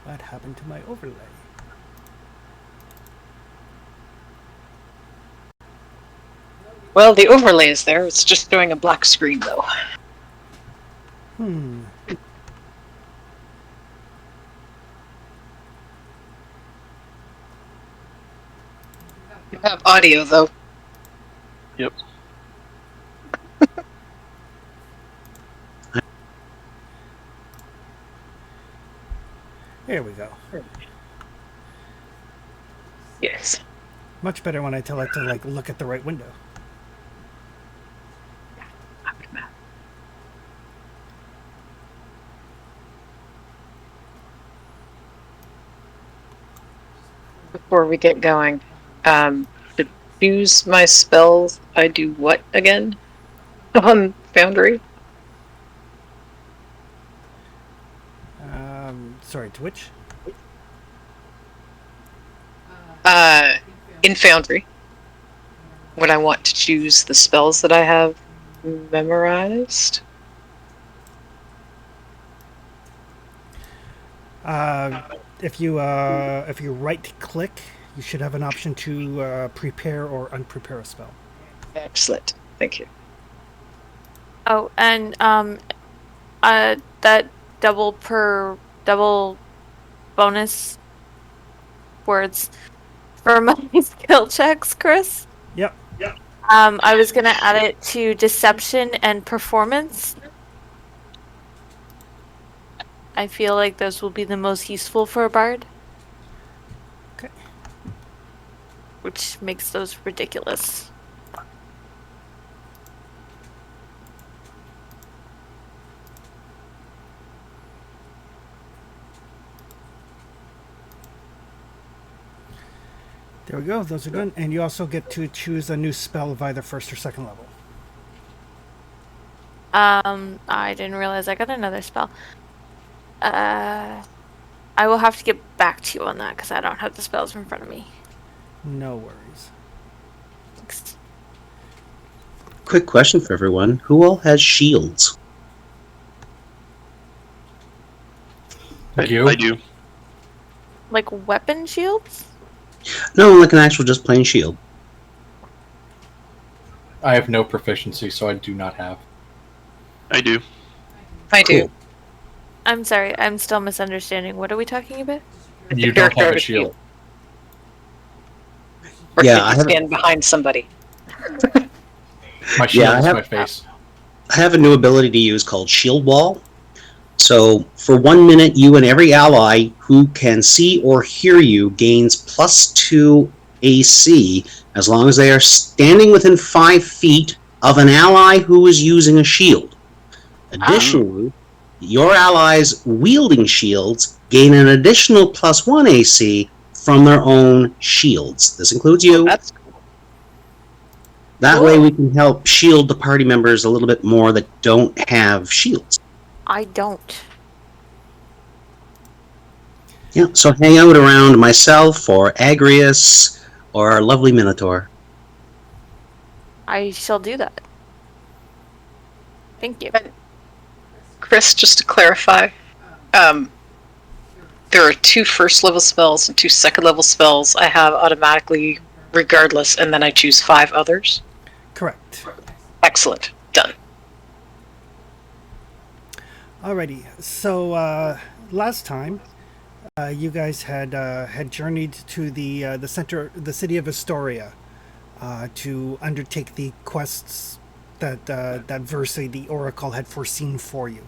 What happened to my overlay? Well, the overlay is there. It's just showing a black screen, though. Hmm. You have audio, though. Yep. There we go. Yes. Much better when I tell it to like look at the right window. Before we get going, to choose my spells, I do what again? On Foundry? Sorry, Twitch? In Foundry. When I want to choose the spells that I have memorized. If you right click, you should have an option to prepare or unprepare a spell. Excellent. Thank you. Oh, and that double bonus words for my skill checks, Chris. Yep. I was gonna add it to deception and performance. I feel like those will be the most useful for a bard. Okay. Which makes those ridiculous. There we go. Those are good. And you also get to choose a new spell of either first or second level. I didn't realize I got another spell. I will have to get back to you on that because I don't have the spells in front of me. No worries. Thanks. Quick question for everyone. Who all has shields? I do. Like weapon shields? No, like an actual just plain shield. I have no proficiency, so I do not have. I do. I do. Cool. I'm sorry, I'm still misunderstanding. What are we talking about? You don't have a shield. Or Yeah, can I you have- stand behind somebody? My shield I is have- my face. I have a new ability to use called Shield Wall. So for 1 minute, you and every ally who can see or hear you gains +2 AC as long as they are standing within 5 feet of an ally who is using a shield. Additionally, your allies wielding shields gain an additional +1 AC from their own shields. This includes you. That's That way we can help shield the party members a little bit more that don't have shields. I don't. Yeah, so hang out around myself or Agrius or our lovely Minotaur. I shall do that. Thank you. Chris, just to clarify, there are 2 first level spells and 2 second level spells I have automatically regardless, and then I choose 5 others. Correct. Excellent. Done. Alrighty. So last time, you guys had journeyed to the city of Astoria, to undertake the quests that Versailles, the Oracle, had foreseen for you.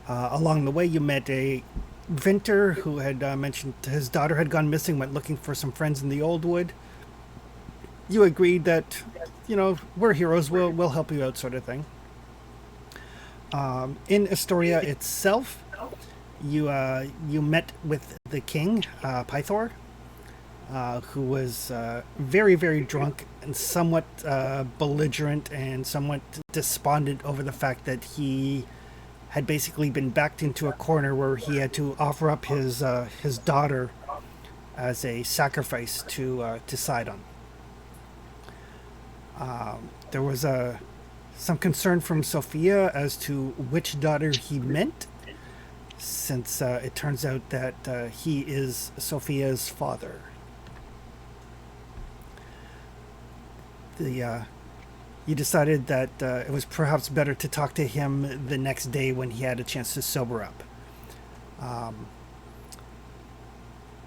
Along the way, you met a Vinter who had mentioned his daughter had gone missing, went looking for some friends in the Old Wood. You agreed that, we're heroes, we'll help you out, sort of thing. In Astoria itself, you met with the king, Pythor, who was very, very drunk and somewhat belligerent and somewhat despondent over the fact that he had basically been backed into a corner where he had to offer up his daughter as a sacrifice to Sidon. There was some concern from Sophia as to which daughter he meant, since it turns out that he is Sophia's father. You decided that it was perhaps better to talk to him the next day when he had a chance to sober up.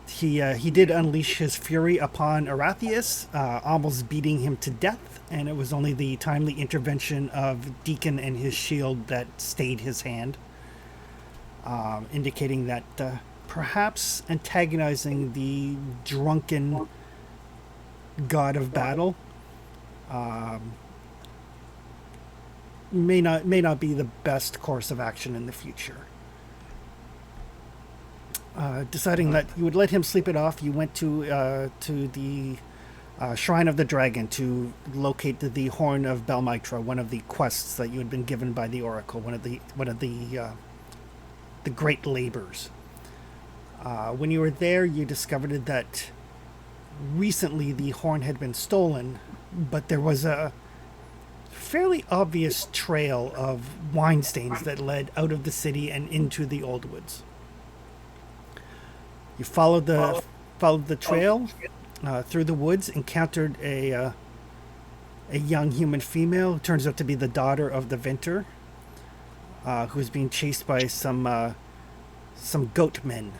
He did unleash his fury upon Arathius, almost beating him to death, and it was only the timely intervention of Deacon and his shield that stayed his hand, indicating that perhaps antagonizing the drunken god of battle may not be the best course of action in the future. Deciding that you would let him sleep it off, you went to the Shrine of the Dragon to locate the Horn of Belmitra, one of the quests that you had been given by the Oracle, one of the great labors. When you were there, you discovered that recently the horn had been stolen, but there was a fairly obvious trail of wine stains that led out of the city and into the Old Woods. You followed the trail through the woods, encountered a young human female who turns out to be the daughter of the Vinter, who's being chased by some goat men.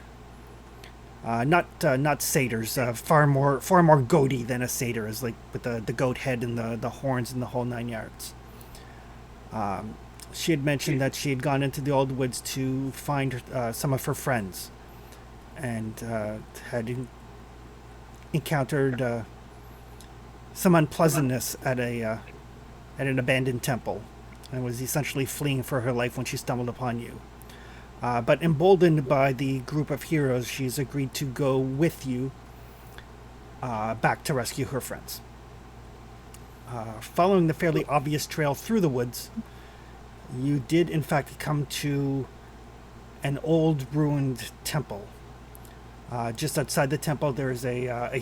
Not satyrs, far more goaty than a satyr, is like with the goat head and the horns and the whole 9 yards. She had mentioned that she had gone into the Old Woods to find some of her friends, and had encountered some unpleasantness at an abandoned temple, and was essentially fleeing for her life when she stumbled upon you. But emboldened by the group of heroes, she's agreed to go with you back to rescue her friends. Following the fairly obvious trail through the woods, you did in fact come to an old ruined temple. Just outside the temple, there is a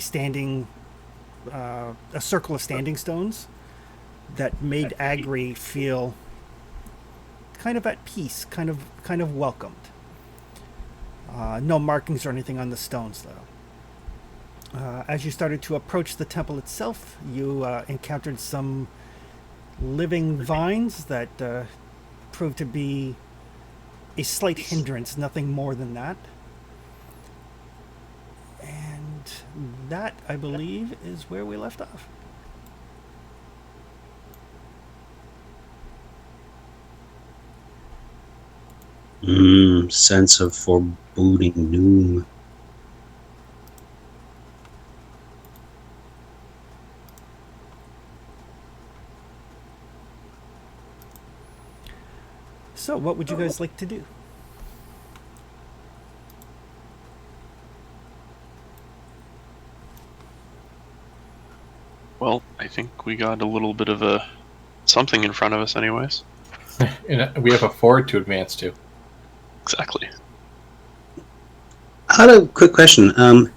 circle of standing stones that made Agri feel kind of at peace, kind of welcomed. No markings or anything on the stones, though. As you started to approach the temple itself, you encountered some living vines that proved to be a slight hindrance, nothing more than that. And that, I believe, is where we left off. Sense of foreboding doom. So, what would you guys like to do? Well, I think we got a little bit of something in front of us anyways. And we have a forward to advance to. Exactly. I had a quick question.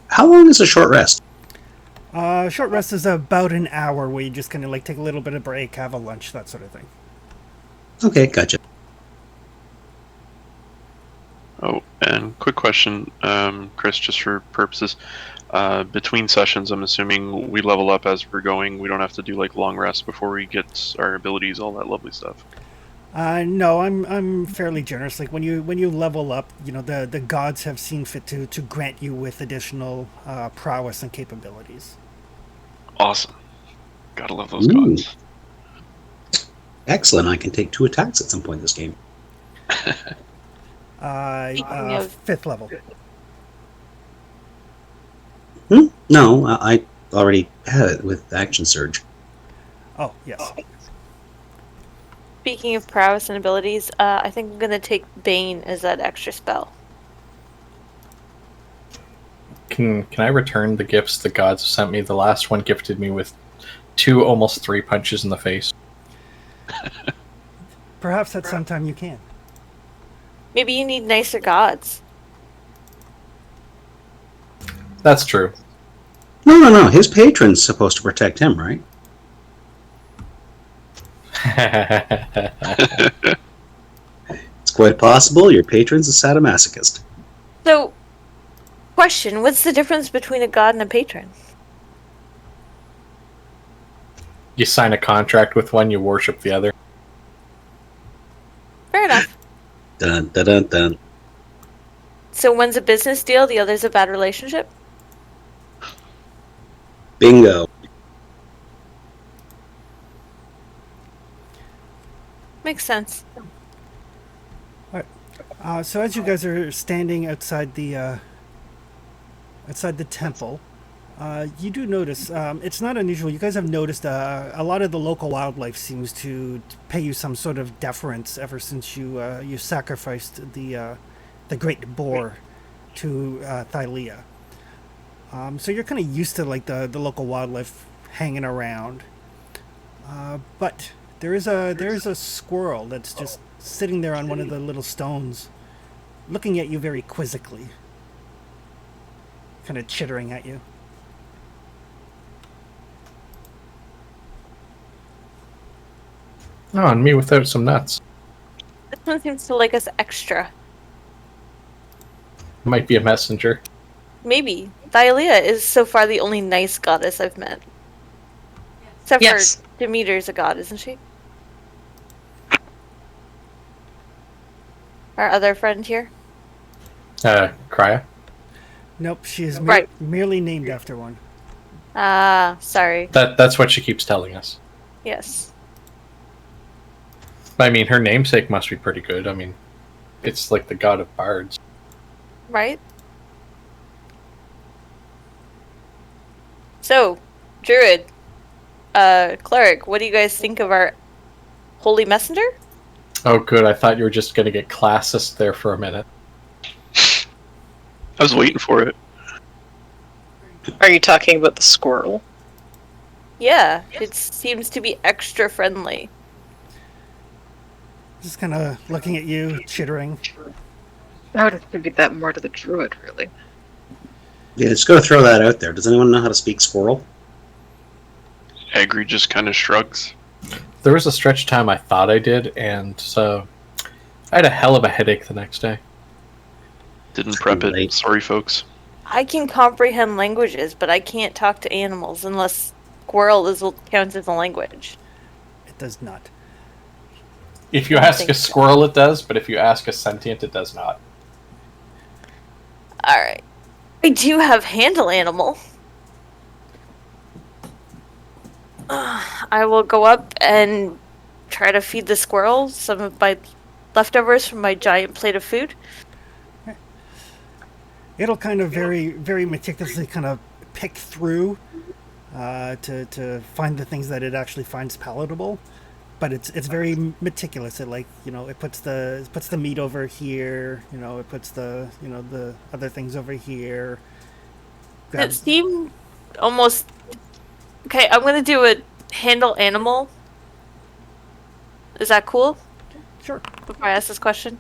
How long is a short rest? Short rest is about an hour where you just kind of like take a little bit of break, have a lunch, that sort of thing. Okay, gotcha. Oh, and quick question, Chris, just for purposes. Between sessions, I'm assuming we level up as we're going. We don't have to do like long rests before we get our abilities, all that lovely stuff. No, I'm fairly generous. Like when you level up, you know, the gods have seen fit to grant you with additional prowess and capabilities. Awesome. Gotta love those Ooh. gods. Excellent. I can take 2 attacks at some point in this game. Speaking of- 5th level. No, I already had it with Action Surge. Oh, yes. Speaking of prowess and abilities, I think I'm gonna take Bane as that extra spell. Can I return the gifts the gods sent me? The last one gifted me with 2, almost 3 punches in the face. Perhaps at some time you can. Maybe you need nicer gods. That's true. No. His patron's supposed to protect him, right? It's quite possible your patron's a sadomasochist. So, question: what's the difference between a god and a patron? You sign a contract with one, you worship the other. Fair enough. Dun dun dun dun. So one's a business deal, the other's a bad relationship? Bingo. Makes sense. So as you guys are standing outside the temple, you do notice it's not unusual. You guys have noticed a lot of the local wildlife seems to pay you some sort of deference ever since you sacrificed the great boar to Thylea. So you're kind of used to like the local wildlife hanging around, but there is a squirrel that's just sitting there on one of the little stones, looking at you very quizzically, kind of chittering at you. Oh, and me without some nuts. This one seems to like us extra. Might be a messenger. Maybe. Thylea is so far the only nice goddess I've met. Except Yes. for Demeter's a god, isn't she? Our other friend here? Krya? Nope, she is Right. merely named after one. Ah, sorry. That's what she keeps telling us. Yes. I mean, her namesake must be pretty good. I mean, it's like the god of bards. Right? So, Druid, Cleric, what do you guys think of our holy messenger? Oh, good. I thought you were just going to get classist there for a minute. I was waiting for it. Are you talking about the squirrel? Yeah, it seems to be extra friendly. Just kind of looking at you, chittering. I would attribute that more to the druid, really. Yeah, just gotta throw that out there. Does anyone know how to speak squirrel? Agri just kind of shrugs. There was a stretch of time I thought I did, and so I had a hell of a headache the next day. Didn't prep it. Late. Sorry, folks. I can comprehend languages, but I can't talk to animals unless squirrel counts as a language. It does not. If you I don't ask think a so. squirrel, it does, but if you ask a sentient, it does not. Alright. I do have handle animal. I will go up and try to feed the squirrel some of my leftovers from my giant plate of food. It'll kind of very, very meticulously kind of pick through to find the things that it actually finds palatable. But it's very meticulous. It it puts the meat over here. It puts the the other things over here. It Grabs, seemed almost... Okay, I'm gonna do a handle animal. Is that cool? sure. Before I ask this question.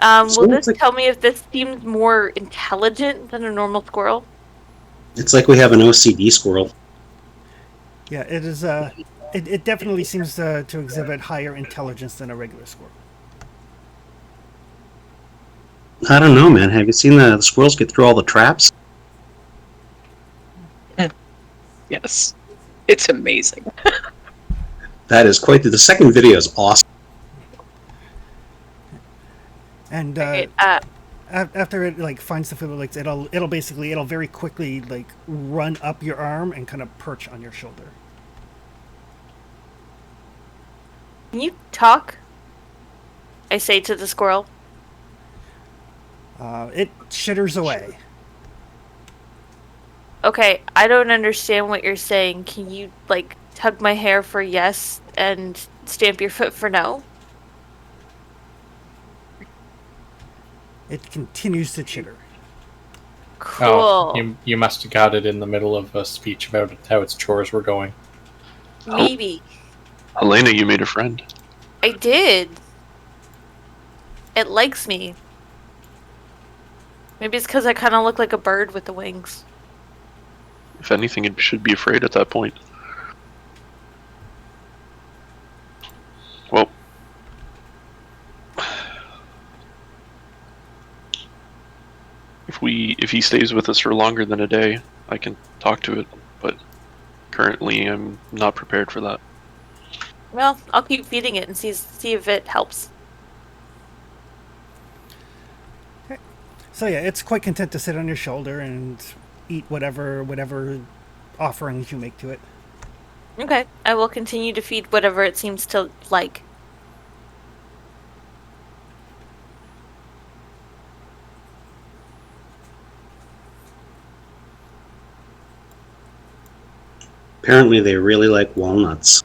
Will So this it's like- tell me if this seems more intelligent than a normal squirrel? It's like we have an OCD squirrel. Yeah, it is. It definitely seems to exhibit higher intelligence than a regular squirrel. I don't know, man. Have you seen the squirrels get through all the traps? Yes. It's amazing. That is quite the second video is awesome. And Okay, after it finds the food, it'll very quickly run up your arm and kind of perch on your shoulder. can you talk? I say to the squirrel. It chitters away. Okay, I don't understand what you're saying. Can you, tug my hair for yes and stamp your foot for no? It continues to chitter. Cool. Oh, you must have got it in the middle of a speech about how its chores were going. Maybe. Elena, you made a friend. I did. It likes me. Maybe it's because I kind of look like a bird with the wings. If anything, it should be afraid at that point. he stays with us for longer than a day, I can talk to it, but currently I'm not prepared for that. Well, I'll keep feeding it and see if it helps. So yeah, it's quite content to sit on your shoulder and eat whatever offerings you make to it. Okay, I will continue to feed whatever it seems to like. Apparently, they really like walnuts.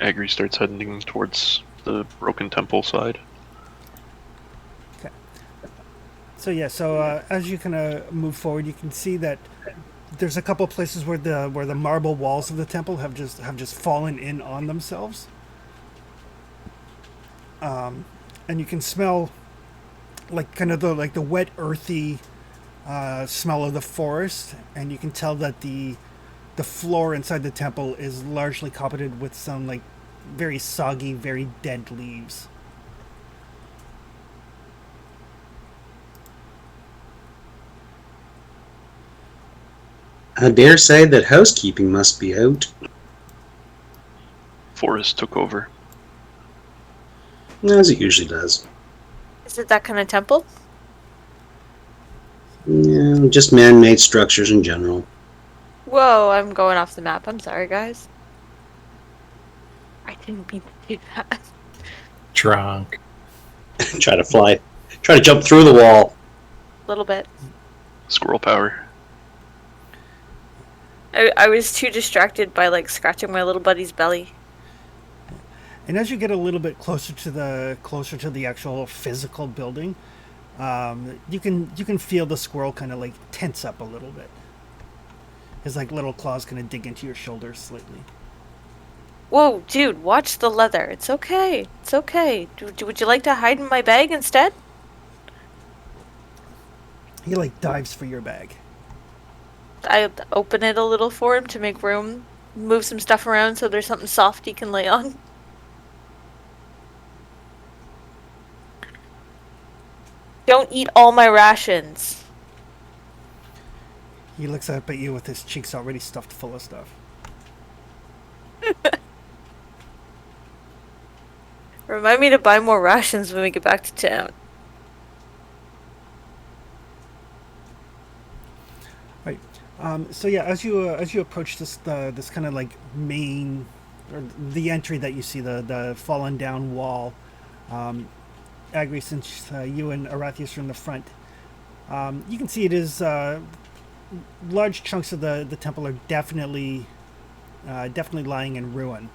Agri starts heading towards the broken temple side. So yeah, as you kind of move forward, you can see that there's a couple places where the marble walls of the temple have just fallen in on themselves, and you can smell like kind of the wet, earthy smell of the forest, and you can tell that the floor inside the temple is largely carpeted with some like very soggy, very dead leaves. I dare say that housekeeping must be out. Forest took over. As it usually does. Is it that kind of temple? Yeah, just man-made structures in general. Whoa, I'm going off the map. I'm sorry, guys. I didn't mean to do that. Drunk. Try to jump through the wall. A little bit. Squirrel power. I was too distracted by like scratching my little buddy's belly. And as you get a little bit closer to the actual physical building, you can feel the squirrel kind of like tense up a little bit. His like little claws kind of dig into your shoulders slightly. Whoa, dude, watch the leather. It's okay. It's okay. Would you like to hide in my bag instead? He like dives for your bag. I open it a little for him to make room, move some stuff around so there's something soft he can lay on. Don't eat all my rations. He looks up at you with his cheeks already stuffed full of stuff. Remind me to buy more rations when we get back to town. Right. So yeah, as you approach this kind of like main, or the entry that you see, the fallen down wall, Agri, since you and Arathius are in the front, you can see it is large chunks of the temple are definitely lying in ruin.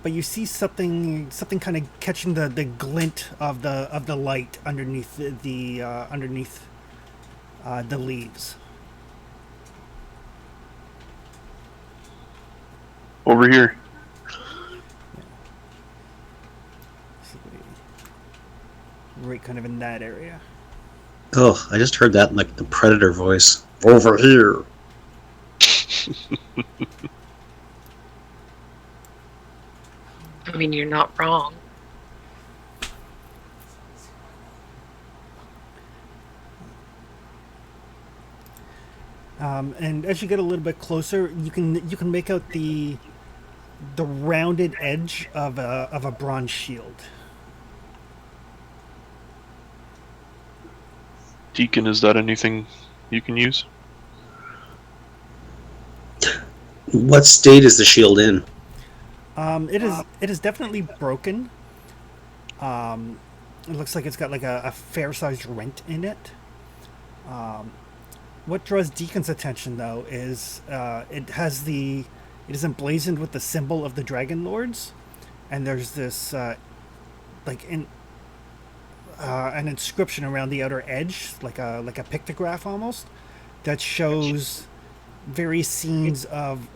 But you see something kind of catching the glint of the light underneath the leaves. Over here. Right, kind of in that area. Oh, I just heard that in like the Predator voice. Over here. I mean, you're not wrong. And as you get a little bit closer, you can make out the rounded edge of a bronze shield. Deacon, is that anything you can use? What state is the shield in? It is definitely broken. It looks like it's got like a fair-sized rent in it. What draws Deacon's attention, though, is it is emblazoned with the symbol of the Dragonlords, and there's this an inscription around the outer edge, like a pictograph almost, that shows various scenes of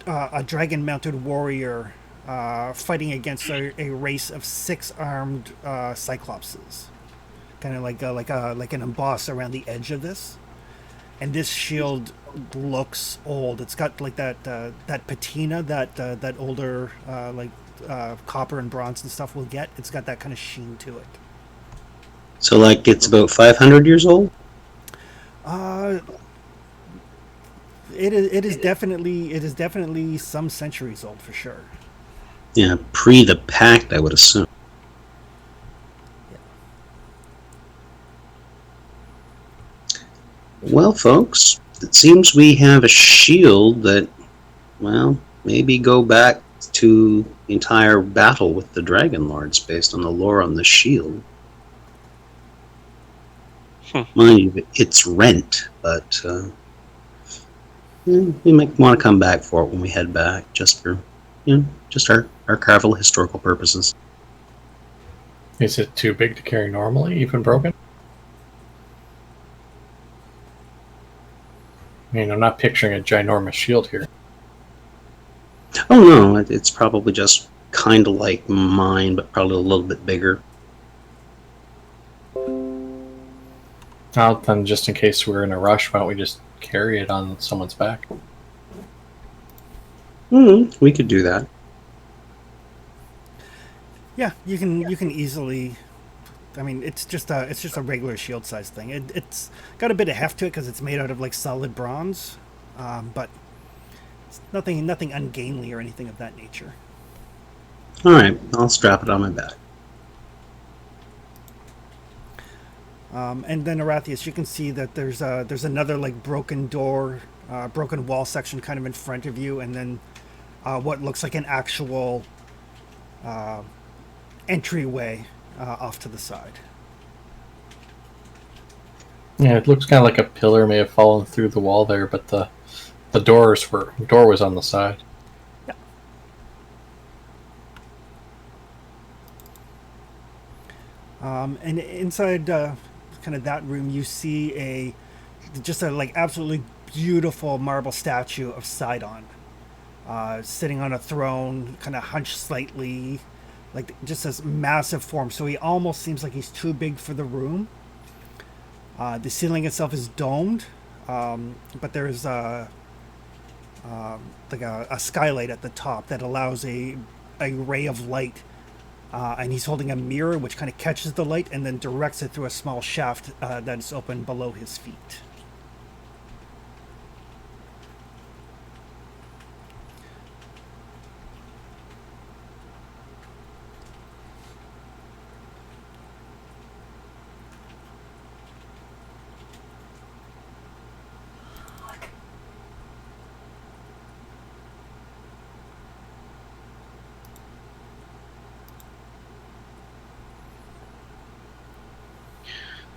a dragon-mounted warrior fighting against a race of 6 armed cyclopses, kind of like an emboss around the edge of this. And this shield looks old. It's got like that patina that older like copper and bronze and stuff will get. It's got that kind of sheen to it. So, like, it's about 500 years old? It is definitely some centuries old for sure. Yeah, pre the pact, I would assume. Well, folks, it seems we have a shield that, well, maybe go back to the entire battle with the Dragonlords based on the lore on the shield. Mind you, it's rent, but we might want to come back for it when we head back, just for, just our archival historical purposes. Is it too big to carry normally, even broken? I mean, I'm not picturing a ginormous shield here. Oh no, it's probably just kind of like mine, but probably a little bit bigger. Well, then just in case we're in a rush, why don't we just carry it on someone's back? We could do that. Yeah, you can easily. I mean, it's just a regular shield size thing. It's got a bit of heft to it because it's made out of like solid bronze, but it's nothing ungainly or anything of that nature. All right, I'll strap it on my back. And then Arathius, you can see that there's another like broken door, broken wall section kind of in front of you, and then what looks like an actual entryway off to the side. Yeah, it looks kind of like a pillar may have fallen through the wall there, but the door was on the side. Yeah. And inside kind of that room, you see just a like absolutely beautiful marble statue of Sidon, sitting on a throne, kind of hunched slightly, like just this massive form. So he almost seems like he's too big for the room. The ceiling itself is domed, but there's like a skylight at the top that allows a ray of light. And he's holding a mirror which kind of catches the light and then directs it through a small shaft that's open below his feet.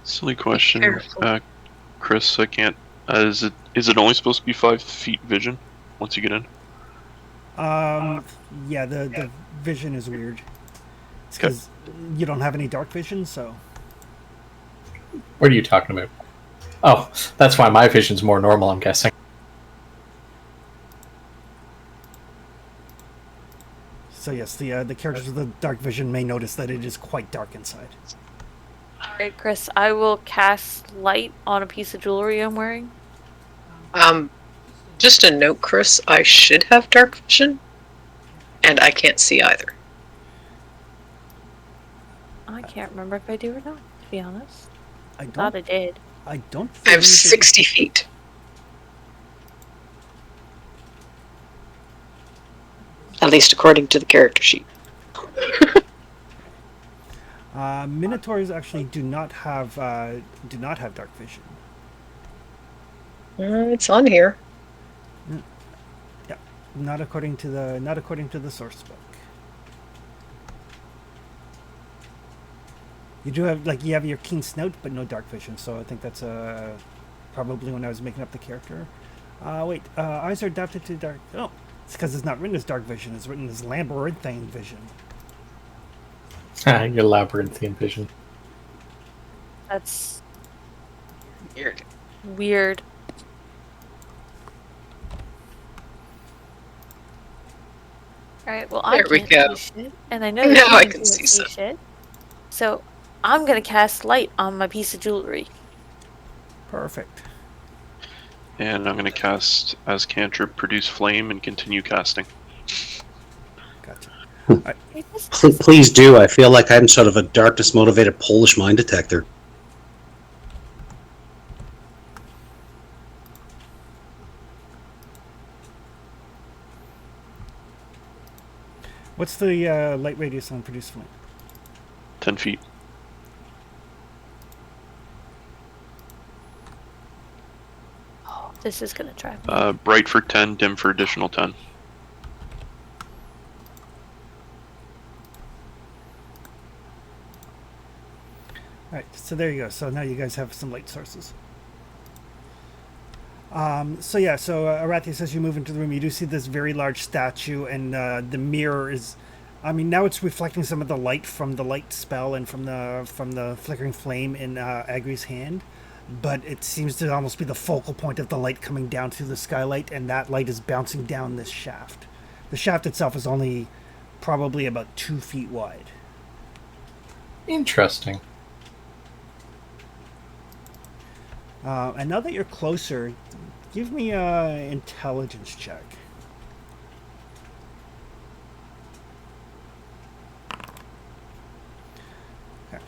Silly question, Careful. Chris. I can't. Is it only supposed to be 5 feet vision once you get in? Yeah, the vision is weird. It's because you don't have any dark vision, so. What are you talking about? Oh, that's why my vision's more normal, I'm guessing. So yes, the characters with the dark vision may notice that it is quite dark inside. Alright, Chris, I will cast light on a piece of jewelry I'm wearing. Just a note, Chris, I should have dark vision, and I can't see either. I can't remember if I do or not, to be honest. I Thought I did. I don't. I have believe it- 60 feet. At least according to the character sheet. Minotaurs actually do not have dark vision. It's on here. Yeah, not according to the source book. You do have you have your keen snout, but no dark vision. So I think that's probably when I was making up the character. Wait, eyes are adapted to dark. Oh, it's because it's not written as dark vision. It's written as labyrinthine vision. Your labyrinthian vision. That's Weird. weird. Alright, well, I There we can't go. see shit, and I know Now you I can't can see some. shit. So, I'm gonna cast light on my piece of jewelry. Perfect. And I'm going to cast as cantrip, produce flame, and continue casting. Gotcha. Please do. I feel like I'm sort of a darkness motivated Polish mind detector. What's the light radius on produce flame? 10 feet. This is gonna drive me. Bright for 10, dim for additional 10. Alright, so there you go. So now you guys have some light sources. So Arathi says you move into the room, you do see this very large statue, and the mirror is, I mean, now it's reflecting some of the light from the light spell and from the flickering flame in Agri's hand, but it seems to almost be the focal point of the light coming down through the skylight, and that light is bouncing down this shaft. The shaft itself is only probably about 2 feet wide. Interesting. And now that you're closer, give me an intelligence check. Okay.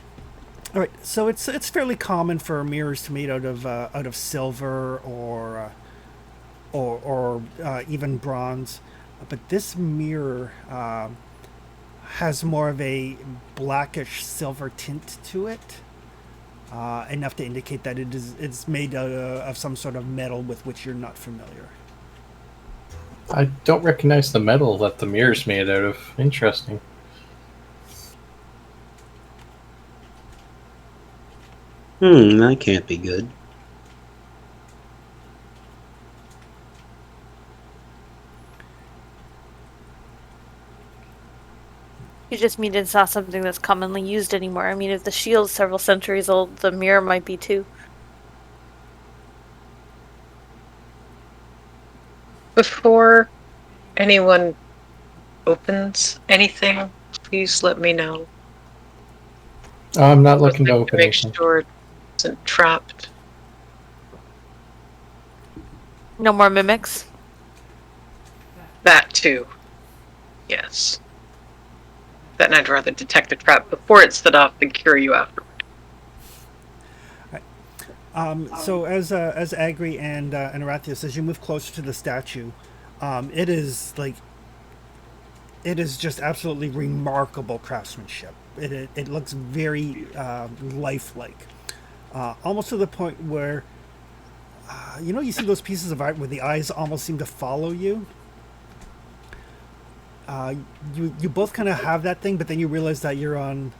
All right. So it's fairly common for mirrors to be made out of silver or even bronze, but this mirror has more of a blackish silver tint to it. Enough to indicate that it's made out of some sort of metal with which you're not familiar. I don't recognize the metal that the mirror's made out of. Interesting. That can't be good. You just mean it's not something that's commonly used anymore. I mean, if the shield's several centuries old, the mirror might be too. Before anyone opens anything, please let me know. I'm not looking to open make anything. sure it isn't trapped. No more mimics? That too. Yes. Then I'd rather detect a trap before it's set off than cure you afterward. So as Agri and Aratheus, as you move closer to the statue, it is just absolutely remarkable craftsmanship. It looks very lifelike, almost to the point where you see those pieces of art where the eyes almost seem to follow you. You both kind of have that thing, but then you realize that you're on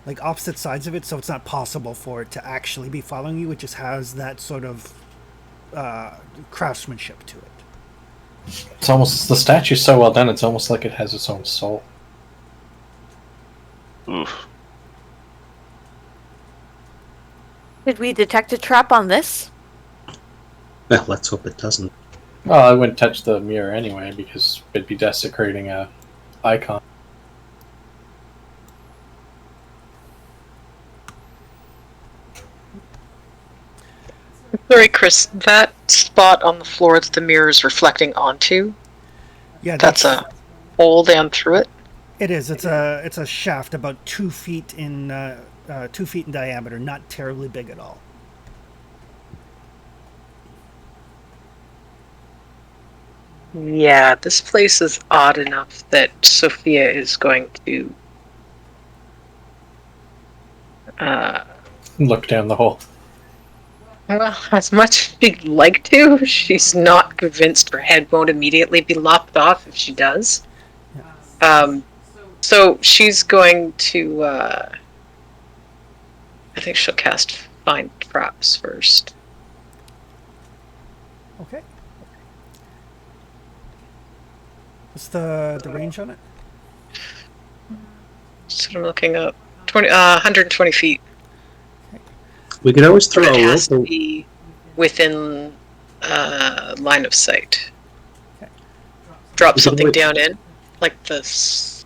like opposite sides of it, so it's not possible for it to actually be following you. It just has that sort of craftsmanship to it. It's almost, the statue's so well done, it's almost like it has its own soul. Oof. Did we detect a trap on this? Well, let's hope it doesn't. Well, I wouldn't touch the mirror anyway, because it'd be desecrating a icon. Sorry, Chris, that spot on the floor that the mirror is reflecting onto, Yeah, that's a hole down through it? It is. It's a shaft about 2 feet in 2 feet in diameter, not terribly big at all. Yeah, this place is odd enough that Sophia is going to Look down the hole. well, as much as she'd like to, she's not convinced her head won't immediately be lopped off if she does. So she's going to I think she'll cast Find Traps first. Okay. What's the range on it? So I'm looking up 120 feet. We could always throw But it a has to rope. be within line of sight. Okay. Drop We could something always- down in, like this.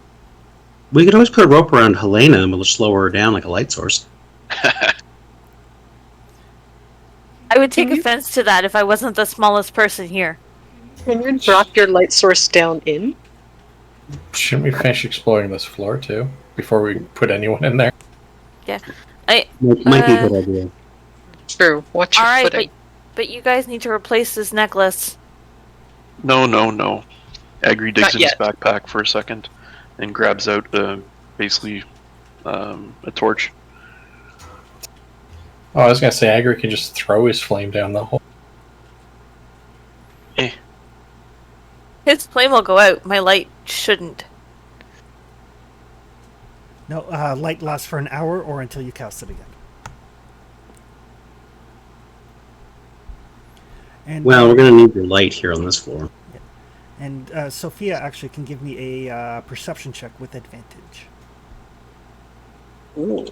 We could always put a rope around Helena and we'll just lower her down like a light source. I would take offense to that if I wasn't the smallest person here. Can you drop your light source down in? Shouldn't we finish exploring this floor too before we put anyone in there? Might be a good idea. True. Watch your Alright, footing. but you guys need to replace this necklace. No. Agri digs Not in his yet. backpack for a second and grabs out basically a torch. Oh, I was gonna say Agri can just throw his flame down the hole. His flame will go out. My light shouldn't. No, light lasts for an hour or until you cast it again. And Well, we're going to need your light here on this floor. and Sophia actually can give me a perception check with advantage. Ooh.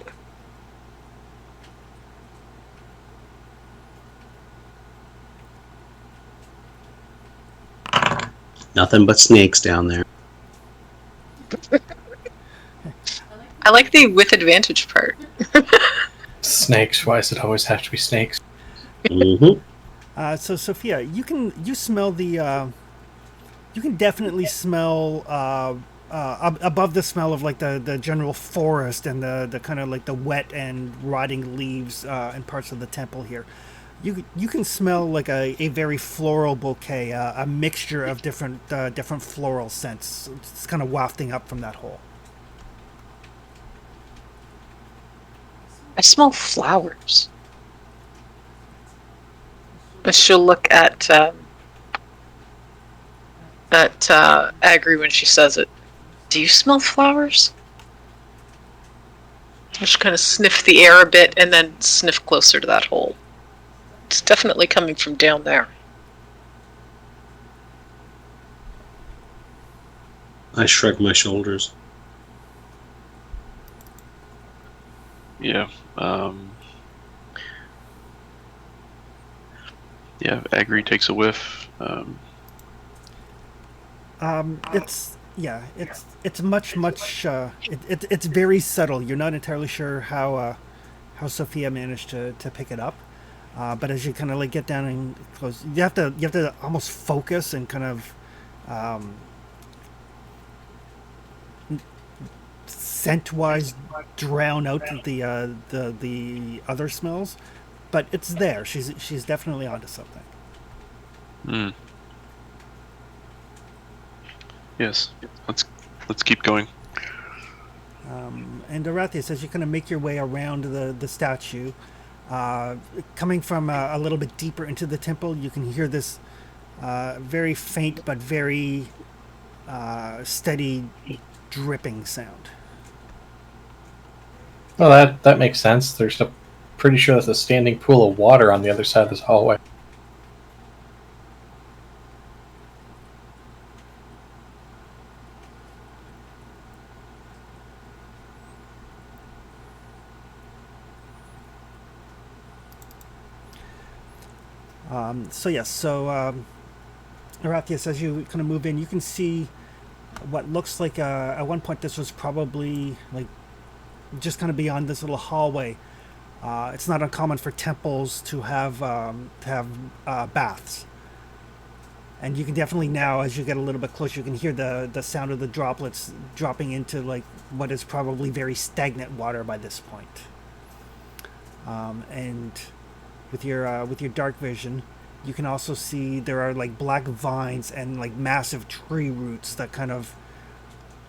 Nothing but snakes down there. I like the with advantage part. Snakes. Why does it always have to be snakes? Mm-hmm. So Sophia, you smell the you can definitely smell above the smell of like the general forest and the kind of like the wet and rotting leaves and parts of the temple here. You can smell like a very floral bouquet, a mixture of different floral scents. It's kind of wafting up from that hole. I smell flowers. But she'll look at Agri when she says it. Do you smell flowers? She'll kind of sniff the air a bit and then sniff closer to that hole. It's definitely coming from down there. I shrug my shoulders. Yeah. Yeah, Agri takes a whiff. It's much it's very subtle. You're not entirely sure how Sophia managed to pick it up, but as you kind of like get down and close, you have to almost focus and kind of scent wise drown out the other smells, but it's there. She's definitely onto something. Mm. Yes. Let's keep going. And Arathius, as you kind of make your way around the statue, coming from a little bit deeper into the temple, you can hear this very faint but very steady dripping sound. Well, that makes sense. There's a pretty sure there's a standing pool of water on the other side of this hallway. Arathius, as you kind of move in, you can see what looks like at one point this was probably like just kind of beyond this little hallway. It's not uncommon for temples to have baths, and you can definitely now, as you get a little bit closer, you can hear the sound of the droplets dropping into like what is probably very stagnant water by this point. And with your dark vision, you can also see there are like black vines and like massive tree roots that kind of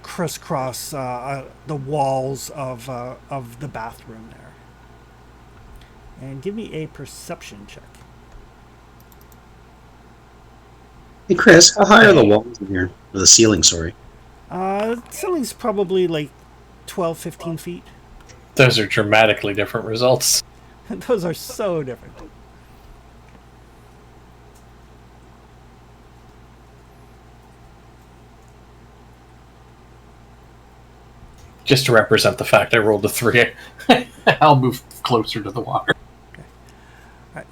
crisscross the walls of the bathroom there. And give me a perception check. Hey, Chris, how high are the walls in here? Or the ceiling, sorry. Ceiling's probably like 12, 15 feet. Those are dramatically different results. Those are so different. Just to represent the fact I rolled a 3, I'll move closer to the water. Okay. All right.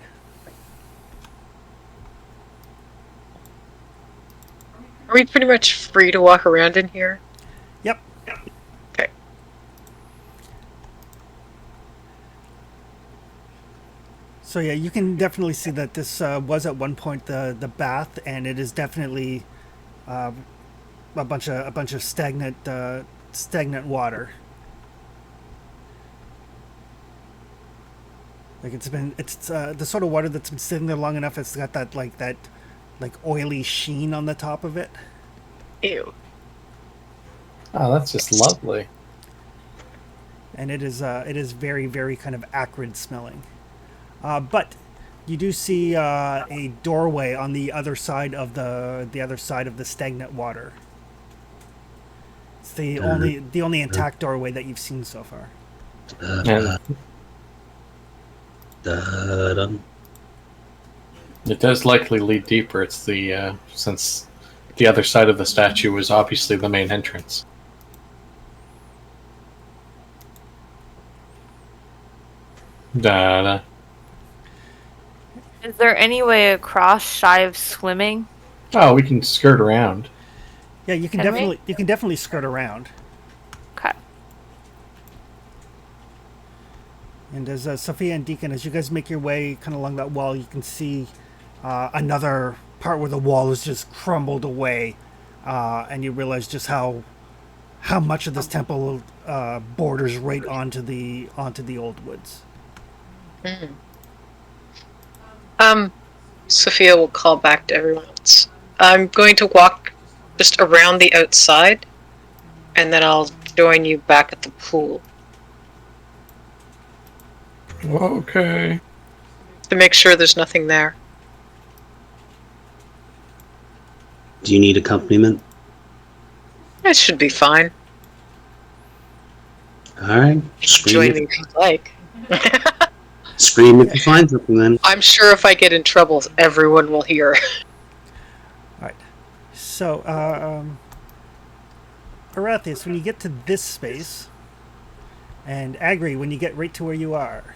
Are we pretty much free to walk around in here? Yep. Okay. So yeah, you can definitely see that this was at one point the bath, and it is definitely a bunch of stagnant water. Like it's the sort of water that's been sitting there long enough. It's got that oily sheen on the top of it. Ew. Oh, that's just lovely. And it is very, very kind of acrid smelling. But you do see a doorway on the other side of the stagnant water. It's the only intact doorway that you've seen so far. And Dun. it does likely lead deeper. It's the since the other side of the statue was obviously the main entrance. Da. Is there any way across shy of swimming? Oh, we can skirt around. Yeah, you can Can we? definitely skirt around. Okay. And as Sophia and Deacon, as you guys make your way kind of along that wall, you can see another part where the wall is just crumbled away, and you realize just how much of this temple borders right onto the old woods. Sophia will call back to everyone else. I'm going to walk just around the outside, and then I'll join you back at the pool Okay. to make sure there's nothing there. Do you need accompaniment? It should be fine. All right. Join me if you'd like. Scream if you find something then. I'm sure if I get in trouble, everyone will hear. All right. So, Arathius, when you get to this space, and Agri, when you get right to where you are,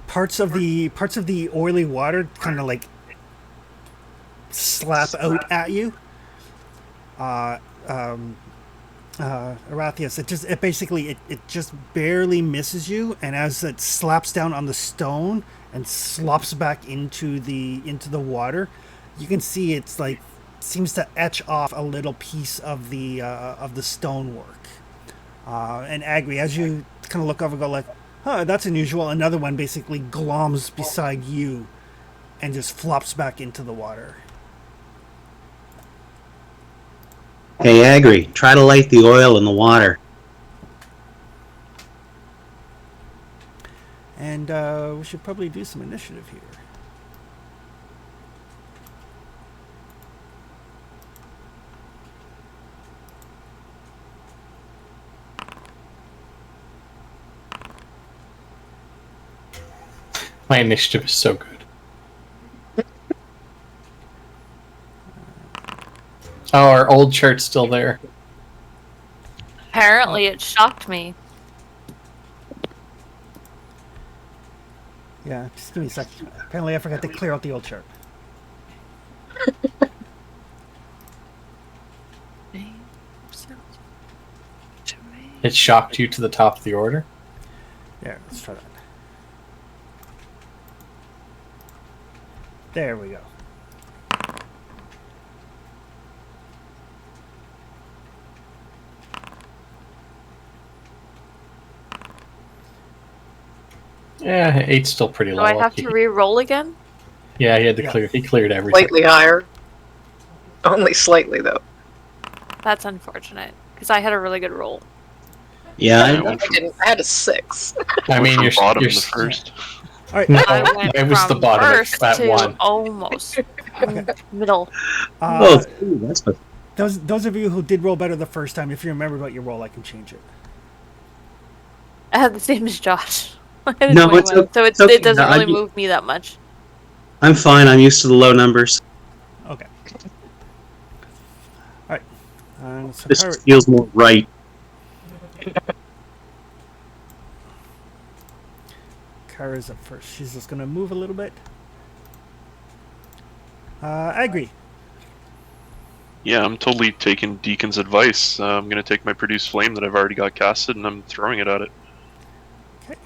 parts of the oily water kind of like slap out at you. Arathius, it just barely misses you, and as it slaps down on the stone and slops back into the water, you can see it's like seems to etch off a little piece of the stonework. And Agri, as you kind of look over, go like, "Huh, that's unusual." Another one basically gloms beside you, and just flops back into the water. Hey, Agri, try to light the oil in the water. And we should probably do some initiative here. My initiative is so good. Oh, our old chart's still there. Apparently, it shocked me. Yeah, just give me a second. Apparently I forgot to clear out the old chart. It shocked you to the top of the order. There, let's try that. There we go. Yeah, 8's still pretty Do low. I have to re-roll again? Yeah, he had to Yeah. clear. He cleared everything. Slightly higher. Only slightly, though. That's unfortunate, because I had a really good roll. Yeah, I I went from, didn't. I had a 6. I mean, from you're bottom you're to first. All right. No, I went it was the from bottom at first that to one. almost middle. oh, that's what. Those of you who did roll better the first time, if you remember about your roll, I can change it. I had the same as Josh. I had a No, 21, it's okay. so It's okay. it doesn't I'd really be- move me that much. I'm fine. I'm used to the low numbers. Okay. All right. So This Kara, just feels more right. Kara's up first. She's just gonna move a little bit. Agri. Yeah, I'm totally taking Deacon's advice. I'm gonna take my Produce Flame that I've already got casted, and I'm throwing it at it. Okay.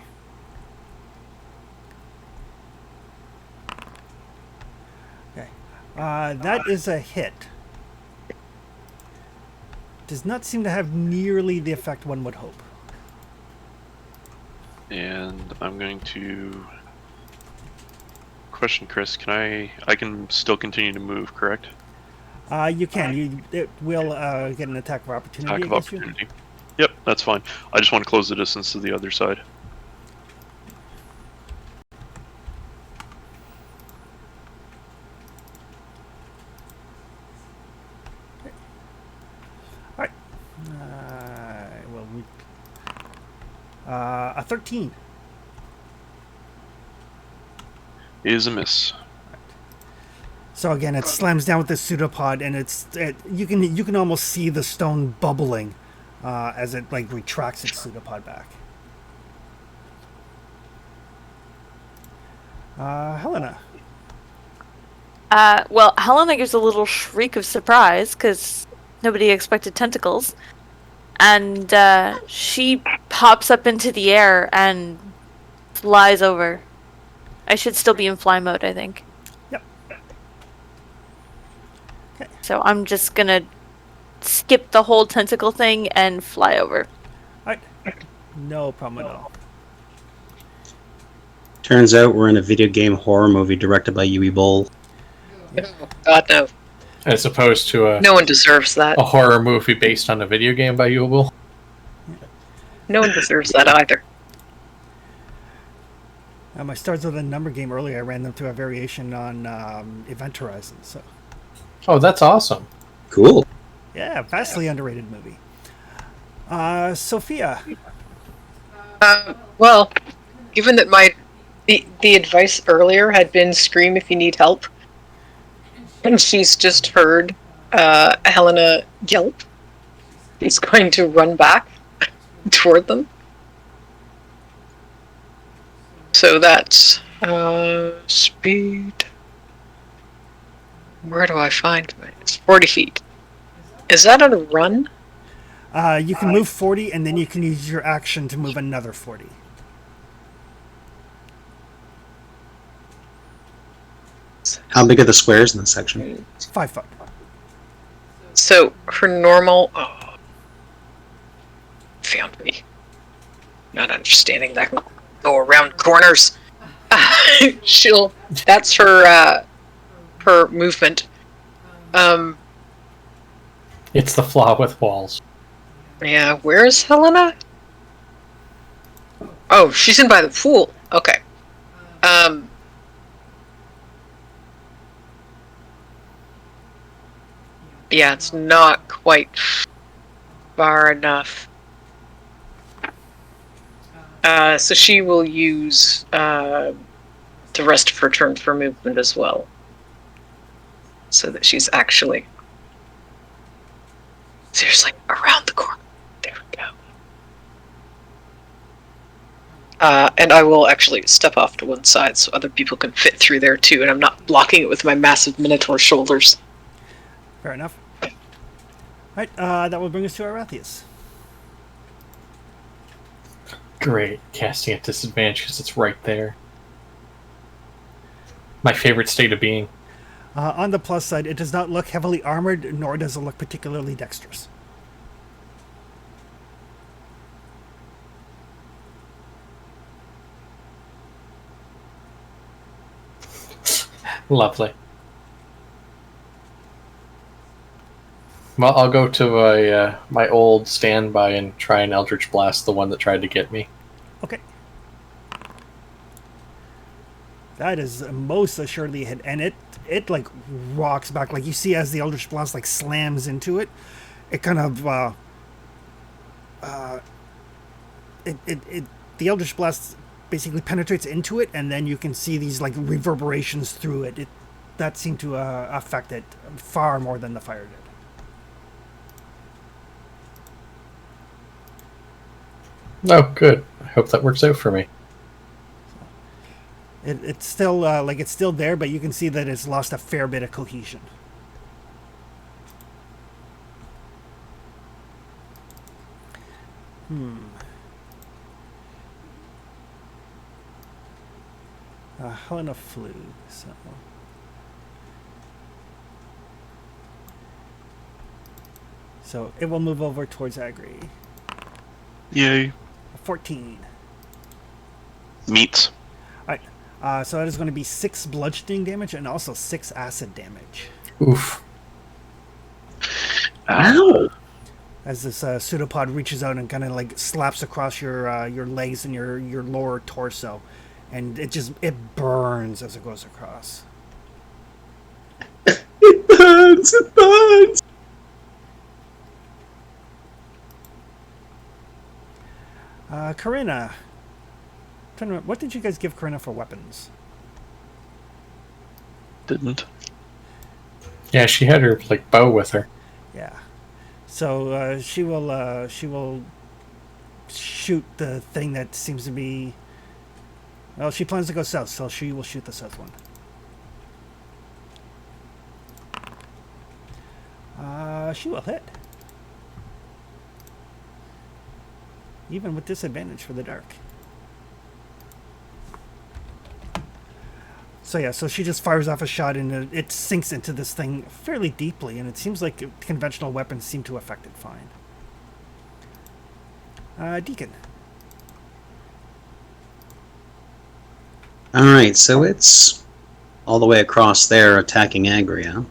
That is a hit. Does not seem to have nearly the effect one would hope. And I'm going to question Chris. I can still continue to move, correct? You can. It will get an attack of opportunity Attack of against you. opportunity. Yep, that's fine. I just want to close the distance to the other side. Alright. A 13. Is a miss. So again, it slams down with the pseudopod, and you can almost see the stone bubbling as it like retracts its pseudopod back. Helena. Well, Helena gives a little shriek of surprise because nobody expected tentacles, and she pops up into the air and flies over. I should still be in fly mode, I think. Yep. Okay. So I'm just gonna skip the whole tentacle thing and fly over. Alright. No problem at all. Turns out we're in a video game horror movie directed by Uwe Boll. Oh, God, no. As opposed to No one deserves that. a horror movie based on a video game by Yubel. No one deserves that either. I started with a number game earlier. I ran them through a variation on Event Horizon. So Oh, that's awesome. Cool. yeah, vastly underrated movie. Sophia. Well, given that the advice earlier had been scream if you need help, and she's just heard Helena yelp, he's going to run back toward them. So that's speed. Where do I find it? It's 40 feet. Is that on a run? You can move 40, and then you can use your action to move another 40. How big are the squares in this section? 5 foot. So her normal. Oh, found me. Not understanding that. Go around corners. That's her. Her movement. It's the flaw with walls. Yeah. Where's Helena? Oh, she's in by the pool. Okay. Yeah, it's not quite far enough. So she will use the rest of her turn for movement as well. So that she's actually seriously around the corner. There we go. And I will actually step off to one side so other people can fit through there too, and I'm not blocking it with my massive minotaur shoulders. Fair enough. Alright, that will bring us to Arathius. Great. Casting at disadvantage because it's right there. My favorite state of being. On the plus side, it does not look heavily armored, nor does it look particularly dexterous. Lovely. Well, I'll go to my old standby and try and Eldritch Blast the one that tried to get me. Okay. That is most assuredly a hit, and it like rocks back. Like you see as the Eldritch Blast like slams into it, it kind of the Eldritch Blast basically penetrates into it, and then you can see these like reverberations through it. That seemed to affect it far more than the fire did. Oh, good. I hope that works out for me. It's still like it's still there, but you can see that it's lost a fair bit of cohesion. Helena flew, so So it will move over towards Agri. Yay. 14. Meats. Alright. So that is going to be 6 bludgeoning damage and also 6 acid damage. Oof. Ow! As this pseudopod reaches out and kind of like slaps across your legs and your lower torso, and it burns as it goes across. It burns! It burns! Corinna. What did you guys give Corinna for weapons? Didn't. Yeah, she had her like bow with her. Yeah. So she will shoot the thing that seems to be. Well, she plans to go south, so she will shoot the south one. She will hit. Even with disadvantage for the dark. So yeah, so she just fires off a shot and it sinks into this thing fairly deeply, and it seems like conventional weapons seem to affect it fine. Deacon. Alright, so it's all the way across there attacking Agri, huh?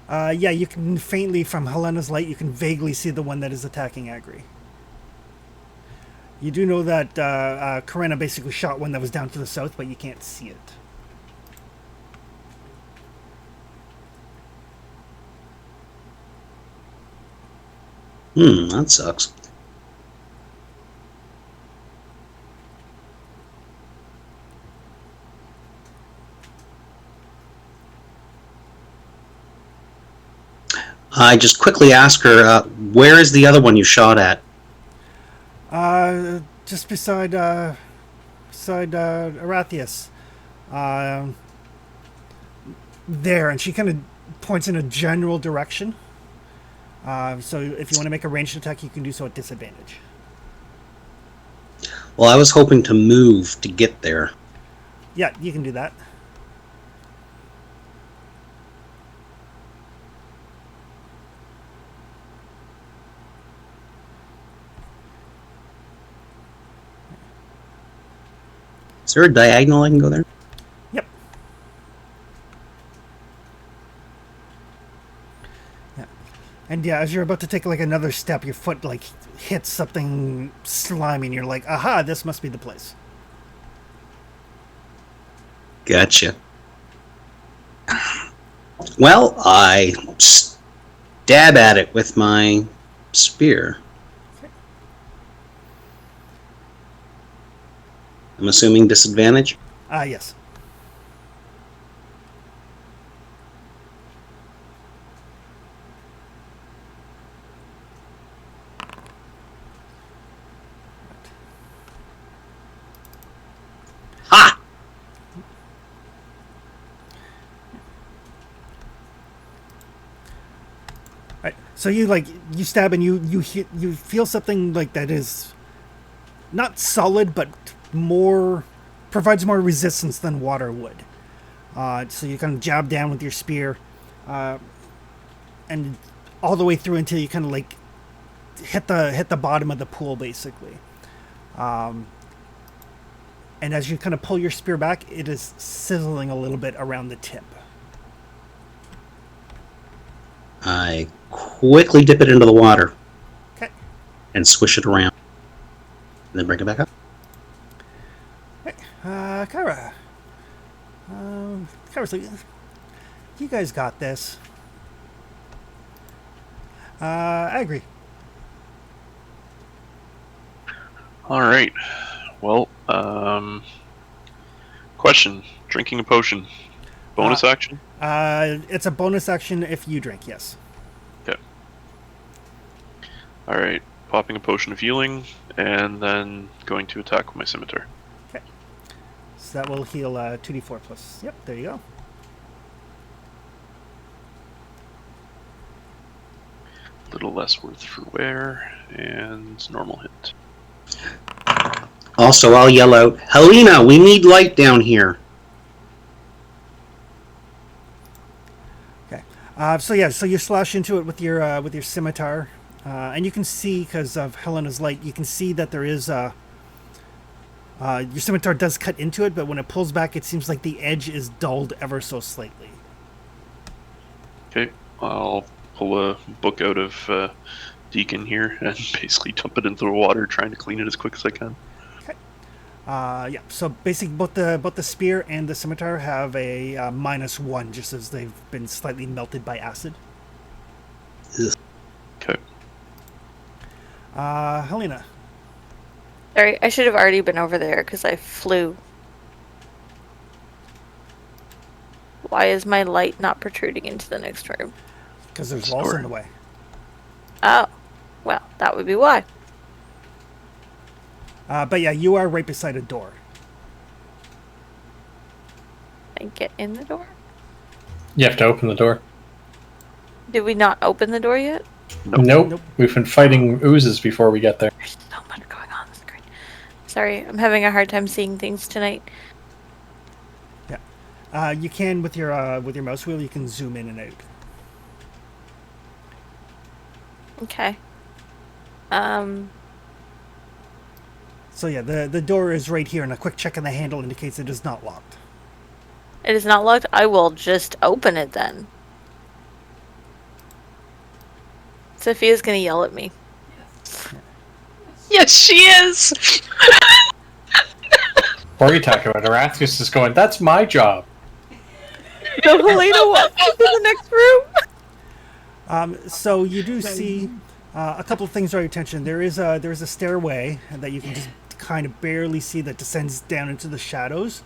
Yeah, you can faintly, from Helena's light, you can vaguely see the one that is attacking Agri. You do know that Corinna basically shot one that was down to the south, but you can't see it. That sucks. I just quickly ask her, where is the other one you shot at? Just beside Arathius. There, and she kind of points in a general direction. So if you want to make a ranged attack, you can do so at disadvantage. Well, I was hoping to move to get there. Yeah, you can do that. Is there a diagonal I can go there? Yep. Yeah. And yeah, as you're about to take like another step, your foot like hits something slimy, and you're like, "Aha! This must be the place." Gotcha. Well, I stab at it with my spear. I'm assuming disadvantage? Yes. Ha! Right. So you stab and you feel something like that is not solid, but provides more resistance than water would. So you kind of jab down with your spear, and all the way through until you kind of like hit the bottom of the pool, basically. And as you kind of pull your spear back, it is sizzling a little bit around the tip. I quickly dip it into the water. Okay. And swish it around. And then bring it back up. Kyra. Kyra's like, you guys got this. I agree. All right. Well, question: drinking a potion, bonus action? It's a bonus action if you drink. Yes. Okay. All right. Popping a potion of healing, and then going to attack with my scimitar. Okay. So that will heal 2d4 plus. Yep. There you go. A little less worth for wear, and normal hit. Also, I'll yell out, Helena, we need light down here. Okay. So you slash into it with your scimitar, and you can see, because of Helena's light, you can see that there is your scimitar does cut into it, but when it pulls back, it seems like the edge is dulled ever so slightly. Okay, I'll pull a book out of Deacon here and basically dump it into the water, trying to clean it as quick as I can. Yeah. So basically, both the spear and the scimitar have a -1, just as they've been slightly melted by acid. Okay. Helena. Sorry, I should have already been over there because I flew. Why is my light not protruding into the next room? Because there's walls in the way. Oh, well, that would be why. But yeah, you are right beside a door. I get in the door? You have to open the door. Did we not open the door yet? Nope. We've been fighting oozes before we get there. There's so much going on the screen. Sorry, I'm having a hard time seeing things tonight. Yeah. You can with your mouse wheel. You can zoom in and out. Okay. So yeah, the door is right here, and a quick check on the handle indicates it is not locked. It is not locked. I will just open it then. Sophia's gonna yell at me. Yes, she is. What are you talking about? Erasmus is going, that's my job. So Helena walks into the next room. So you do see a couple of things draw your attention. There is a stairway that you can just kind of barely see that descends down into the shadows.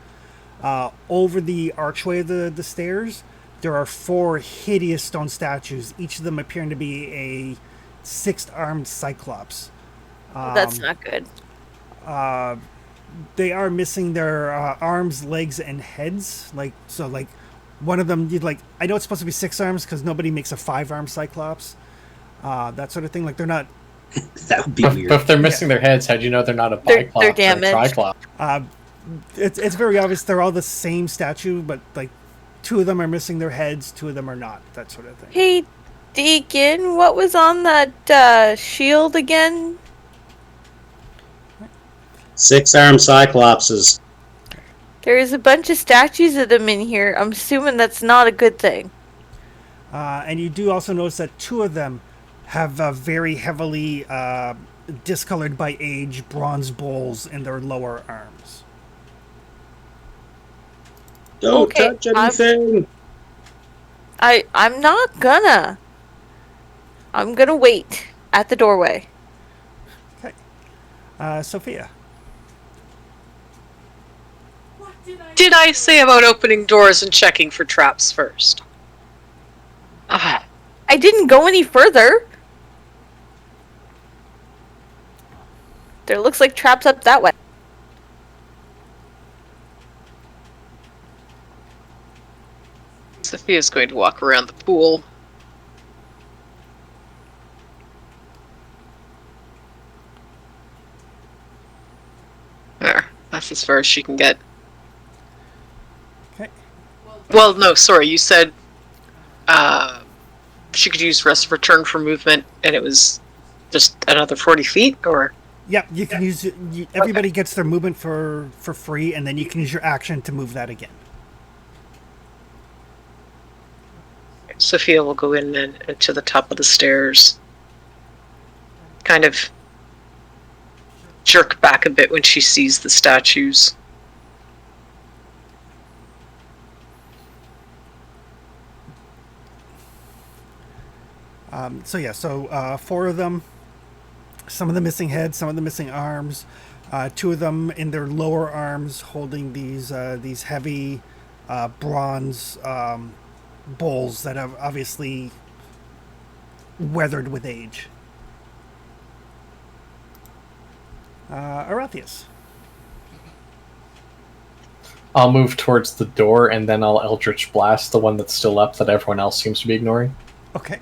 Over the archway of the stairs, there are 4 hideous stone statues, each of them appearing to be a 6-armed cyclops. That's not good. They are missing their arms, legs, and heads. Like one of them, I know it's supposed to be 6 arms because nobody makes a 5-armed cyclops. That sort of thing. Like, they're not. That would be But weird. if they're missing their heads, how do you know they're not a They're biclops or a damaged. triclops? It's very obvious they're all the same statue, but like 2 of them are missing their heads, 2 of them are not. That sort of thing. Hey, Deacon, what was on that shield again? 6-armed cyclopses. There's a bunch of statues of them in here. I'm assuming that's not a good thing. And you do also notice that 2 of them have very heavily discolored by age bronze bowls in their lower arms. Don't Okay, touch anything. I'm not gonna. I'm gonna wait at the doorway. Okay. Sophia. Did I say about opening doors and checking for traps first? Ah, I didn't go any further. There looks like traps up that way. Sophia's going to walk around the pool. There. That's as far as she can get. Okay. Well, no, sorry. You said she could use rest of her turn for movement, and it was just another 40 feet, or? Yep, you can use it. Everybody gets their movement for free, and then you can use your action to move that again. Sophia will go in and to the top of the stairs. Kind of jerk back a bit when she sees the statues. So 4 of them, some of them missing heads, some of them missing arms, 2 of them in their lower arms holding these heavy bronze bowls that have obviously weathered with age. Arathius. I'll move towards the door and then I'll Eldritch Blast the one that's still up that everyone else seems to be ignoring. Okay.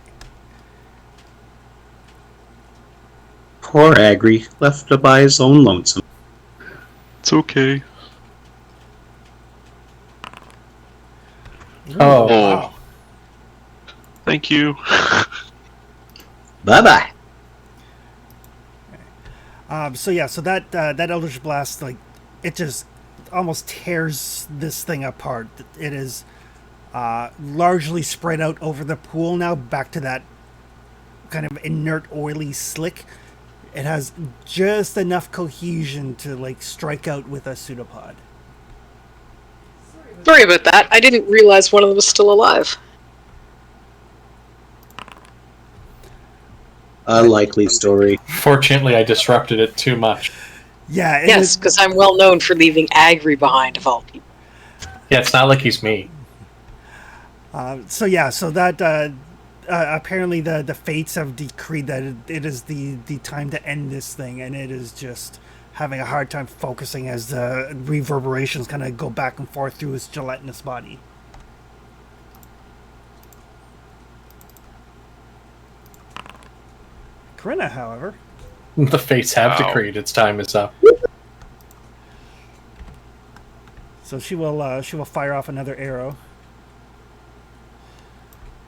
Poor Agri, left by his own lonesome. It's okay. Oh. Wow. Thank you. Bye-bye. So that Eldritch Blast, like, it just almost tears this thing apart. It is largely spread out over the pool now, back to that kind of inert, oily slick. It has just enough cohesion to, like, strike out with a pseudopod. Sorry about that. I didn't realize one of them was still alive. A likely story. Fortunately, I disrupted it too much. Yeah. Yes, because I'm well known for leaving Agri behind, of all people. Yeah, it's not like he's me. So that apparently the fates have decreed that it is the time to end this thing, and it is just having a hard time focusing as the reverberations kind of go back and forth through his gelatinous body. Corinna, however, The fates have Wow. decreed its time is up. so she will fire off another arrow,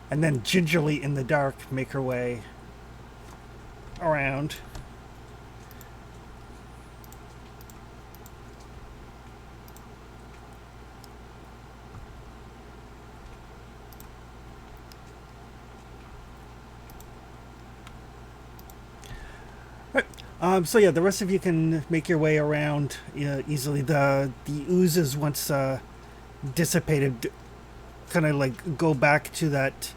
and then gingerly in the dark make her way around. The rest of you can make your way around easily. The oozes, once dissipated, kind of like go back to that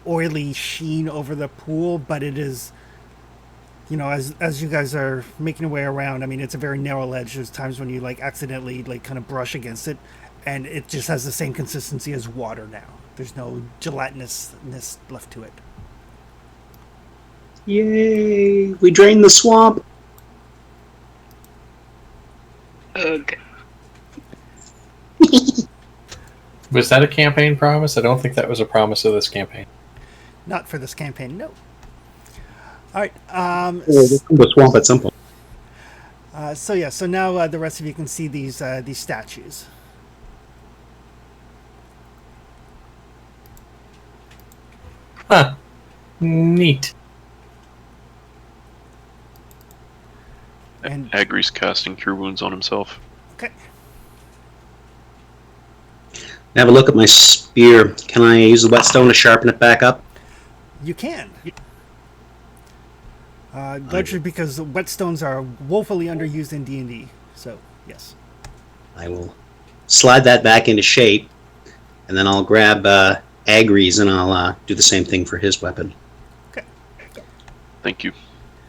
oily sheen over the pool, but it is, as you guys are making your way around, I mean, it's a very narrow ledge. There's times when you, like, accidentally, like, kind of brush against it, and it just has the same consistency as water now. There's no gelatinousness left to it. Yay! We drained the swamp. Ugh. Was that a campaign promise? I don't think that was a promise of this campaign. Not for this campaign, no. All right. We'll come to the swamp at some point. So now the rest of you can see these statues. Huh. Neat. And Agri's casting Cure Wounds on himself. okay, Have a look at my spear. Can I use the whetstone to sharpen it back up? you can. Largely because whetstones are woefully underused in D&D. So yes. I will slide that back into shape, and then I'll grab Agri's and I'll do the same thing for his weapon Okay. Thank you.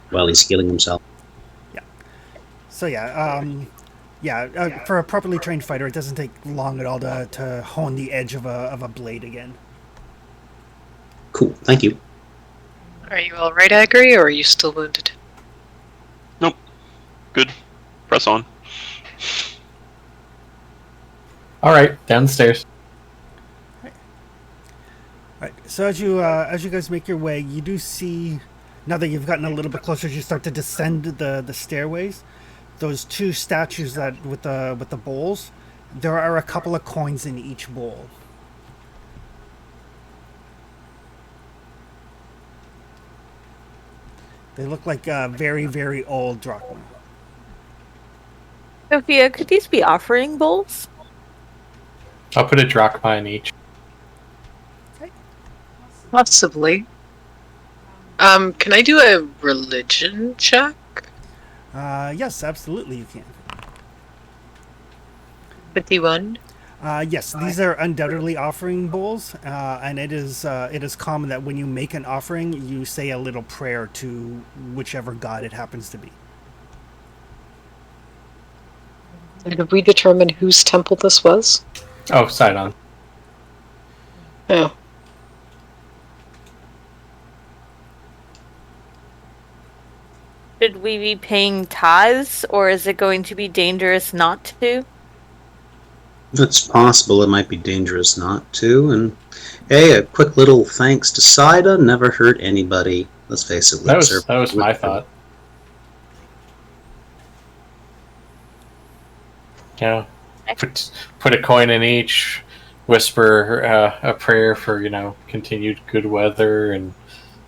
while he's healing himself. So for a properly trained fighter, it doesn't take long at all to hone the edge of a blade again. Cool, thank you. Are you alright, Agri, or are you still wounded? Good. Press on. All right, down the stairs. All right. So as you guys make your way, you do see, now that you've gotten a little bit closer, as you start to descend the stairways, those two statues that with the bowls, there are a couple of coins in each bowl. They look like very, very old drachma. Sophia, could these be offering bowls? I'll put a drachma in each. Possibly. Can I do a religion check? Yes, absolutely you can. 51? Yes, these are undoubtedly offering bowls, and it is common that when you make an offering, you say a little prayer to whichever god it happens to be. Did we determine whose temple this was? Oh, Sidon. Oh. Should we be paying tithes, or is it going to be dangerous not to? If it's possible, it might be dangerous not to. And hey, a quick little thanks to Sida never hurt anybody. Let's face it. That was my thought. Yeah. Put a coin in each. whisper a prayer for continued good weather and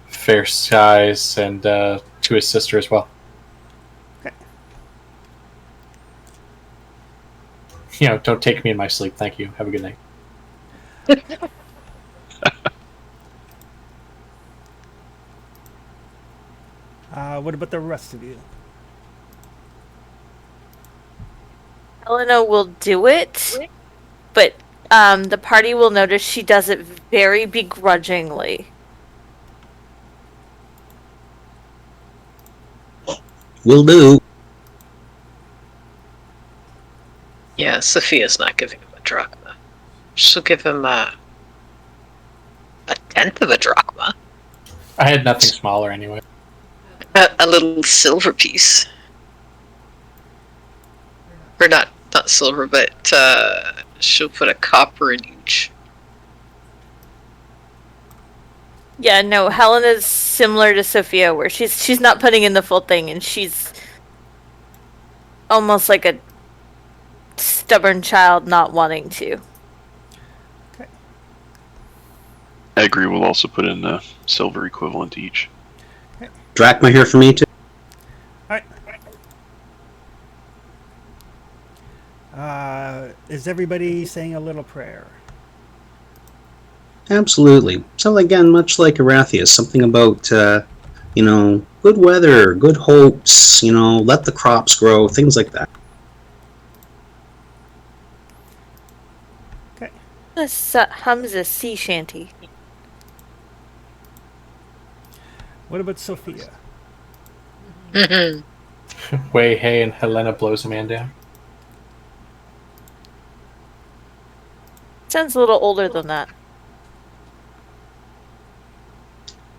fair skies, and to his sister as well. Okay. Don't take me in my sleep. Thank you. Have a good night. What about the rest of you? Helena will do it, but the party will notice she does it very begrudgingly. Will do. Yeah, Sophia's not giving him a drachma. She'll give him a tenth of a drachma. I had nothing smaller anyway. A little silver piece. Or not silver, but she'll put a copper in each. Yeah, no, Helena's similar to Sophia, where she's not putting in the full thing, and she's almost like a stubborn child not wanting to. I agree. We'll also put in a silver equivalent to each. Drachma here for me too. All right. Is everybody saying a little prayer? Absolutely. So again, much like Arathius, something about good weather, good hopes. Let the crops grow, things like that. Okay. This hums a sea shanty. What about Sophia? Mm-hmm. Wei Hei and Helena blows a man down. Sounds a little older than that.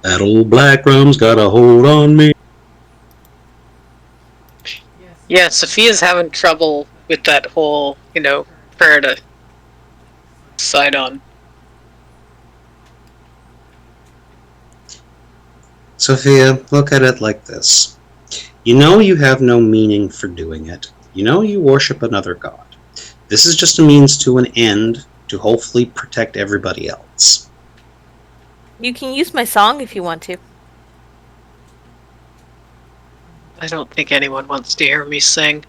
That old black rum's got a hold on me. Yeah, Sophia's having trouble with that whole, prayer to side on. Sophia, look at it like this. You have no meaning for doing it. You worship another god. This is just a means to an end to hopefully protect everybody else. You can use my song if you want to. I don't think anyone wants to hear me sing.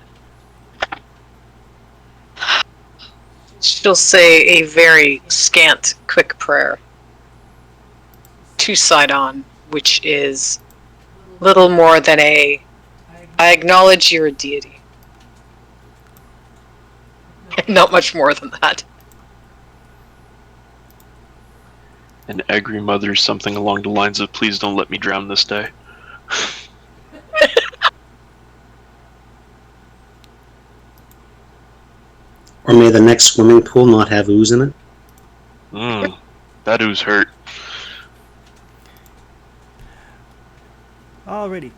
She'll say a very scant, quick prayer to side on, which is little more than I acknowledge you're a deity. Not much more than that. And Agri mutters something along the lines of, "Please don't let me drown this day." Or may the next swimming pool not have ooze in it? That ooze hurt. Alrighty.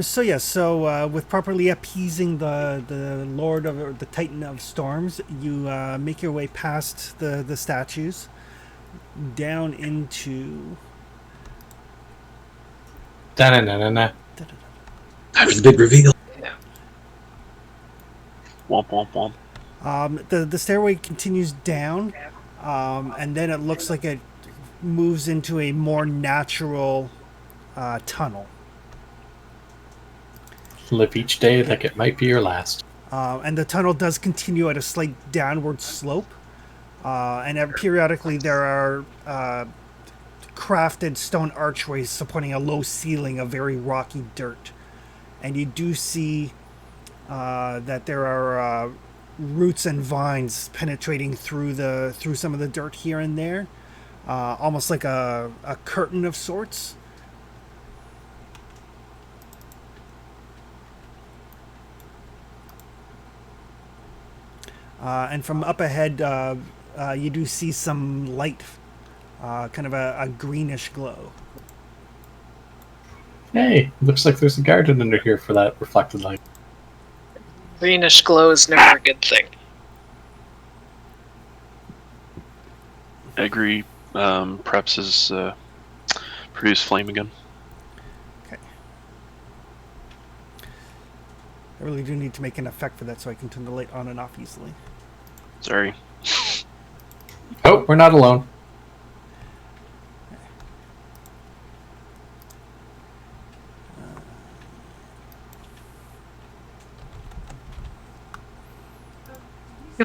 So with properly appeasing the Lord of or the Titan of Storms, you make your way past the statues down into. Da-na-na-na-na. Time for the big reveal. Womp womp womp. The stairway continues down, and then it looks like it moves into a more natural tunnel. Live each day like it might be your last. And the tunnel does continue at a slight downward slope. And periodically there are crafted stone archways supporting a low ceiling of very rocky dirt. And you do see that there are roots and vines penetrating through some of the dirt here and there, almost like a curtain of sorts. And from up ahead, you do see some light, kind of a greenish glow. Hey, looks like there's a garden under here for that reflected light. Greenish glow is never a good thing. Agri preps his produce flame again. Okay. I really do need to make an effect for that so I can turn the light on and off easily. Sorry. Oh, we're not alone.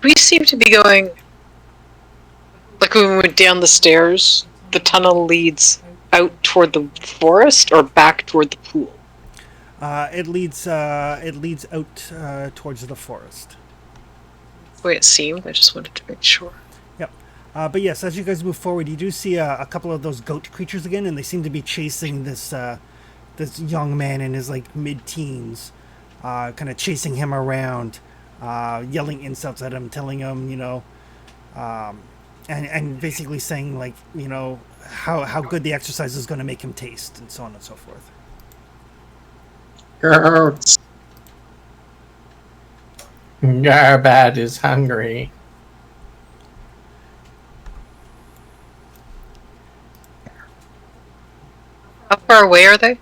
We seem to be going, like when we went down the stairs, the tunnel leads out toward the forest or back toward the pool. It leads out towards the forest. The way it seemed, I just wanted to make sure. Yep. But yes, as you guys move forward, you do see a couple of those goat creatures again, and they seem to be chasing this young man in his like mid-teens, kind of chasing him around, yelling insults at him, telling him, and basically saying like, how good the exercise is going to make him taste, and so on and so forth. Hurts. Garbad is hungry. How far away are they?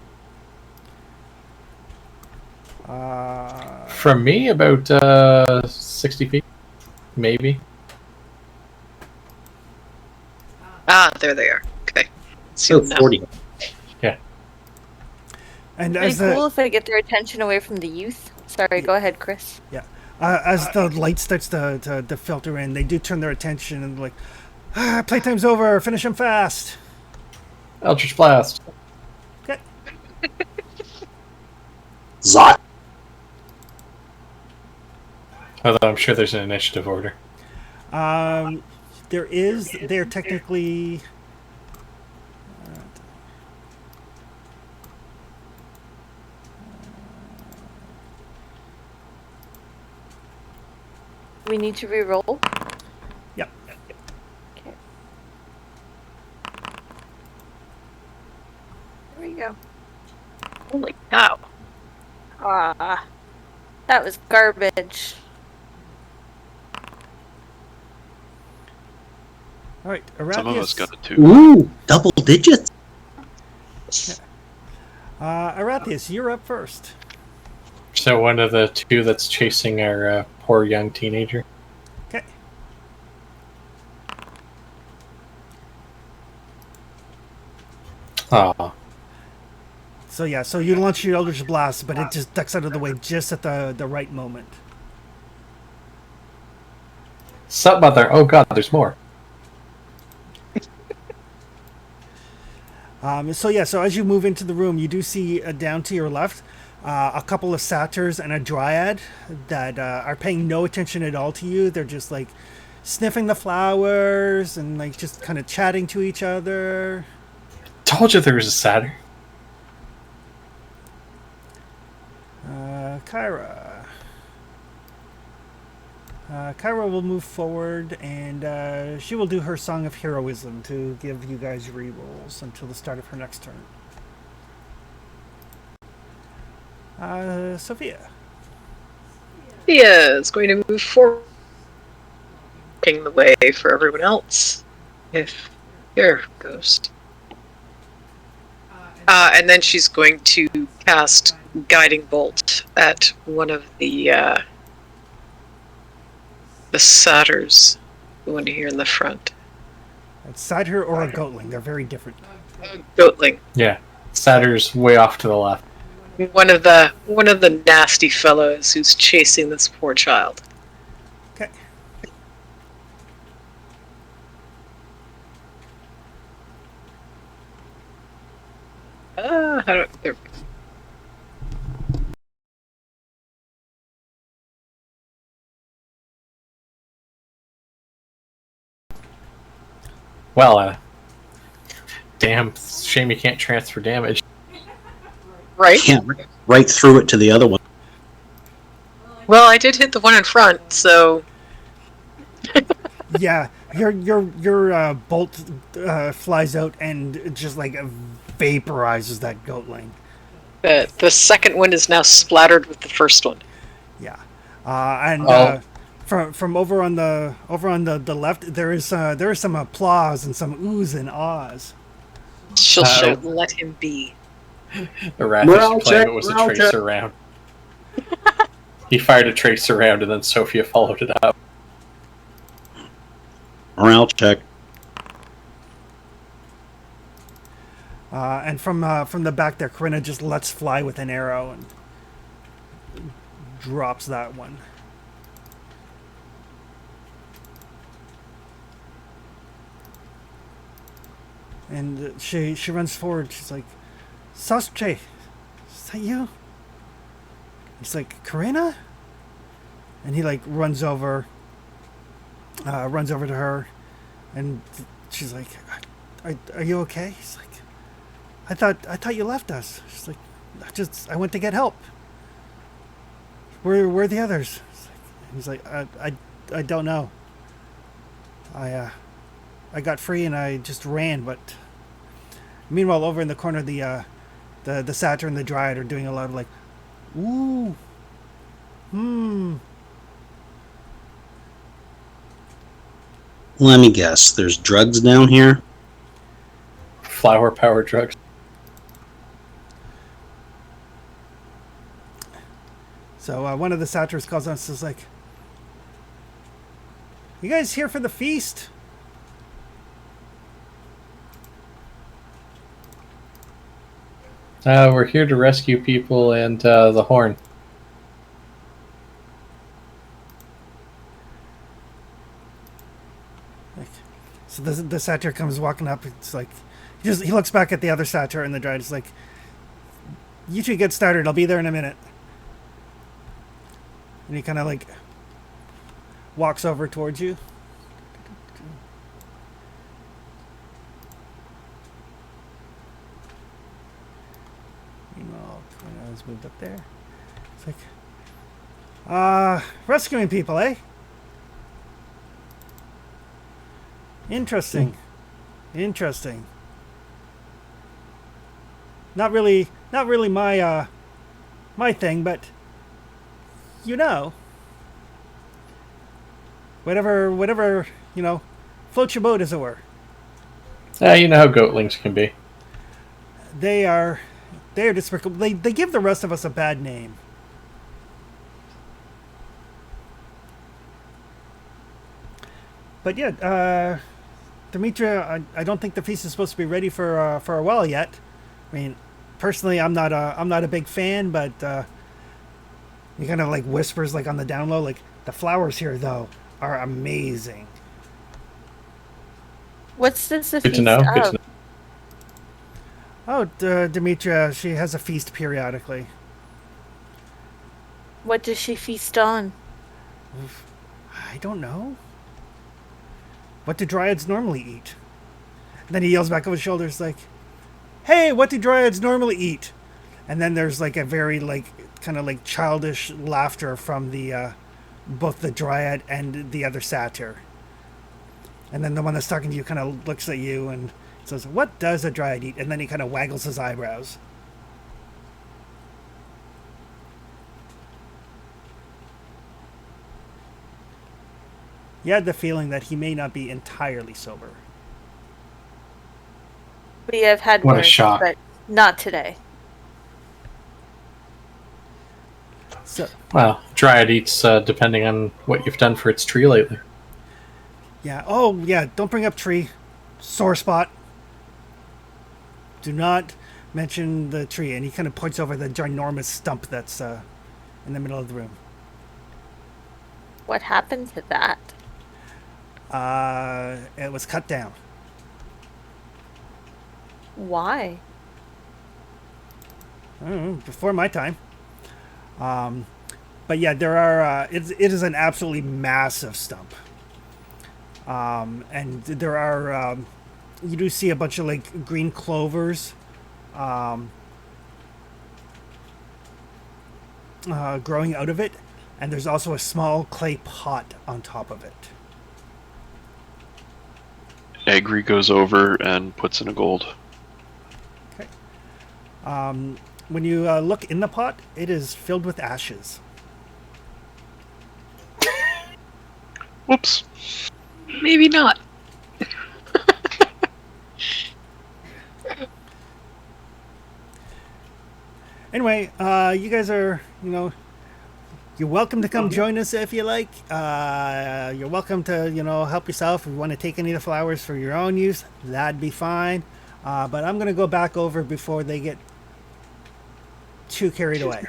From me, about 60 feet, maybe. Ah, there they are. Okay. See So them now. 40. And Pretty as cool if I get their attention away from the youth. Sorry, go ahead, Chris. as the light starts to filter in, they do turn their attention and like, playtime's over, finish him fast. Eldritch Blast. Okay. Zot. Although I'm sure there's an initiative order. They're technically. We need to re-roll. Yep. Okay. There we go. Holy cow. Ah, that was garbage. All right, Some of us Arathius. got a 2. Ooh, double digits. Arathius, you're up first. So one of the two that's chasing our poor young teenager. Okay. Aw. So yeah, so you launch your Eldritch Blast, but it just ducks out of the way just at the right moment. Sup, mother? Oh god, there's more. So as you move into the room, you do see down to your left a couple of satyrs and a dryad that are paying no attention at all to you. They're just like sniffing the flowers and like just kind of chatting to each other. Told you there was a satyr. Kyra. Kyra will move forward and she will do her Song of Heroism to give you guys rerolls until the start of her next turn. Sophia. Thea is going to move forward, blocking the way for everyone else. If you're Ghost. And then she's going to cast Guiding Bolt at one of the satyrs, the one here in the front. A satyr or a goatling, they're very different. Goatling. Yeah. Satyr's way off to the left. One of the nasty fellows who's chasing this poor child. Okay. How do there? Well, damn shame you can't transfer damage. Right. Can't right through it to the other one. Well, I did hit the one in front, so Yeah, your bolt flies out and just like vaporizes that goatling. the second one is now splattered with the first one. Yeah, from over on the left, there is some applause and some oohs and ahs. She'll shout, "Let him be." The rat Morale is playing check, it was a morale check. tracer round. He fired a tracer round and then Sophia followed it up. All morale check. And from the back there, Corinna just lets fly with an arrow and drops that one. And she runs forward. She's like, "Sastre, is that you?" It's like, "Corinna?" And he like runs over to her, and she's like, "Are you okay?" He's like, I thought you left us." She's like, I went to get help. Where are the others?" He's like, I don't know. I got free and I just ran, but meanwhile over in the corner the satyr and the dryad are doing a lot of like, "Ooh. Let me guess. There's drugs down here? Flower power drugs. So one of the satyrs calls us, is like, "You guys here for the feast?" We're here to rescue people and the horn. So the satyr comes walking up. It's like, he looks back at the other satyr and the dryad. It's like, "You two get started. I'll be there in a minute." And he kind of like walks over towards you. Meanwhile, Corinna has moved up there. It's like, rescuing people, eh? Interesting. Interesting. Not really my thing, but whatever, float your boat, as it were. You know how goatlings can be. They are despicable. They give the rest of us a bad name. But yeah, Demetria, I don't think the feast is supposed to be ready for a while yet. I mean, personally, I'm not a big fan, but he kind of like whispers like on the down low, like, "The flowers here though are amazing." What's this a Good to feast know. of? Good to know. Oh, Demetria, she has a feast periodically. What does she feast on? I don't know. What do dryads normally eat? And then he yells back over his shoulders like, "Hey, what do dryads normally eat?" And then there's like a very like kind of like childish laughter from the both the dryad and the other satyr. And then the one that's talking to you kind of looks at you and says, "What does a dryad eat?" And then he kind of waggles his eyebrows. You had the feeling that he may not be entirely sober. We have had What a worse, shock. but not today. So, Well, Dryad eats depending on what you've done for its tree lately. yeah. Oh, yeah. Don't bring up tree. Sore spot. Do not mention the tree. And he kind of points over the ginormous stump that's in the middle of the room. What happened to that? It was cut down. Why? I don't know, before my time. But yeah, there are. It is an absolutely massive stump. And there are. You do see a bunch of like green clovers. Growing out of it, and there's also a small clay pot on top of it. Agri goes over and puts in a gold. Okay. When you look in the pot, it is filled with ashes. Whoops. Maybe not. Anyway, you guys are, you You're welcome to come join us if you like. You're welcome to, help yourself. If you want to take any of the flowers for your own use, that'd be fine. But I'm going to go back over before they get too carried away.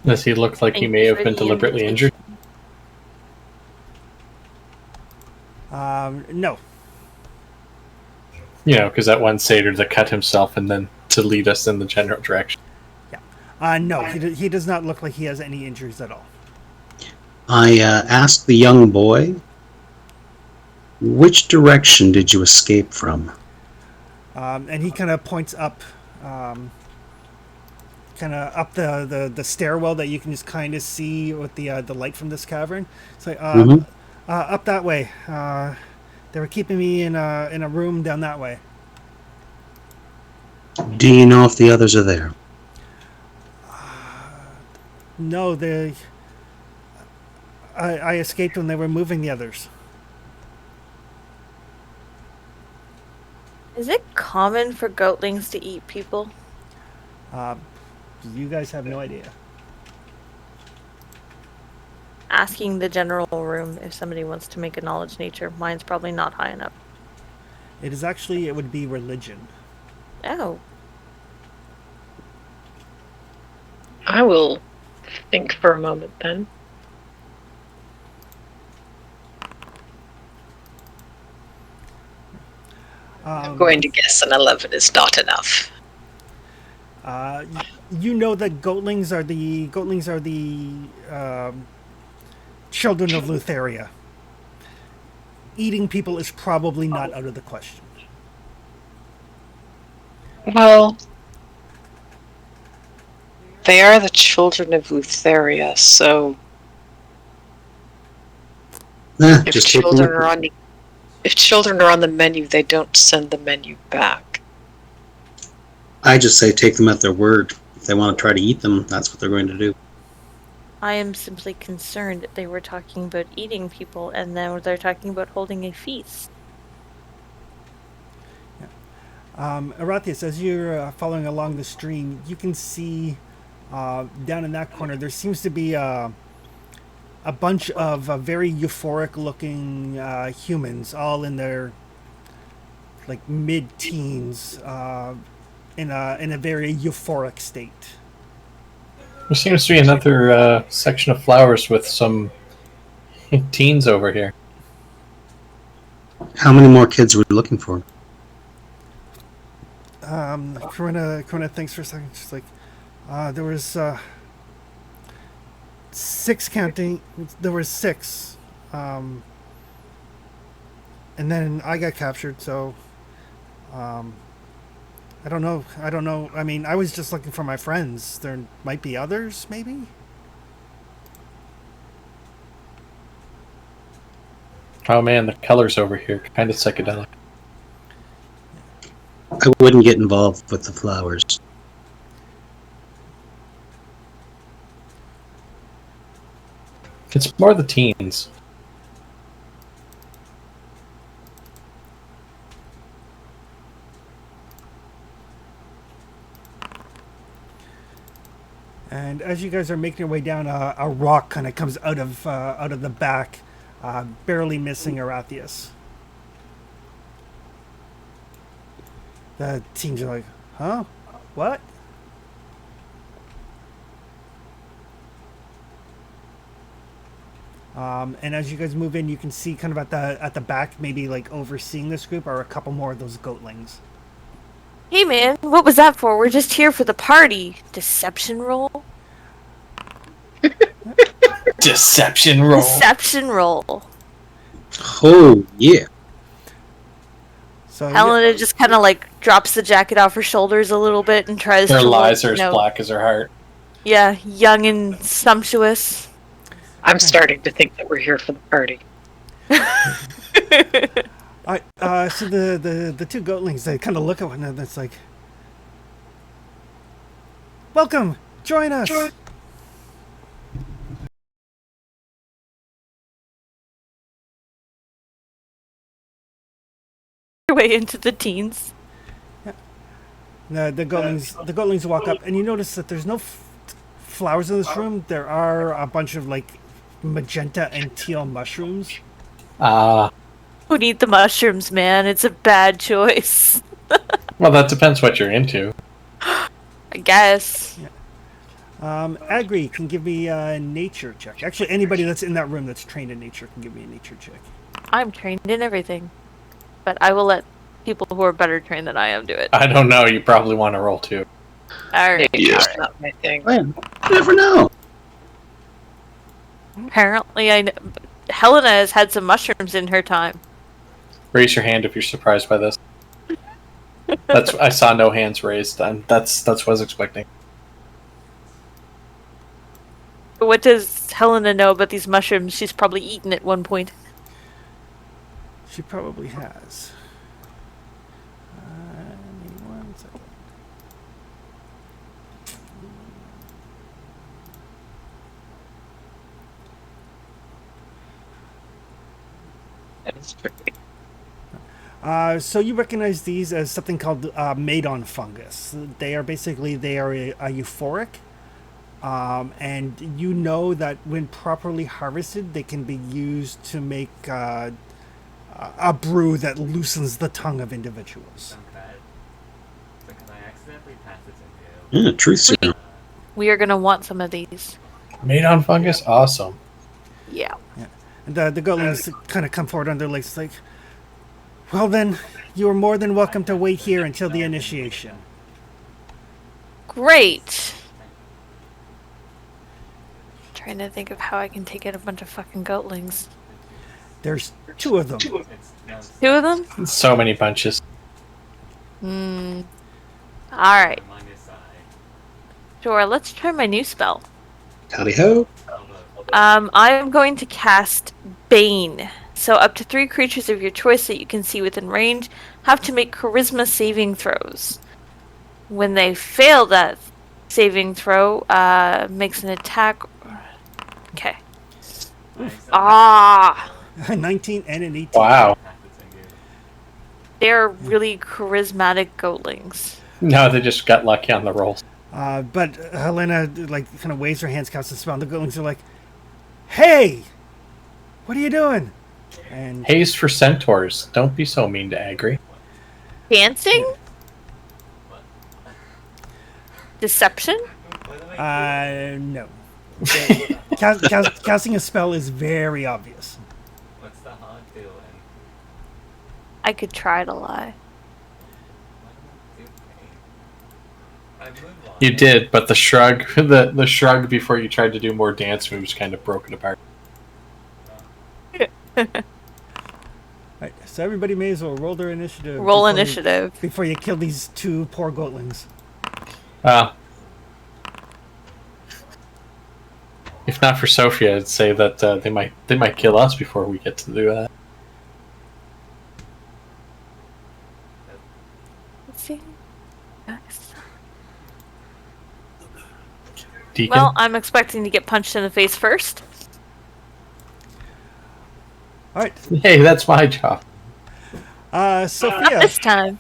Does he look like he may have been deliberately injured? No. Because that one satyr that cut himself and then to lead us in the general direction. No, he does not look like he has any injuries at all. I asked the young boy, which direction did you escape from? And he kind of points up, kind of up the stairwell that you can just kind of see with the light from this cavern. It's like, up that way. They were keeping me in a room down that way. Do you know if the others are there? No, I escaped when they were moving the others. Is it common for goatlings to eat people? You guys have no idea. Asking the general room if somebody wants to make a knowledge nature. Mine's probably not high enough. It would be religion. Oh. I will think for a moment then. I'm going to guess an 11 is not enough. You know that goatlings are the children of Lutheria. Eating people is probably not out of the question. Well, they are the children of Lutheria, so if Just take them if children are on the menu, they don't send the menu back. I just say take them at their word. If they want to try to eat them, that's what they're going to do. I am simply concerned that they were talking about eating people and now they're talking about holding a feast. Arathius, as you're following along the stream, you can see down in that corner there seems to be a bunch of very euphoric looking humans, all in their like mid-teens, in a very euphoric state. There seems to be another section of flowers with some teens over here. How many more kids were you looking for? Corina thinks for a second. She's like, there was 6 counting. There was 6, and then I got captured. So, I don't know. I mean, I was just looking for my friends. There might be others, maybe. Oh man, the colors over here, kind of psychedelic. I wouldn't get involved with the flowers. It's more the teens. And as you guys are making your way down, a rock kind of comes out of the back, barely missing Arathius. The teens are like, huh? What? And as you guys move in, you can see kind of at the back, maybe like overseeing this group, are a couple more of those goatlings. Hey man, what was that for? We're just here for the party. Deception roll? Deception roll. Deception roll. Oh, yeah. So Helena just kind of like drops the jacket off her shoulders a little bit and tries Their to lies look, are as black as her heart. Yeah, young and sumptuous. I'm starting to think that we're here for the party. So the 2 goatlings, they kind of look at one another. It's like, welcome, join us. Your way into the teens. The goatlings walk up, and you notice that there's no flowers in this room. There are a bunch of like magenta and teal mushrooms. Who'd eat the mushrooms, man? It's a bad choice. Well, that depends what you're into. I guess. Agri can give me a nature check. Actually, anybody that's in that room that's trained in nature can give me a nature check. I'm trained in everything. But I will let people who are better trained than I am do it. I don't know. You probably want to roll too. Alright. Nature's not my thing. You never know. Apparently, Helena has had some mushrooms in her time. Raise your hand if you're surprised by this. I saw no hands raised, and that's what I was expecting. What does Helena know about these mushrooms she's probably eaten at one point? She probably has. Give me 1 second. That is tricky. So you recognize these as something called Madon fungus. They are a euphoric, and you know that when properly harvested, they can be used to make a brew that loosens the tongue of individuals. So can I accidentally pass it to you? Yeah, truth serum. We are gonna want some of these. Made on fungus? Awesome. Yeah. And the goatlings kind of come forward on their legs like, well then, you are more than welcome to wait here until the initiation. Great. Trying to think of how I can take out a bunch of fucking goatlings. There's 2 of them. It's 2 of them? So many punches. Alright. on this side. Sure, let's try my new spell. Howdy ho. I'm going to cast Bane. So up to 3 creatures of your choice that you can see within range have to make charisma saving throws. When they fail that saving throw, makes an attack. Okay. Ah! 19 and an 18. Wow. Pass it to you. They're really charismatic goatlings. No, they just got lucky on the rolls. But Helena like kind of waves her hands, casts a spell, and the goatlings are like, "Hey, what are you doing?" And Haze for centaurs. Don't be so mean to Agri. Dancing? Deception? no. Casting a spell is very obvious. What's the hog doing? I could try to lie. I move on. You did, but the shrug, the shrug before you tried to do more dance moves kind of broke it apart. Right, so everybody may as well roll their initiative. Roll before initiative. before you kill these 2 poor goatlings. If not for Sophia, I'd say that they might kill us before we get to do that. Let's see. Nice. Deacon. Well, I'm expecting to get punched in the face first. All right, Hey, that's my job. Not Sophia, this time.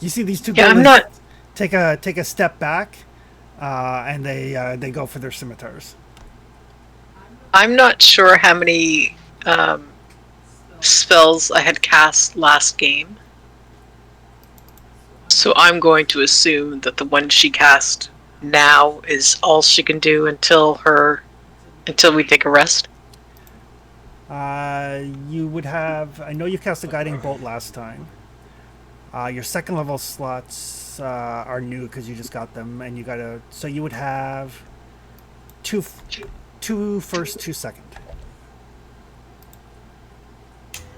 you see these 2 Yeah, I'm goatlings not. take a step back, and they go for their scimitars. I'm not sure how many spells I had cast last game. So I'm going to assume that the one she cast now is all she can do until we take a rest. You would have. I know you cast a guiding bolt last time. Your 2nd level slots are new because you just got them, and you got to. So you would have two first, 2 second.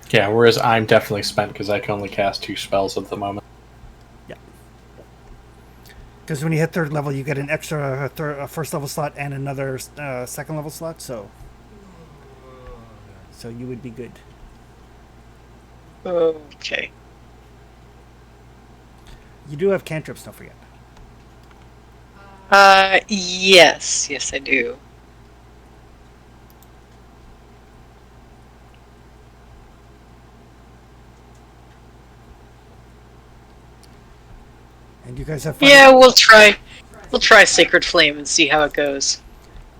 Yeah, whereas I'm definitely spent because I can only cast 2 spells at the moment. Because when you hit 3rd level, you get an extra a 1st level slot and another 2nd level slot. So you would be good. Okay. You do have cantrips, don't forget. Yes, I do. And you guys have fire. Yeah, we'll try. We'll try Sacred Flame and see how it goes.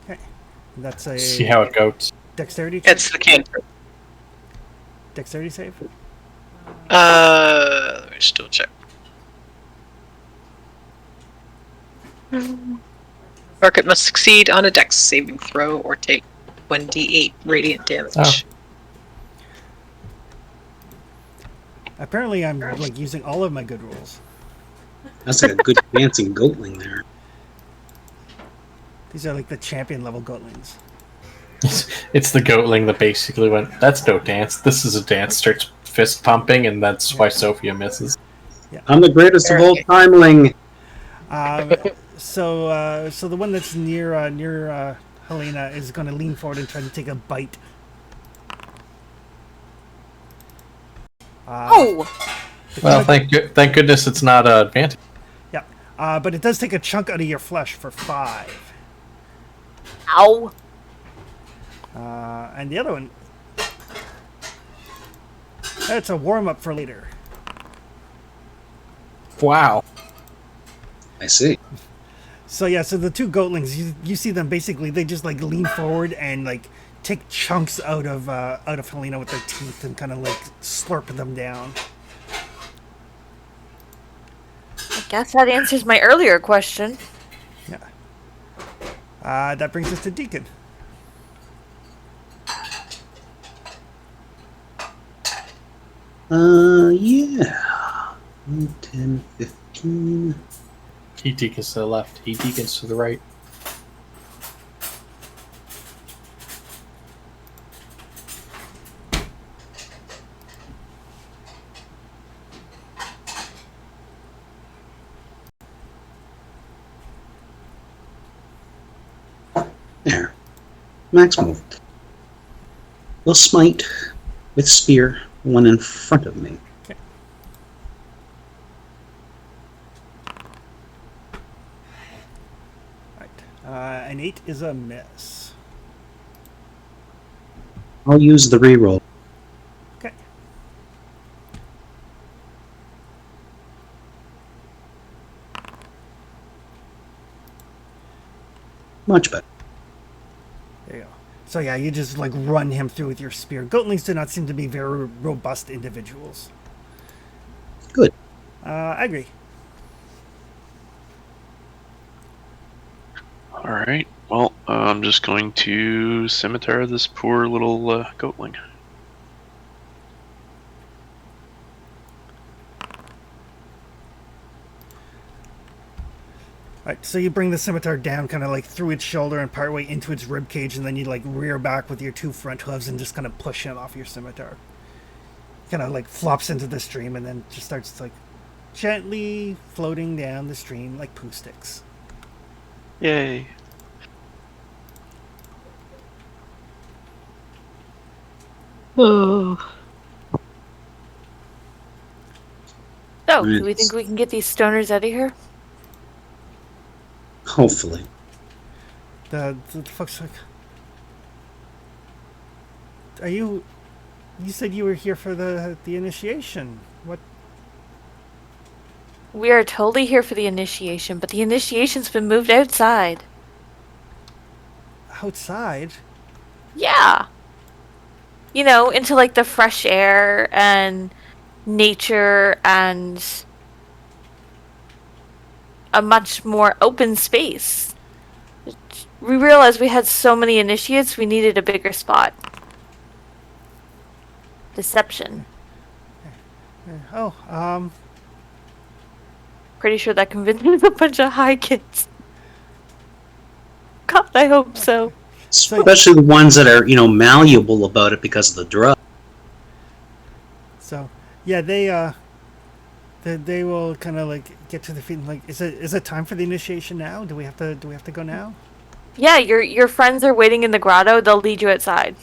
Okay. That's a See how it goes. dexterity check? It's the cantrip. Dexterity save? Let me still check. Target must succeed on a dex saving throw or take 1d8 radiant damage. Oh. Apparently I'm like using all of my good rolls. That's like a good dancing goatling there. These are like the champion level goatlings. It's the goatling that basically went, that's no dance. This is a dance. Starts fist pumping, and that's why Sophia misses. I'm the greatest of all timeling. So the one that's near Helena is going to lean forward and try to take a bite. Oh! Well, thank goodness it's not advantage. Yeah, but it does take a chunk out of your flesh for 5. Ow! And the other one, that's a warm up for later. Wow. I see. So yeah, so the two goatlings, you see them basically, they just like lean forward and like take chunks out of Helena with their teeth and kind of like slurp them down. I guess that answers my earlier question. Yeah. That brings us to Deacon. Yeah. 10, 15. He deacons to the left. He deacons to the right. There. Max move. Will smite with spear one in front of me. Okay. Right. An 8 is a miss. I'll use the reroll. Okay. Much better. There you go. So yeah, you just like run him through with your spear. Goatlings do not seem to be very robust individuals. Good. I agree. Alright, well, I'm just going to scimitar this poor little goatling. Alright, so you bring the scimitar down kind of like through its shoulder and partway into its rib cage, and then you like rear back with your 2 front hooves and just kind of push him off your scimitar. Kind of like flops into the stream and then just starts like gently floating down the stream like poo sticks. Yay. Oh. So, do we think we can get these stoners out of here? Hopefully. The fuck's like... Are you... You said you were here for the initiation. What? We are totally here for the initiation, but the initiation's been moved outside. Outside? Yeah. You know, into like the fresh air and nature and a much more open space. We realized we had so many initiates, we needed a bigger spot. Deception. Oh, Pretty sure that convinces a bunch of high kids. God, I hope so. Especially the ones that are, malleable about it because of the drug. So, yeah, they will kind of like get to their feet and like, is it time for the initiation now? Do we have to go now? Yeah, your friends are waiting in the grotto. They'll lead you outside.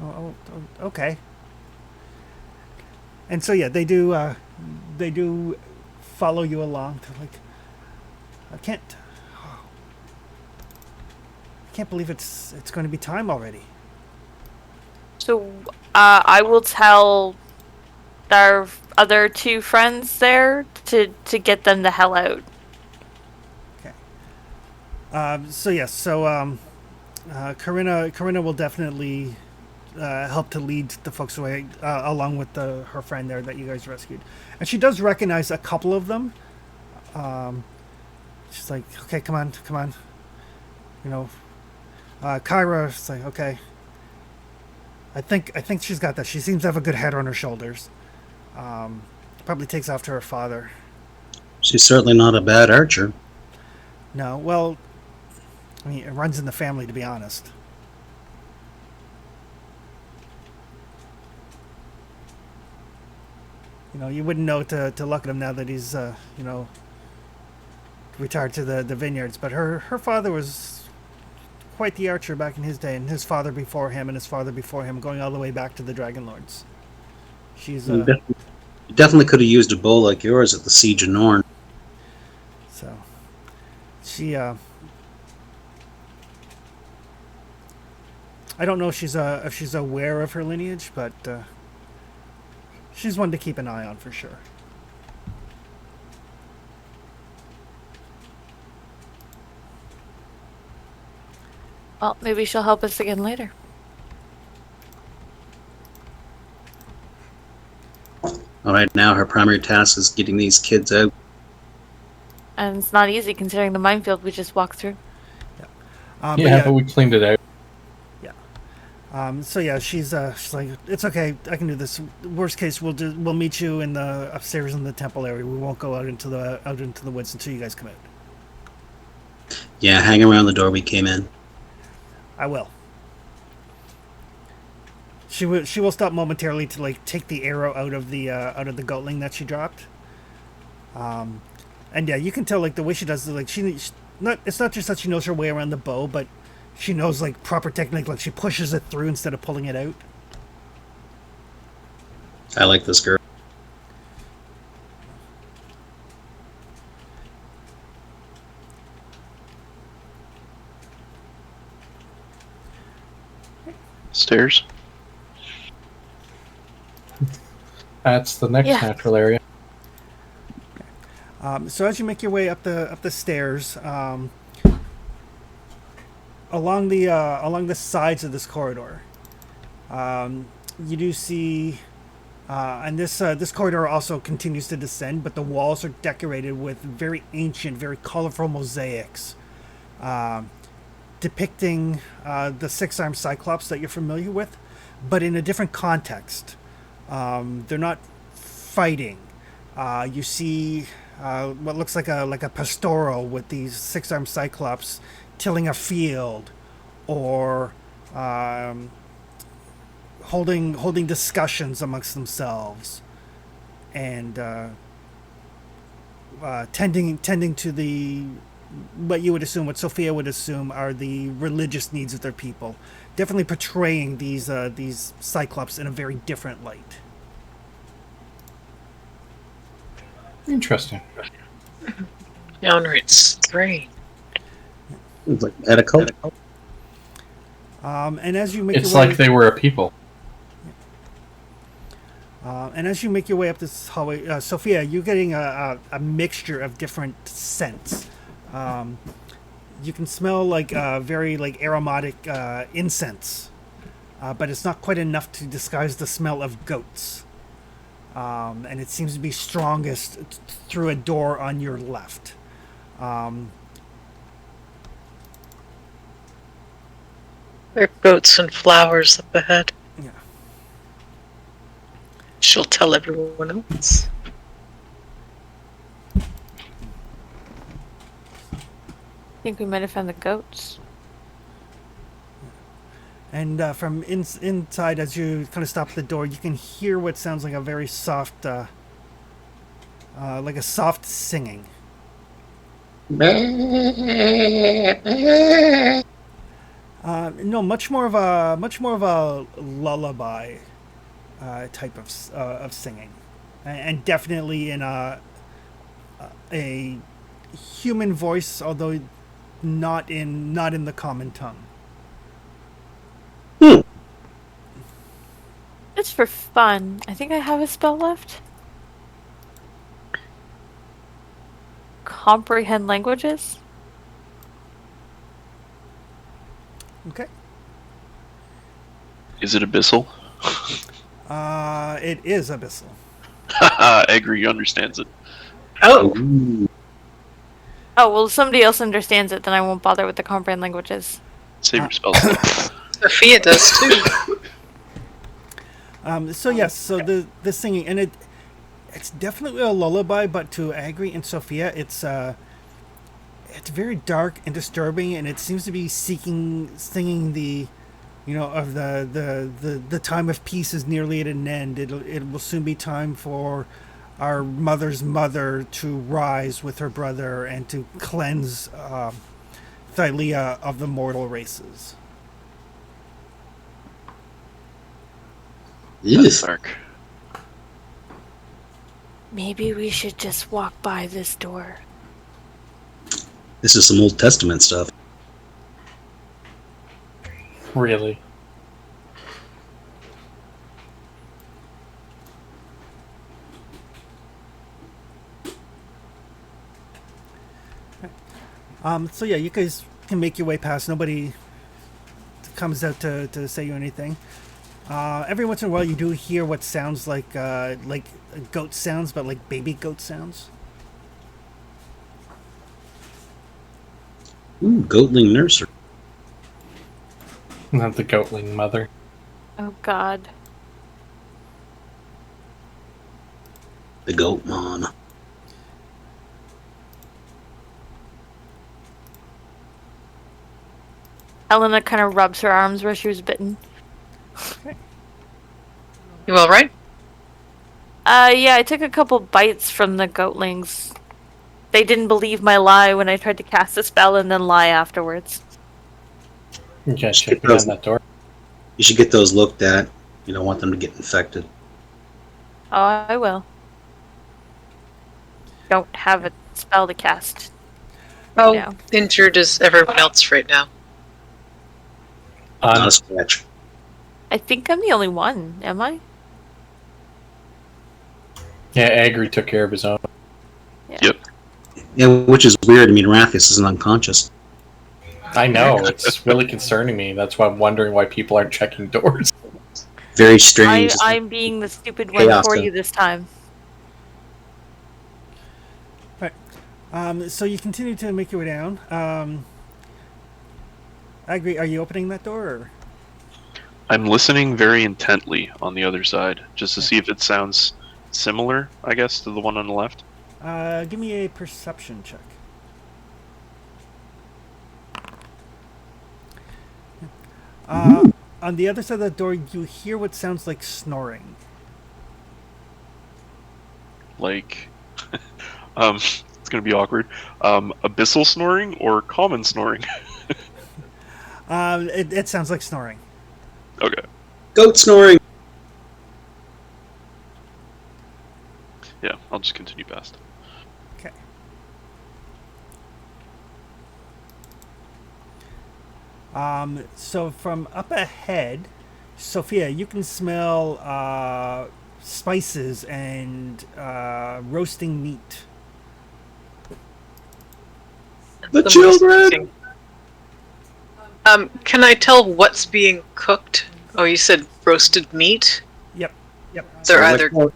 Oh, okay. And so yeah, they do follow you along. They're like, I can't believe it's going to be time already. So, I will tell our other two friends there to get them the hell out. Corinna will definitely help to lead the folks away, along with her friend there that you guys rescued. And she does recognize a couple of them. She's like, okay, come on. You know, Kyra's like, okay. I think she's got that. She seems to have a good head on her shoulders. Probably takes after her father. She's certainly not a bad archer. No, well, I mean, it runs in the family, to be honest. You know, you wouldn't know to look at him now that he's, retired to the vineyards. But her father was quite the archer back in his day, and his father before him, and his father before him, going all the way back to the Dragonlords. She's You definitely could have used a bow like yours at the Siege of Norn. so she. I don't know if she's aware of her lineage, but she's one to keep an eye on for sure. Well, maybe she'll help us again later. All right, now her primary task is getting these kids out. And it's not easy considering the minefield we just walked through. But we cleaned it out. She's like, it's okay, I can do this. Worst case, we'll meet you in the upstairs in the temple area. We won't go out into the woods until you guys come out. Yeah, hang around the door we came in. I will. She will stop momentarily to like take the arrow out of the goatling that she dropped. And yeah, you can tell like the way she does it, like it's not just that she knows her way around the bow, but she knows like proper technique, like she pushes it through instead of pulling it out. I like this girl. Stairs. That's the next natural area. So as you make your way up the stairs, along the sides of this corridor, you do see, and this corridor also continues to descend, but the walls are decorated with very ancient, very colorful mosaics, depicting the six-armed Cyclops that you're familiar with, but in a different context. They're not fighting. You see what looks like a pastoral with these six-armed Cyclops tilling a field, or holding discussions amongst themselves, and tending to the what Sophia would assume are the religious needs of their people. Definitely portraying these Cyclops in a very different light. Interesting. Downright strange. It's like medical. And as you make It's your way, like they were a people. and as you make your way up this hallway, Sophia, you're getting a mixture of different scents. You can smell like very like aromatic incense, but it's not quite enough to disguise the smell of goats. And it seems to be strongest through a door on your left. There are goats and flowers up ahead. Yeah. She'll tell everyone else. I think we might have found the goats. And from inside, as you kind of stop at the door, you can hear what sounds like a very soft, like a soft singing. No, much more of a lullaby type of singing, and definitely in a human voice, although not in the common tongue. It's for fun. I think I have a spell left. comprehend languages? Okay. Is it abyssal? It is abyssal. Agri understands it. Oh, Ooh. Oh, well, if somebody else understands it, then I won't bother with the comprehend languages. Save your spell slot. Sophia does too. So yes, so the singing, and it's definitely a lullaby, but to Agri and Sophia, it's very dark and disturbing, and it seems to be singing the, of the time of peace is nearly at an end. It will soon be time for our mother's mother to rise with her brother and to cleanse Thylea of the mortal races. That's Ugh. dark. Maybe we should just walk by this door. This is some Old Testament stuff. Really? So yeah, you guys can make your way past. Nobody comes out to say you anything. Every once in a while, you do hear what sounds like goat sounds, but like baby goat sounds. Ooh, Goatling Nursery. Not the goatling mother. Oh, God. The Goat Mom. Helena kind of rubs her arms where she was bitten. You all right? Yeah, I took a couple bites from the goatlings. They didn't believe my lie when I tried to cast a spell and then lie afterwards. You guys check behind that door. You should get those looked at. You don't want them to get infected. Oh, I will. Don't have a spell to cast. Oh, Yeah. injured as everyone else right now. Not a scratch. I think I'm the only one, am I? Yeah, Agri took care of his own. Yep. Yeah, which is weird. I mean, Rathius isn't unconscious. I know, it's really concerning me. That's why I'm wondering why people aren't checking doors. Very strange. I'm being the stupid one Chaos, for then. you this time. So you continue to make your way down. Agri, are you opening that door? Or? I'm listening very intently on the other side, just to see if it sounds similar, I guess, to the one on the left. Give me a perception check. On the other side of the door, you hear what sounds like snoring. Like, it's gonna be awkward. Abyssal snoring or common snoring? It sounds like snoring. Okay. Goat snoring. Yeah, I'll just continue past. Okay. So from up ahead, Sophia, you can smell spices and roasting meat. The most children! interesting. Can I tell what's being cooked? Oh, you said roasted meat? Yep. They're Sounds either like-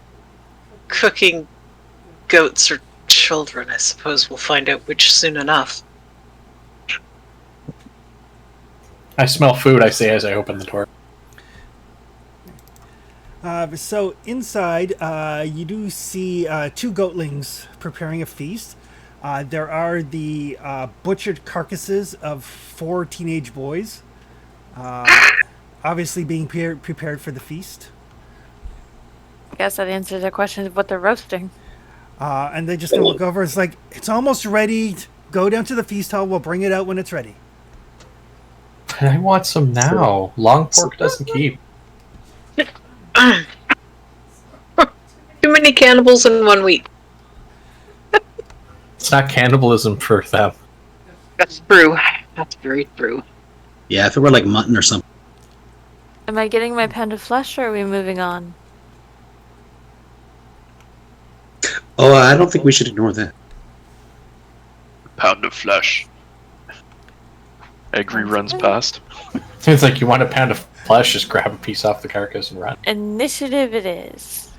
cooking goats or children. I suppose we'll find out which soon enough. I smell food, I say as I open the door. So inside, you do see two goatlings preparing a feast. There are the butchered carcasses of 4 teenage boys, obviously being prepared for the feast. I guess that answers the question of what they're roasting. And they just gonna look over. It's like, it's almost ready. Go down to the feast hall. We'll bring it out when it's ready. I want some now. Long pork doesn't keep. Too many cannibals in 1 week. It's not cannibalism for them. That's true. That's very true. Yeah, if it were like mutton or something. Am I getting my pound of flesh, or are we moving on? Oh, I don't think we should ignore that. Pound of flesh. Egri runs past. It's like you want a pound of flesh, just grab a piece off the carcass and run. Initiative it is.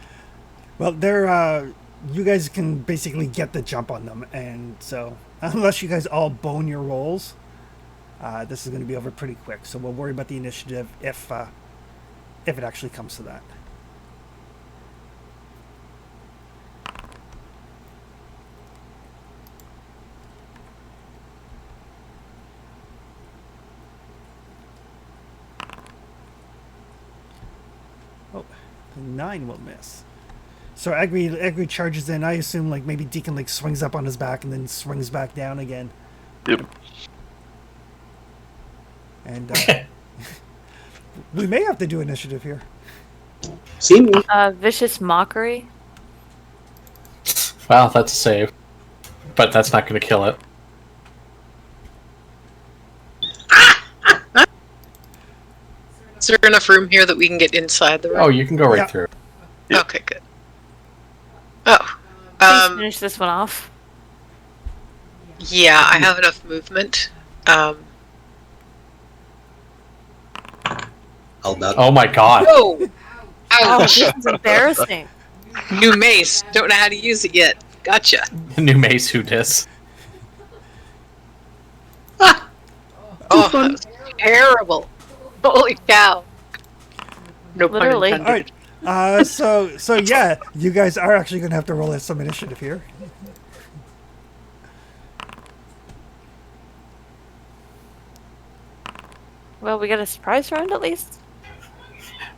Well, you guys can basically get the jump on them, and so unless you guys all bone your rolls, this is going to be over pretty quick. So we'll worry about the initiative if it actually comes to that. Oh, the 9 will miss. So Agri charges in. I assume like maybe Deacon like swings up on his back and then swings back down again. Yep. And we may have to do initiative here. See me. Vicious Mockery. Well, that's a save. But that's not going to kill it. Is there enough room here that we can get inside the room? Oh, you can go right Yeah. through. Yeah. Okay, good. Oh. Please finish this one off. Yeah, I have enough movement. I'll duck. Oh my god. Whoa! Oh, Ouch! this is embarrassing. New mace. Don't know how to use it yet. Gotcha. New mace who dis. Oh, that was terrible. Holy cow. No pun Literally. intended. All right. So yeah, you guys are actually going to have to roll some initiative here. Well, we got a surprise round at least.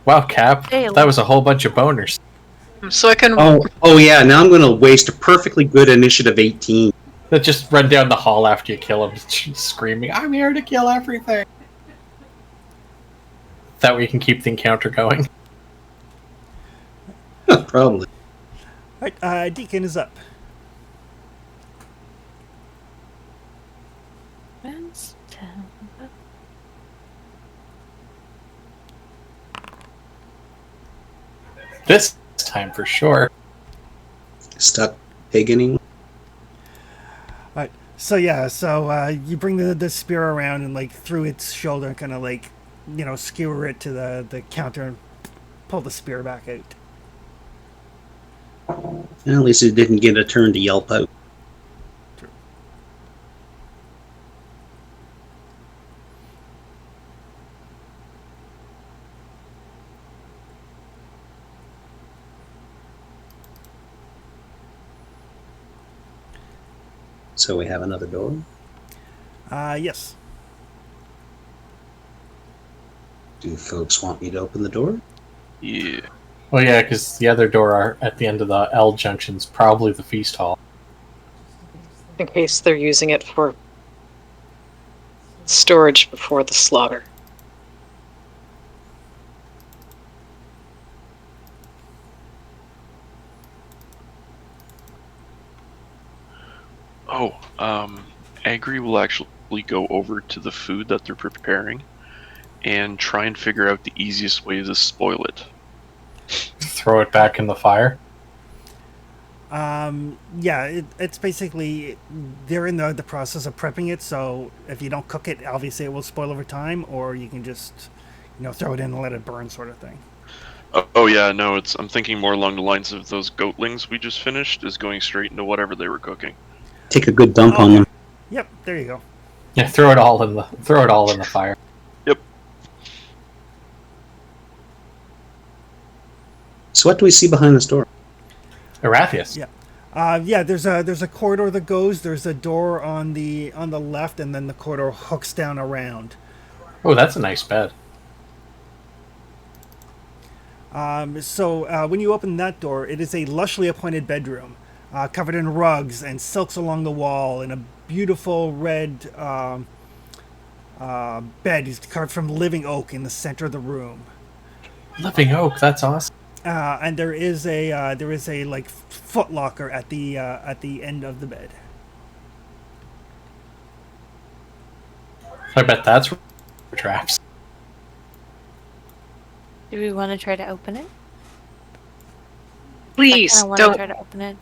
Wow, Cap. Hey, That was a whole bunch of boners. So I can. Oh yeah. Now I'm going to waste a perfectly good initiative 18. That just run down the hall after you kill him, screaming, "I'm here to kill everything." That way you can keep the encounter going. Probably. All right, Deacon is up. This time for sure. Stuck piggining. All right. So yeah, you bring the spear around and like through its shoulder, and kind of like skewer it to the counter and pull the spear back out. Well, at least it didn't get a turn to yelp out. So we have another door. Yes. Do folks want me to open the door? Yeah. Well, yeah, because the other door at the end of the L junction's probably the feast hall. In case they're using it for storage before the slaughter. Oh, Agri will actually go over to the food that they're preparing and try and figure out the easiest way to spoil it. Throw it back in the fire. Yeah, it's basically they're in the process of prepping it. So if you don't cook it, obviously it will spoil over time, or you can just throw it in and let it burn, sort of thing. Oh yeah, no, I'm thinking more along the lines of those goatlings we just finished is going straight into whatever they were cooking. Take a good dump on them. Yep, there you go. Yeah, throw it all in the fire. Yep. So what do we see behind this door? Erathius. Yeah. Yeah, there's a corridor that goes. There's a door on the left, and then the corridor hooks down around. Oh, that's a nice bed. So when you open that door, it is a lushly appointed bedroom, covered in rugs and silks along the wall, and a beautiful red bed is carved from living oak in the center of the room. Living oak, that's awesome. And there is a like foot locker at the end of the bed. I bet that's traps. Do we want to try to open it? Please I want to don't. try to open it.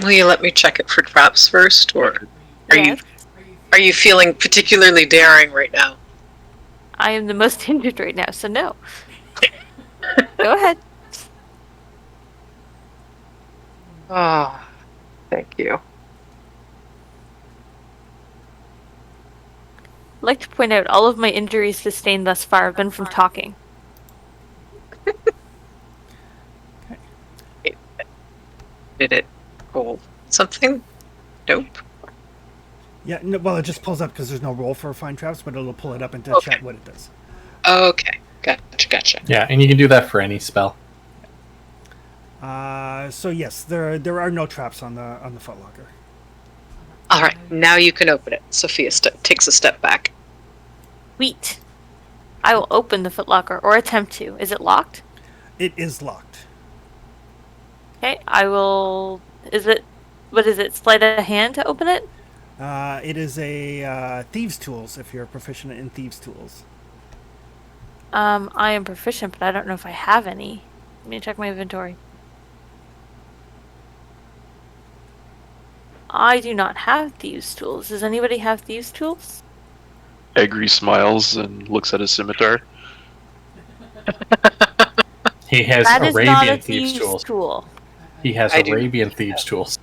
Will you let me check it for traps first, or are Yes. you feeling particularly daring right now? I am the most injured right now, so no. Go ahead. Ah, thank you. I'd like to point out all of my injuries sustained thus far have been from talking. Did it hold something? Nope. Yeah, no, well, it just pulls up because there's no roll for find traps, but it'll pull it up into Okay. chat what it does. Okay, gotcha. Yeah, and you can do that for any spell. So yes, there are no traps on the footlocker. All right, now you can open it. Sophia takes a step back. Sweet. I will open the footlocker, or attempt to. Is it locked? It is locked. Okay, I will... What is it? Sleight of hand to open it? It is a thieves' tools if you're proficient in thieves' tools. I am proficient, but I don't know if I have any. Let me check my inventory. I do not have thieves' tools. Does anybody have thieves' tools? Egri smiles and looks at his scimitar. He has That is not a Arabian thieves' thieves' tools. tool. He has I do. Arabian thieves' tools.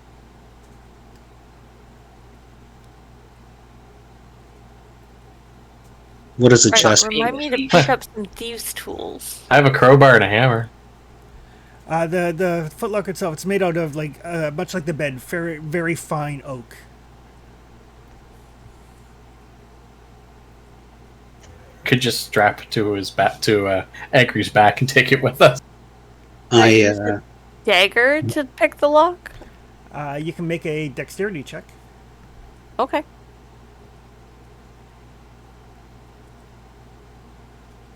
What is a Right, chest? remind me to pick up some thieves' tools. I have a crowbar and a hammer. The footlocker itself, it's made out of like much like the bed, very very fine oak. Could just strap it to his back, to Agri's back, and take it with us. Dagger to pick the lock? You can make a dexterity check. Okay.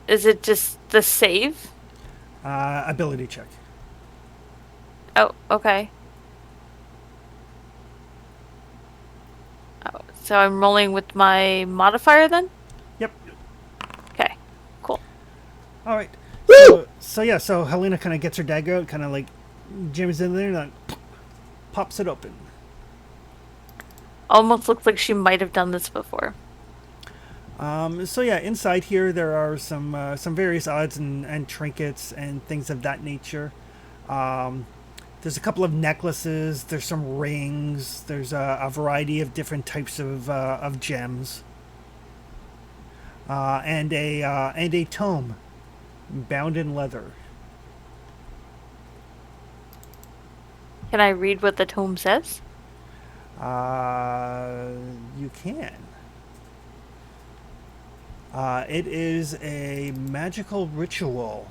Is it just the save? Ability check. Oh, okay. Oh, so I'm rolling with my modifier then? Yep. Okay, cool. All right. So Helena kind of gets her dagger out, kind of like jams in there, and like, pops it open. Almost looks like she might have done this before. Inside here there are some various odds and trinkets and things of that nature. There's a couple of necklaces. There's some rings. There's a variety of different types of gems. And a tome, bound in leather. Can I read what the tome says? You can. It is a magical ritual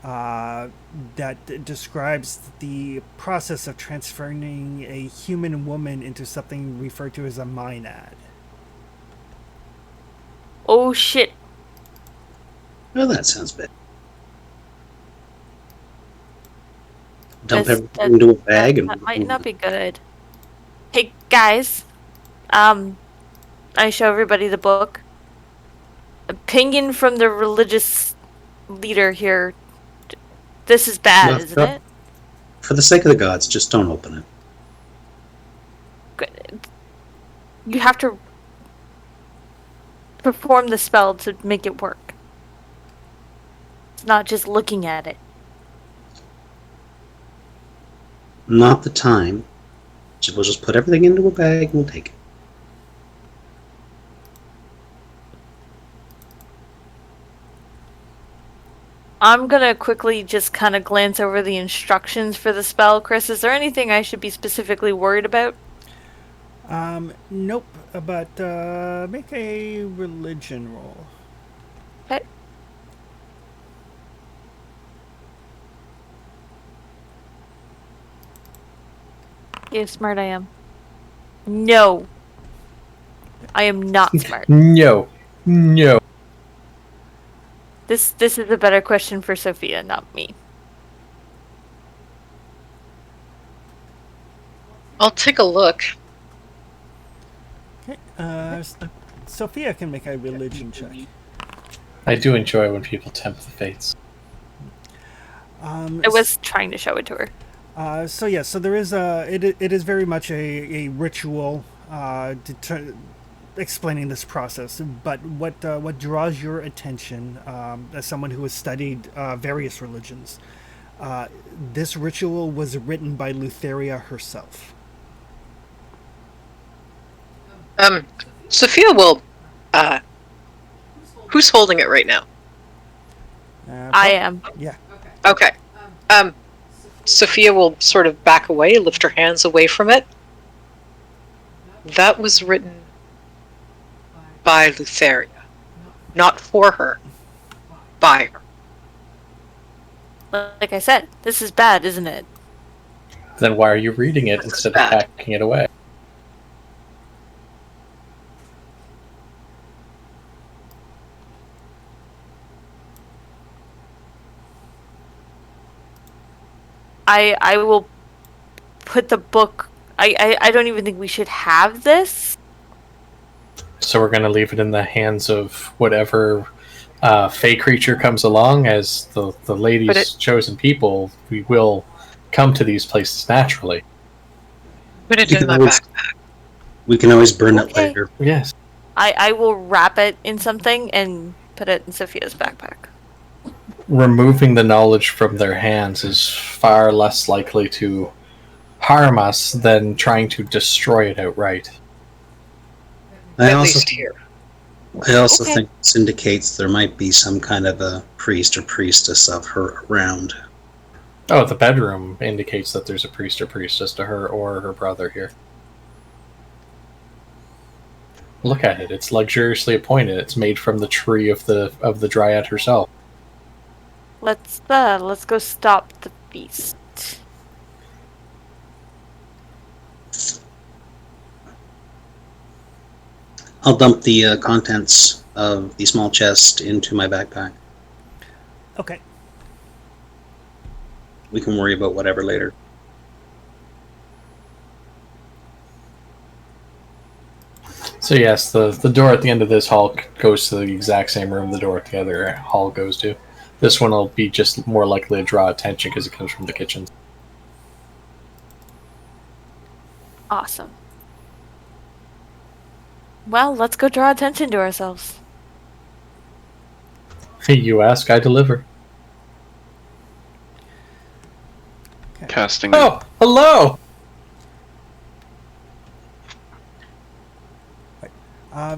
that describes the process of transferring a human woman into something referred to as a Maenad. Oh shit. Well, that sounds bad. Dump That's- everything into a bag and That might not be good. Hey guys, I show everybody the book. Opinion from the religious leader here. This is bad, No, isn't no. it? For the sake of the gods, just don't open it. You have to perform the spell to make it work. It's not just looking at it. Not the time. We'll just put everything into a bag and we'll take it. I'm gonna quickly just kind of glance over the instructions for the spell. Chris, is there anything I should be specifically worried about? Nope. But make a religion roll. Okay. Yeah, smart I am. No. I am not smart. No. This is a better question for Sophia, not me. I'll take a look. Okay. Sophia can make a religion check. I do enjoy when people tempt the fates. I was trying to show it to her. So there is it is very much a ritual explaining this process. But what draws your attention as someone who has studied various religions? This ritual was written by Lutheria herself. Sophia will. Who's holding it right now? I am. Yeah. Okay. Sophia will sort of back away, lift her hands away from it. That was written by Lutheria. Not for her. By her. Like I said, this is bad, isn't it? Then why are you reading it This is instead of bad. packing it away? I will put the book. I don't even think we should have this. So we're going to leave it in the hands of whatever fey creature comes along as the lady's chosen people. We will come to these places naturally. Put it You in can my always- backpack. We can always burn it Okay. later. Yes. I will wrap it in something and put it in Sophia's backpack. Removing the knowledge from their hands is far less likely to harm us than trying to destroy it outright. At least here. I also Okay. think this indicates there might be some kind of a priest or priestess of her around. Oh, the bedroom indicates that there's a priest or priestess to her or her brother here. Look at it. It's luxuriously appointed. It's made from the tree of the dryad herself. Let's go stop the beast. I'll dump the contents of the small chest into my backpack. Okay. We can worry about whatever later. So yes, the door at the end of this hall goes to the exact same room the door at the other hall goes to. This one will be just more likely to draw attention because it comes from the kitchen. Awesome. Well, let's go draw attention to ourselves. You ask, I deliver. Casting. Oh, hello!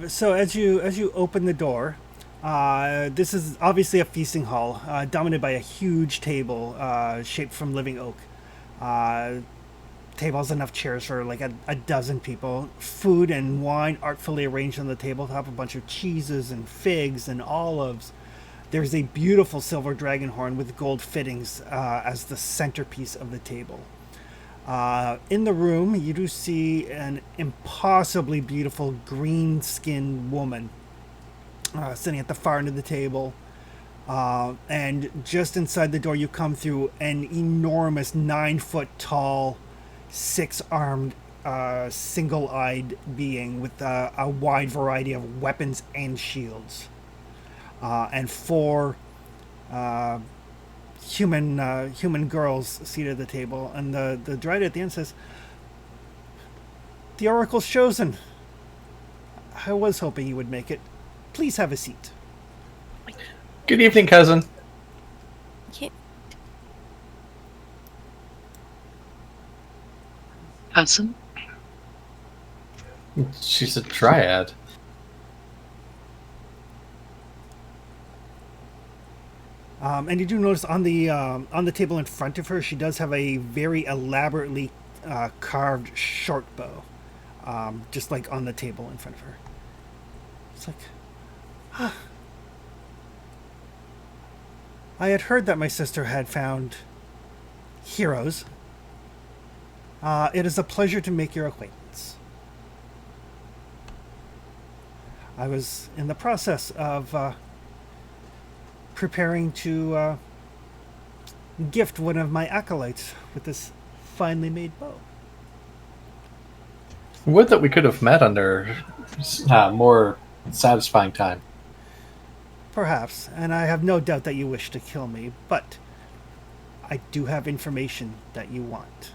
So as you open the door, this is obviously a feasting hall, dominated by a huge table shaped from living oak. Table has enough chairs for like a dozen people. Food and wine artfully arranged on the tabletop. A bunch of cheeses and figs and olives. There's a beautiful silver dragon horn with gold fittings as the centerpiece of the table. In the room, you do see an impossibly beautiful green-skinned woman sitting at the far end of the table. And just inside the door, you come through an enormous 9-foot-tall, 6-armed, single-eyed being with a wide variety of weapons and shields. And 4 human girls seated at the table, and the dryad at the end says, "The oracle's chosen. I was hoping you would make it. Please have a seat." Good evening, cousin. Yeah. Cousin? She's a dryad. And you do notice on the table in front of her, she does have a very elaborately carved short bow, just like on the table in front of her. It's like, I had heard that my sister had found heroes. It is a pleasure to make your acquaintance. I was in the process of preparing to gift one of my acolytes with this finely made bow. Would that we could have met under more satisfying time. Perhaps, and I have no doubt that you wish to kill me, but I do have information that you want.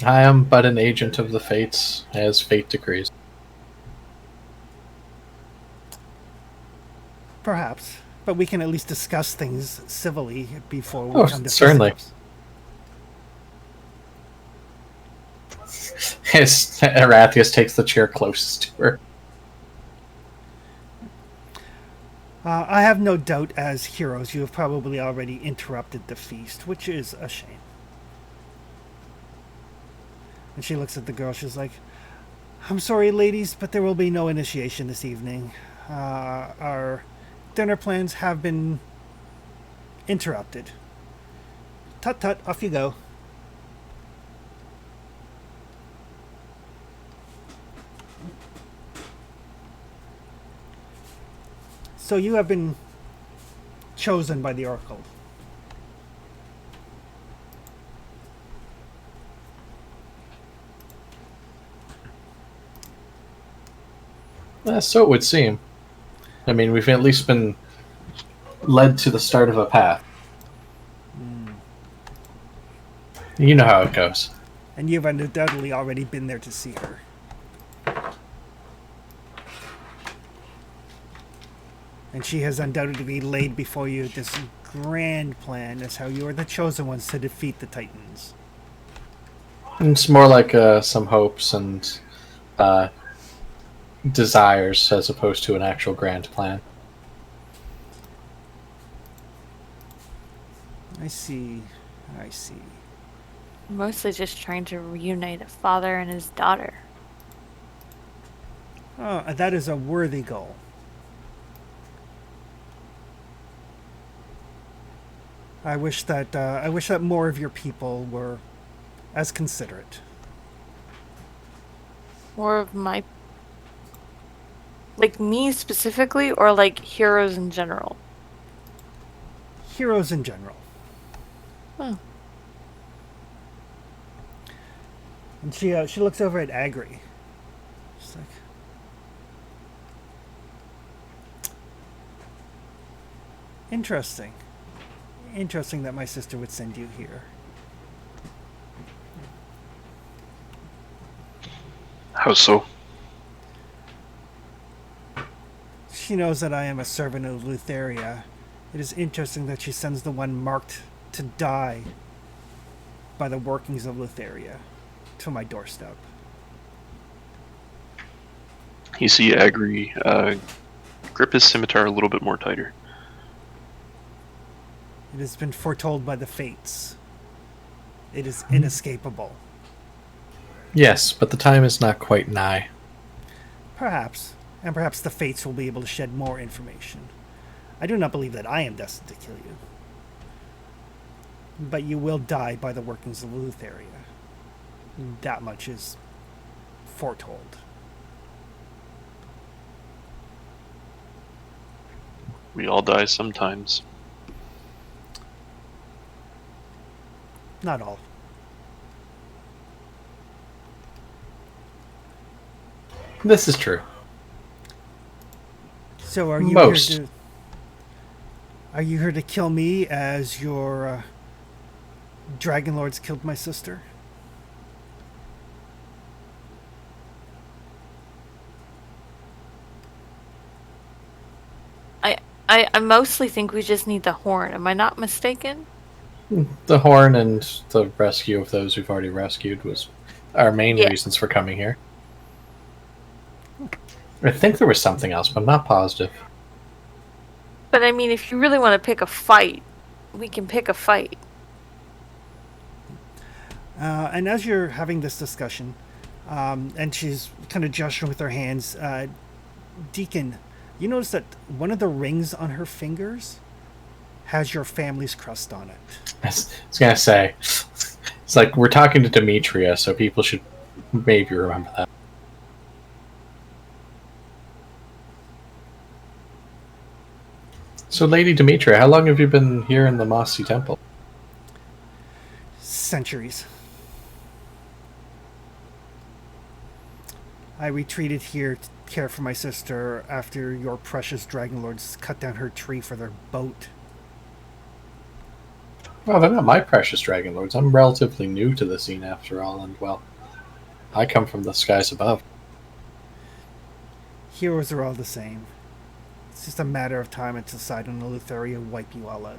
I am but an agent of the fates, as fate decrees. Perhaps, but we can at least discuss things civilly before we Oh, come to certainly. fisticuffs. As Erathius takes the chair closest to her. I have no doubt, as heroes, you have probably already interrupted the feast, which is a shame. And she looks at the girl. She's like, I'm sorry, ladies, but there will be no initiation this evening. Our dinner plans have been interrupted. Tut tut, off you go. So you have been chosen by the Oracle. So it would seem. I mean, we've at least been led to the start of a path. You know how it goes. And you've undoubtedly already been there to see her. And she has undoubtedly laid before you this grand plan as how you are the chosen ones to defeat the Titans. It's more like some hopes and desires as opposed to an actual grand plan. I see. I see. Mostly just trying to reunite a father and his daughter. Oh, that is a worthy goal. I wish that more of your people were as considerate. More of my... Like me specifically, or like heroes in general? Heroes in general. Oh. And she looks over at Agri. She's like, interesting. Interesting that my sister would send you here. How so? She knows that I am a servant of Lutheria. It is interesting that she sends the one marked to die by the workings of Lutheria to my doorstep. You see Agri grip his scimitar a little bit more tighter. It has been foretold by the fates. It is inescapable. Yes, but the time is not quite nigh. Perhaps. And perhaps the fates will be able to shed more information. I do not believe that I am destined to kill you. But you will die by the workings of Lutheria. That much is foretold. We all die sometimes. Not all. This is true. So are you Most. here to... Are you here to kill me as your Dragonlords killed my sister? I mostly think we just need the horn. Am I not mistaken? The horn and the rescue of those we've already rescued was our main reasons for coming here. I think there was something else, but I'm not positive. But I mean, if you really want to pick a fight, we can pick a fight. And as you're having this discussion, and she's kind of gesturing with her hands, Deacon, you notice that one of the rings on her fingers has your family's crest on it. I was gonna say, it's like we're talking to Demetria, so people should maybe remember that. So, Lady Demetria, how long have you been here in the Mossy Temple? Centuries. I retreated here to care for my sister after your precious Dragonlords cut down her tree for their boat. Well, they're not my precious Dragonlords. I'm relatively new to the scene after all, and well, I come from the skies above. Heroes are all the same. It's just a matter of time until Sidon and Lutheria wipe you all out.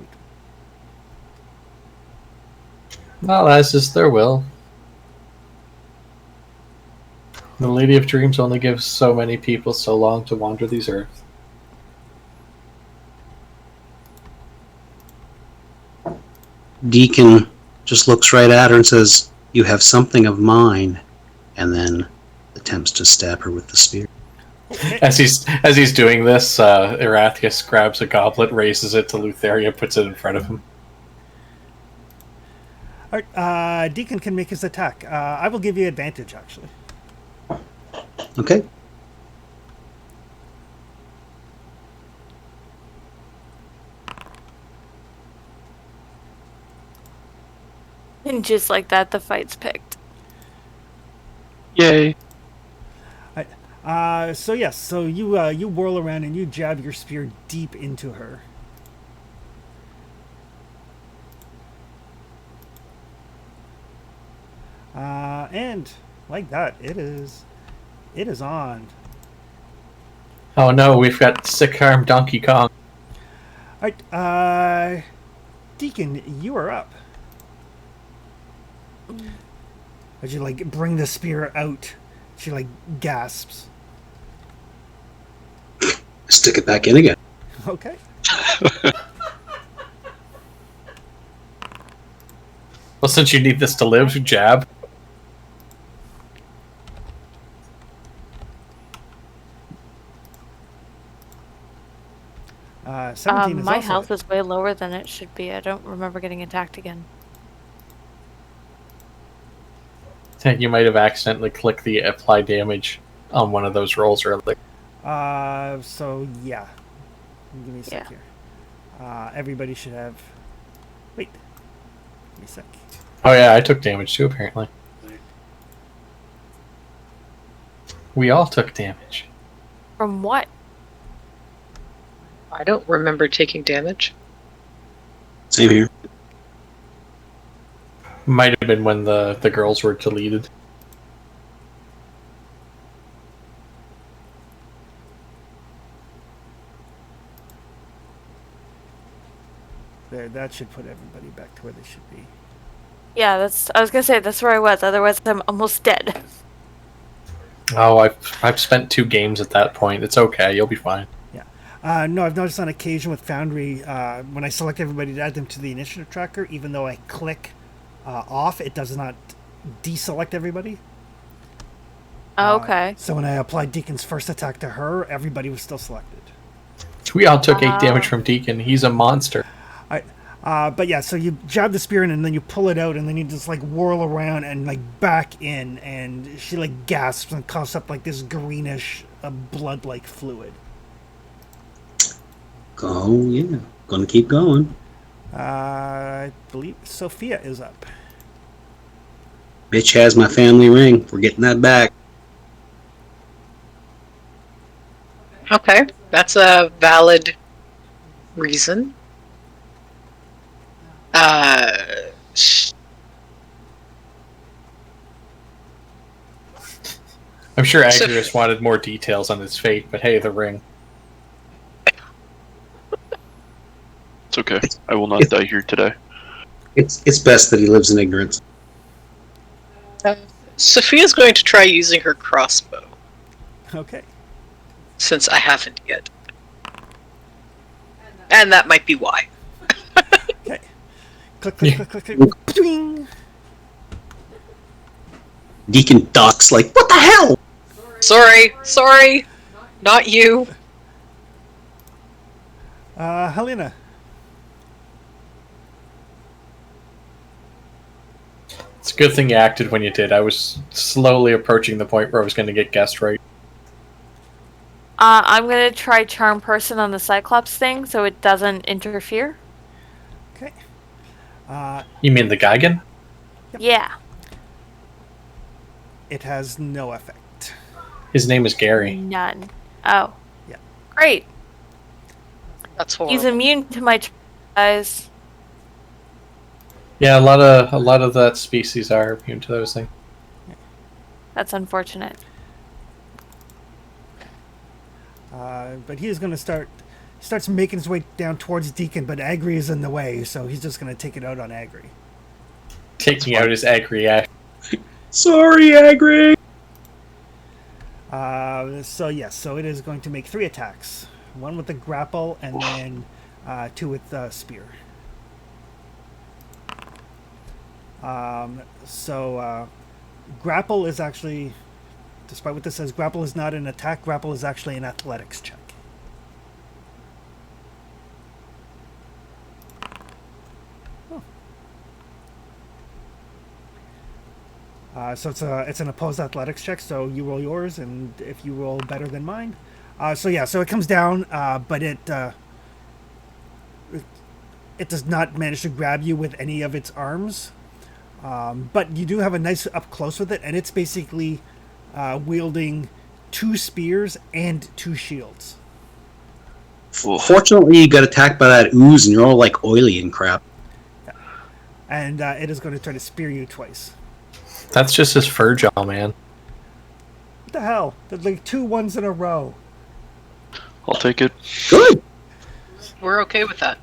Well, as is their will. The Lady of Dreams only gives so many people so long to wander these earths. Deacon just looks right at her and says, "You have something of mine," and then attempts to stab her with the spear. As he's doing this, Erathius grabs a goblet, raises it to Lutheria, puts it in front of him. All right, Deacon can make his attack. I will give you advantage, actually. Okay. And just like that, the fight's picked. Yay! So yes, so you whirl around and you jab your spear deep into her. And like that, it is on. Oh no, we've got sick arm Donkey Kong. All right, Deacon, you are up. As you like bring the spear out, she like gasps. Stick it back in again. Okay. Well, since you need this to live, jab. Uh, 17 is My also health hit. is way lower than it should be. I don't remember getting attacked again. I think you might have accidentally clicked the apply damage on one of those rolls earlier. So yeah. Give me a sec Yeah. here. Everybody should have. Wait. Give me a sec. Oh yeah, I took damage too, apparently. We all took damage. From what? I don't remember taking damage. Same here. Might have been when the girls were deleted. There, that should put everybody back to where they should be. Yeah, I was gonna say that's where I was. Otherwise, I'm almost dead. Oh, I've spent 2 games at that point. It's okay, you'll be fine. No, I've noticed on occasion with Foundry, when I select everybody to add them to the initiative tracker, even though I click off, it does not deselect everybody. Oh, okay. So when I applied Deacon's first attack to her, everybody was still selected. We all took 8 damage from Deacon. He's a monster. But yeah, so you jab the spear in and then you pull it out and then you just like whirl around and like back in, and she like gasps and coughs up like this greenish blood-like fluid. Oh yeah, gonna keep going. I believe Sophia is up. Bitch has my family ring. We're getting that back. Okay, that's a valid reason. I'm sure So- Agrius wanted more details on his fate, but hey, the ring. It's okay. I will not die here today. It's best that he lives in ignorance. Sophia's going to try using her crossbow, Okay. since I haven't yet. And that might be why. Okay. Click, click, click, click, click. Ding! Deacon ducks like, what the hell? Sorry, not you. Helena. It's a good thing you acted when you did. I was slowly approaching the point where I was going to get guessed right. I'm gonna try charm person on the Cyclops thing so it doesn't interfere. Okay. You mean the Geigen? Yeah. It has no effect. His name is Gary. None. Oh. Yeah. Great. That's horrible. He's immune to my guys. Yeah, a lot of that species are immune to those things. That's unfortunate. But he is going to starts making his way down towards Deacon, but Agri is in the way, so he's just going to take it out on Agri. Taking out his agri action. Sorry, Agri. So yes, so it is going to make 3 attacks. 1 with the grapple, and then 2 with the spear. Grapple is actually, despite what this says, grapple is not an attack. Grapple is actually an athletics check. So it's an opposed athletics check. So you roll yours, and if you roll better than mine, so it comes down, but it does not manage to grab you with any of its arms. But you do have a nice up close with it, and it's basically wielding 2 spears and 2 shields. Fortunately, you got attacked by that ooze, and you're all like oily and crap. And it is going to try to spear you twice. That's just his fur jaw, man. What the hell? There's like 2 ones in a row. I'll take it. Good. We're okay with that.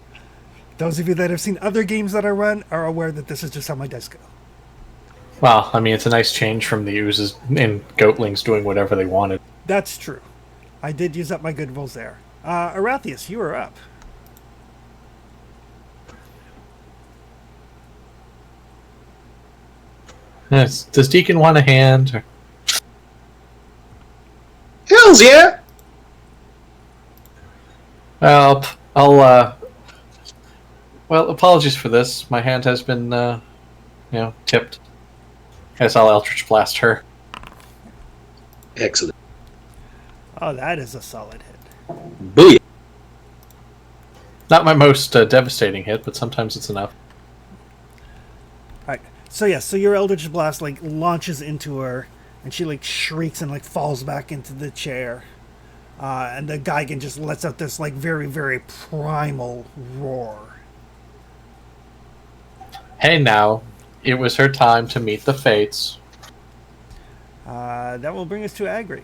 Those of you that have seen other games that I run are aware that this is just how my dice go. Well, I mean, it's a nice change from the oozes and goatlings doing whatever they wanted. That's true. I did use up my good rolls there. Arathius, you are up. Yes. Does Deacon want a hand? Or... Hells yeah. Well, well, apologies for this. My hand has been, tipped. Guess I'll Eldritch Blast her. Excellent. Oh, that is a solid hit. Booyah. Not my most devastating hit, but sometimes it's enough. Alright, so your Eldritch Blast launches into her, and she shrieks and falls back into the chair. And the Gigan just lets out this very, very primal roar. Hey now, it was her time to meet the fates. That will bring us to Agri.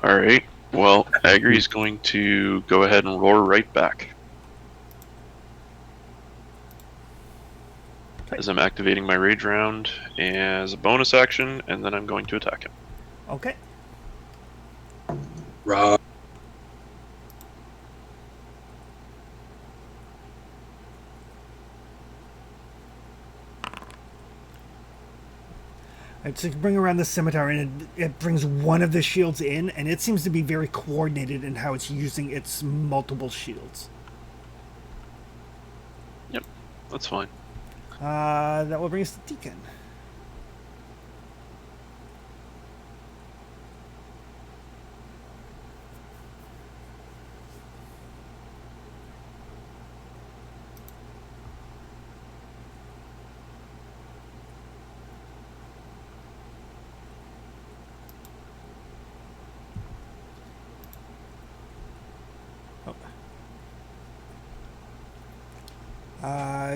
Alright, well, Agri's going to go ahead and roar right back. As I'm activating my rage round as a bonus action, and then I'm going to attack him. Okay. Raw. So you bring around the scimitar, and it brings one of the shields in, and it seems to be very coordinated in how it's using its multiple shields. Yep, that's fine. That will bring us to Deacon.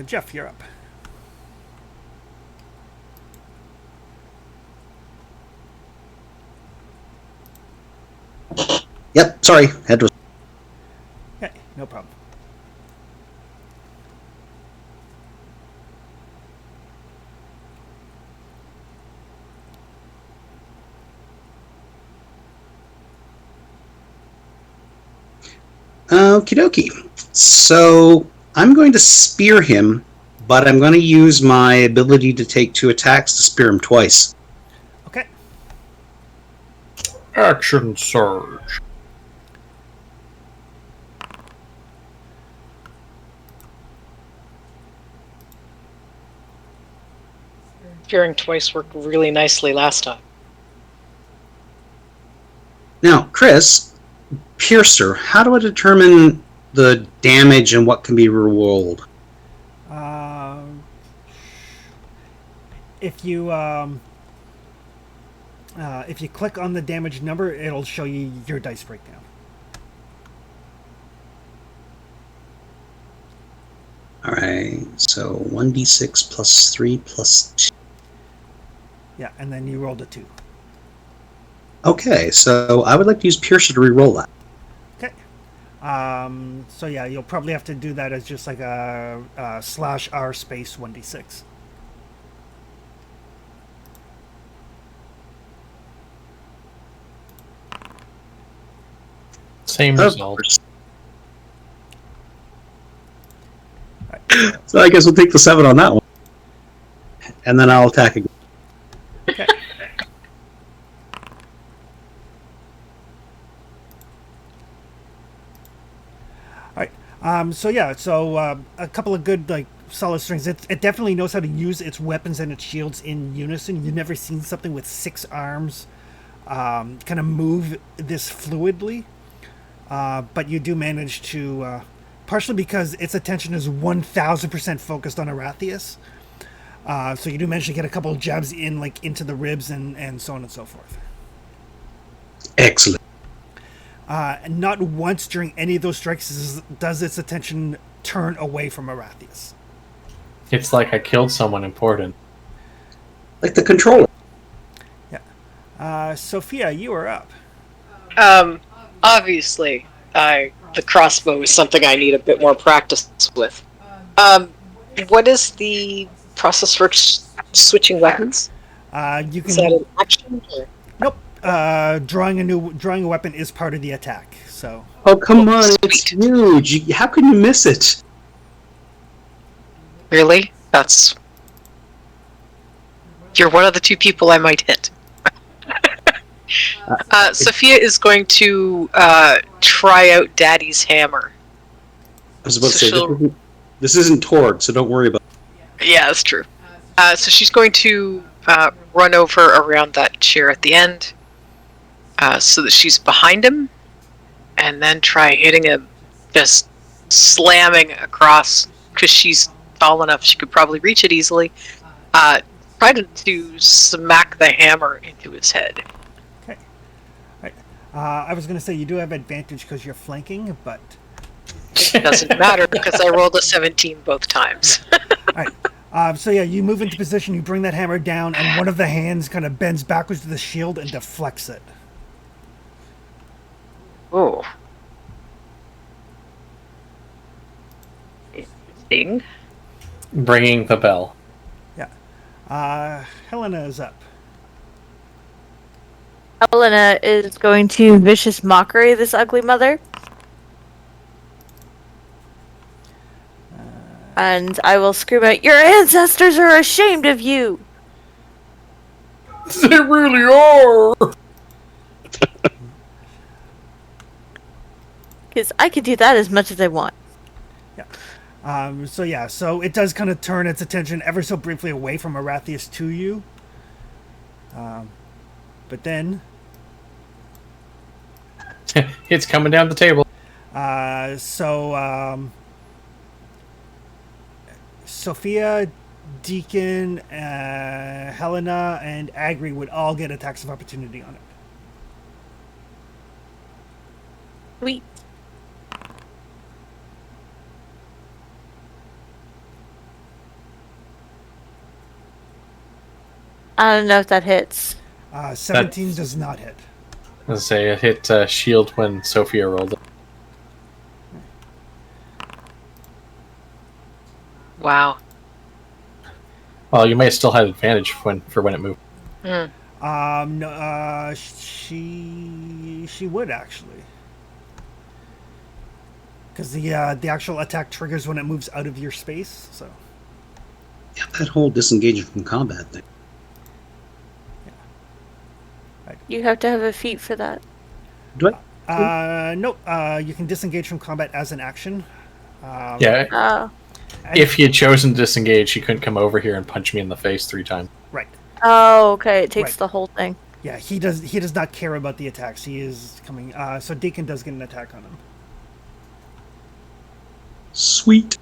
Jeff, you're up. Yep, sorry. Head was... Yeah, no problem. Okie dokie. So I'm going to spear him, but I'm going to use my ability to take 2 attacks to spear him twice. Okay. Action surge. Fearing twice worked really nicely last time. Now, Chris, Piercer, how do I determine the damage and what can be rerolled? If you click on the damage number, it'll show you your dice breakdown. All right. So 1d6 plus 3 plus 2. Yeah, and then you rolled a 2. Okay, so I would like to use Piercer to re-roll that. Okay. So yeah, you'll probably have to do that as just like a /r space 1d6. Same Of result. course. So I guess we'll take the 7 on that one. And then I'll attack again. Okay. All right. So yeah. So a couple of good like solid strings. It definitely knows how to use its weapons and its shields in unison. You've never seen something with 6 arms kind of move this fluidly. But you do manage to, partially because its attention is 1,000% focused on Arathius. So you do manage to get a couple of jabs in, like into the ribs and so on and so forth. Excellent. Not once during any of those strikes does its attention turn away from Arathius. It's like I killed someone important. Like the controller. Yeah. Sophia, you are up. Obviously, the crossbow is something I need a bit more practice with. What is the process for switching weapons? You Is that can. an action? Or? Nope. Drawing a weapon is part of the attack. So. Oh, come on, it's huge. How can you miss it? Really? You're one of the 2 people I might hit. Sophia is going to try out Daddy's hammer. I was about to say, this isn't Torg, so don't worry about it. Yeah, that's true. So she's going to run over around that chair at the end so that she's behind him, and then try hitting him, just slamming across, because she's tall enough she could probably reach it easily. Try to smack the hammer into his head. Okay. Right. I was going to say you do have advantage because you're flanking, but... It doesn't matter because I rolled a 17 both times. All right. So yeah, you move into position, you bring that hammer down, and one of the hands kind of bends backwards to the shield and deflects it. Oh. Interesting. Ringing the bell. Helena is up. Helena is going to vicious mockery this ugly mother. And I will scream out, "Your ancestors are ashamed of you!" They really are! Because I can do that as much as I want. So it does kind of turn its attention ever so briefly away from Arathius to you. But then... It's coming down the table. Sophia, Deacon, Helena, and Agri would all get attacks of opportunity on it. Sweet. I don't know if that hits. 17 does not hit. Let's say it hit shield when Sophia rolled it. Wow. Well, you may have still had advantage for when it moved. No, she would actually, because the actual attack triggers when it moves out of your space. So Yeah, that whole disengaging from combat thing. You have to have a feat for that. Do I? Nope. You can disengage from combat as an action. Yeah. Oh. If he had chosen to disengage, he couldn't come over here and punch me in the face 3 times. Right. Oh, okay. It takes Right. the whole thing. Yeah, he does not care about the attacks. He is coming. So Deacon does get an attack on him. Sweet.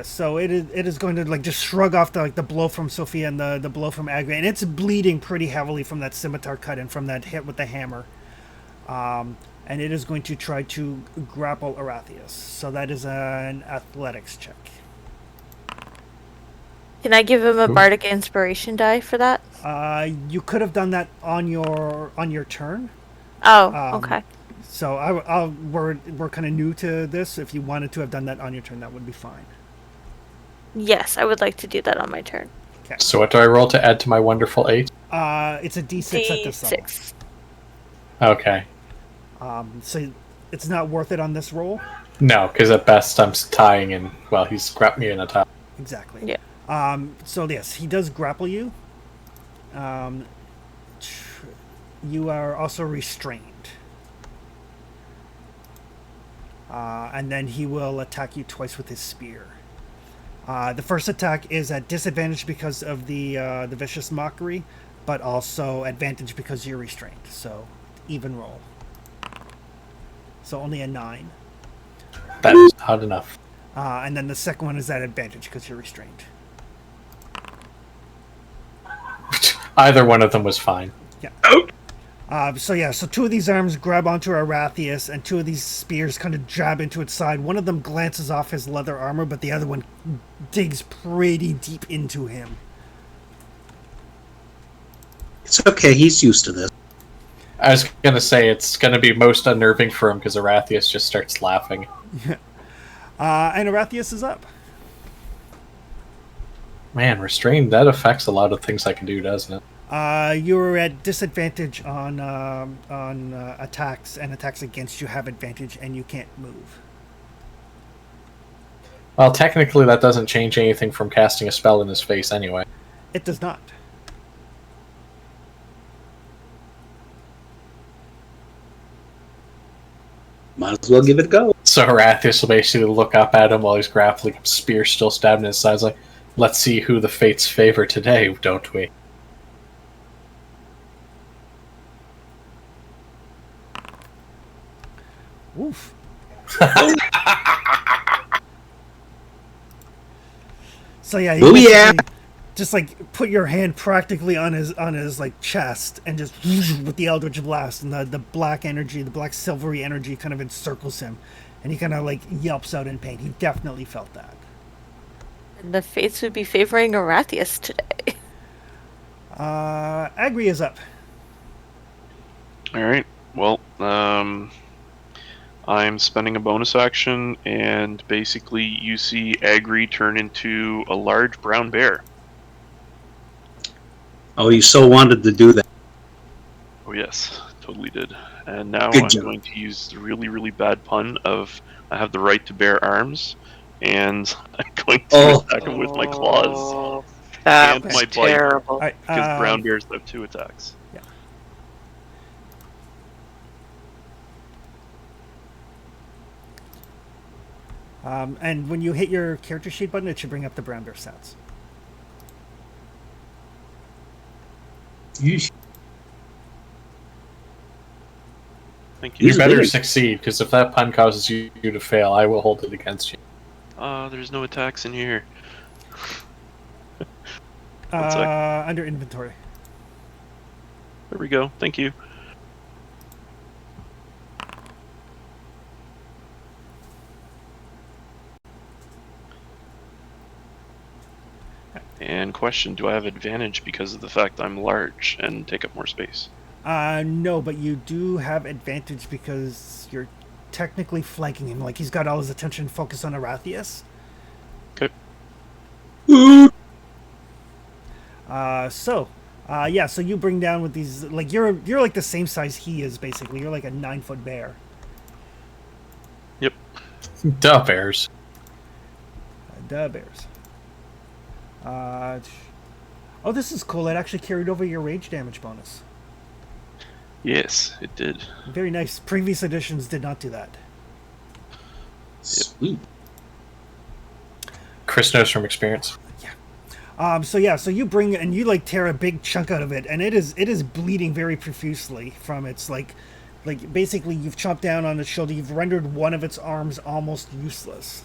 So it is going to like just shrug off the blow from Sophia and the blow from Agri, and it's bleeding pretty heavily from that scimitar cut and from that hit with the hammer. and it is going to try to grapple Arathius. So that is an athletics check. Can I give him a Ooh. bardic inspiration die for that? You could have done that on your turn. Oh, Um, okay. So we're kind of new to this. If you wanted to have done that on your turn, that would be fine. Yes, I would like to do that on my turn. Okay. So what do I roll to add to my wonderful 8? It's a D6 at this level. D6. Okay. So it's not worth it on this roll. No, because at best I'm tying in. Well, he's grabbed me in a tie. Exactly. Yeah. So yes, he does grapple you. You are also restrained. And then he will attack you twice with his spear. The first attack is at disadvantage because of the vicious mockery, but also advantage because you're restrained. So even roll. So only a 9. That is not enough. And then the second one is at advantage because you're restrained. Either one of them was fine. So 2 of these arms grab onto Arathius, and 2 of these spears kind of jab into its side. One of them glances off his leather armor, but the other one digs pretty deep into him. It's okay. He's used to this. I was going to say it's going to be most unnerving for him because Arathius just starts laughing. And Arathius is up. Man, restrained, that affects a lot of things I can do, doesn't it? You're at disadvantage on attacks, and attacks against you have advantage, and you can't move. Well, technically that doesn't change anything from casting a spell in his face anyway. It does not. Might as well give it a go. So Arathius will basically look up at him while he's grappling him, spear still stabbed in his side. Like, let's see who the fates favor today, don't we? Woof. So yeah, you Booyah! just like put your hand practically on his like chest, and just with the Eldritch Blast, and the black energy, the black silvery energy, kind of encircles him, and he kind of like yelps out in pain. He definitely felt that. And the fates would be favoring Arathius today. Agri is up. All right. Well, I'm spending a bonus action, and basically you see Agri turn into a large brown bear. Oh, you so wanted to do that. Oh yes, totally did. And now Good I'm job. going to use the really, really bad pun of I have the right to bear arms, and I'm going to attack him with my claws That and was my bite, terrible. All right, because brown bears have 2 attacks. And when you hit your character sheet button, it should bring up the brown bear stats. Thank you. You He's better big. succeed, because if that pun causes you to fail, I will hold it against you. There's no attacks in here. One sec. Under inventory. There we go. Thank you. And question, do I have advantage because of the fact I'm large and take up more space? No, but you do have advantage because you're technically flanking him. Like, he's got all his attention focused on Arathius. Okay. So you bring down with these, like, you're like the same size he is, basically. You're like a 9-foot bear. Yep. Duh, bears. Duh, bears. Oh, this is cool. It actually carried over your rage damage bonus. Yes, it did. Very nice. Previous editions did not do that. Sweet. Chris knows from experience. So you bring and you like tear a big chunk out of it, and it is bleeding very profusely from its like basically you've chopped down on its shoulder. You've rendered one of its arms almost useless.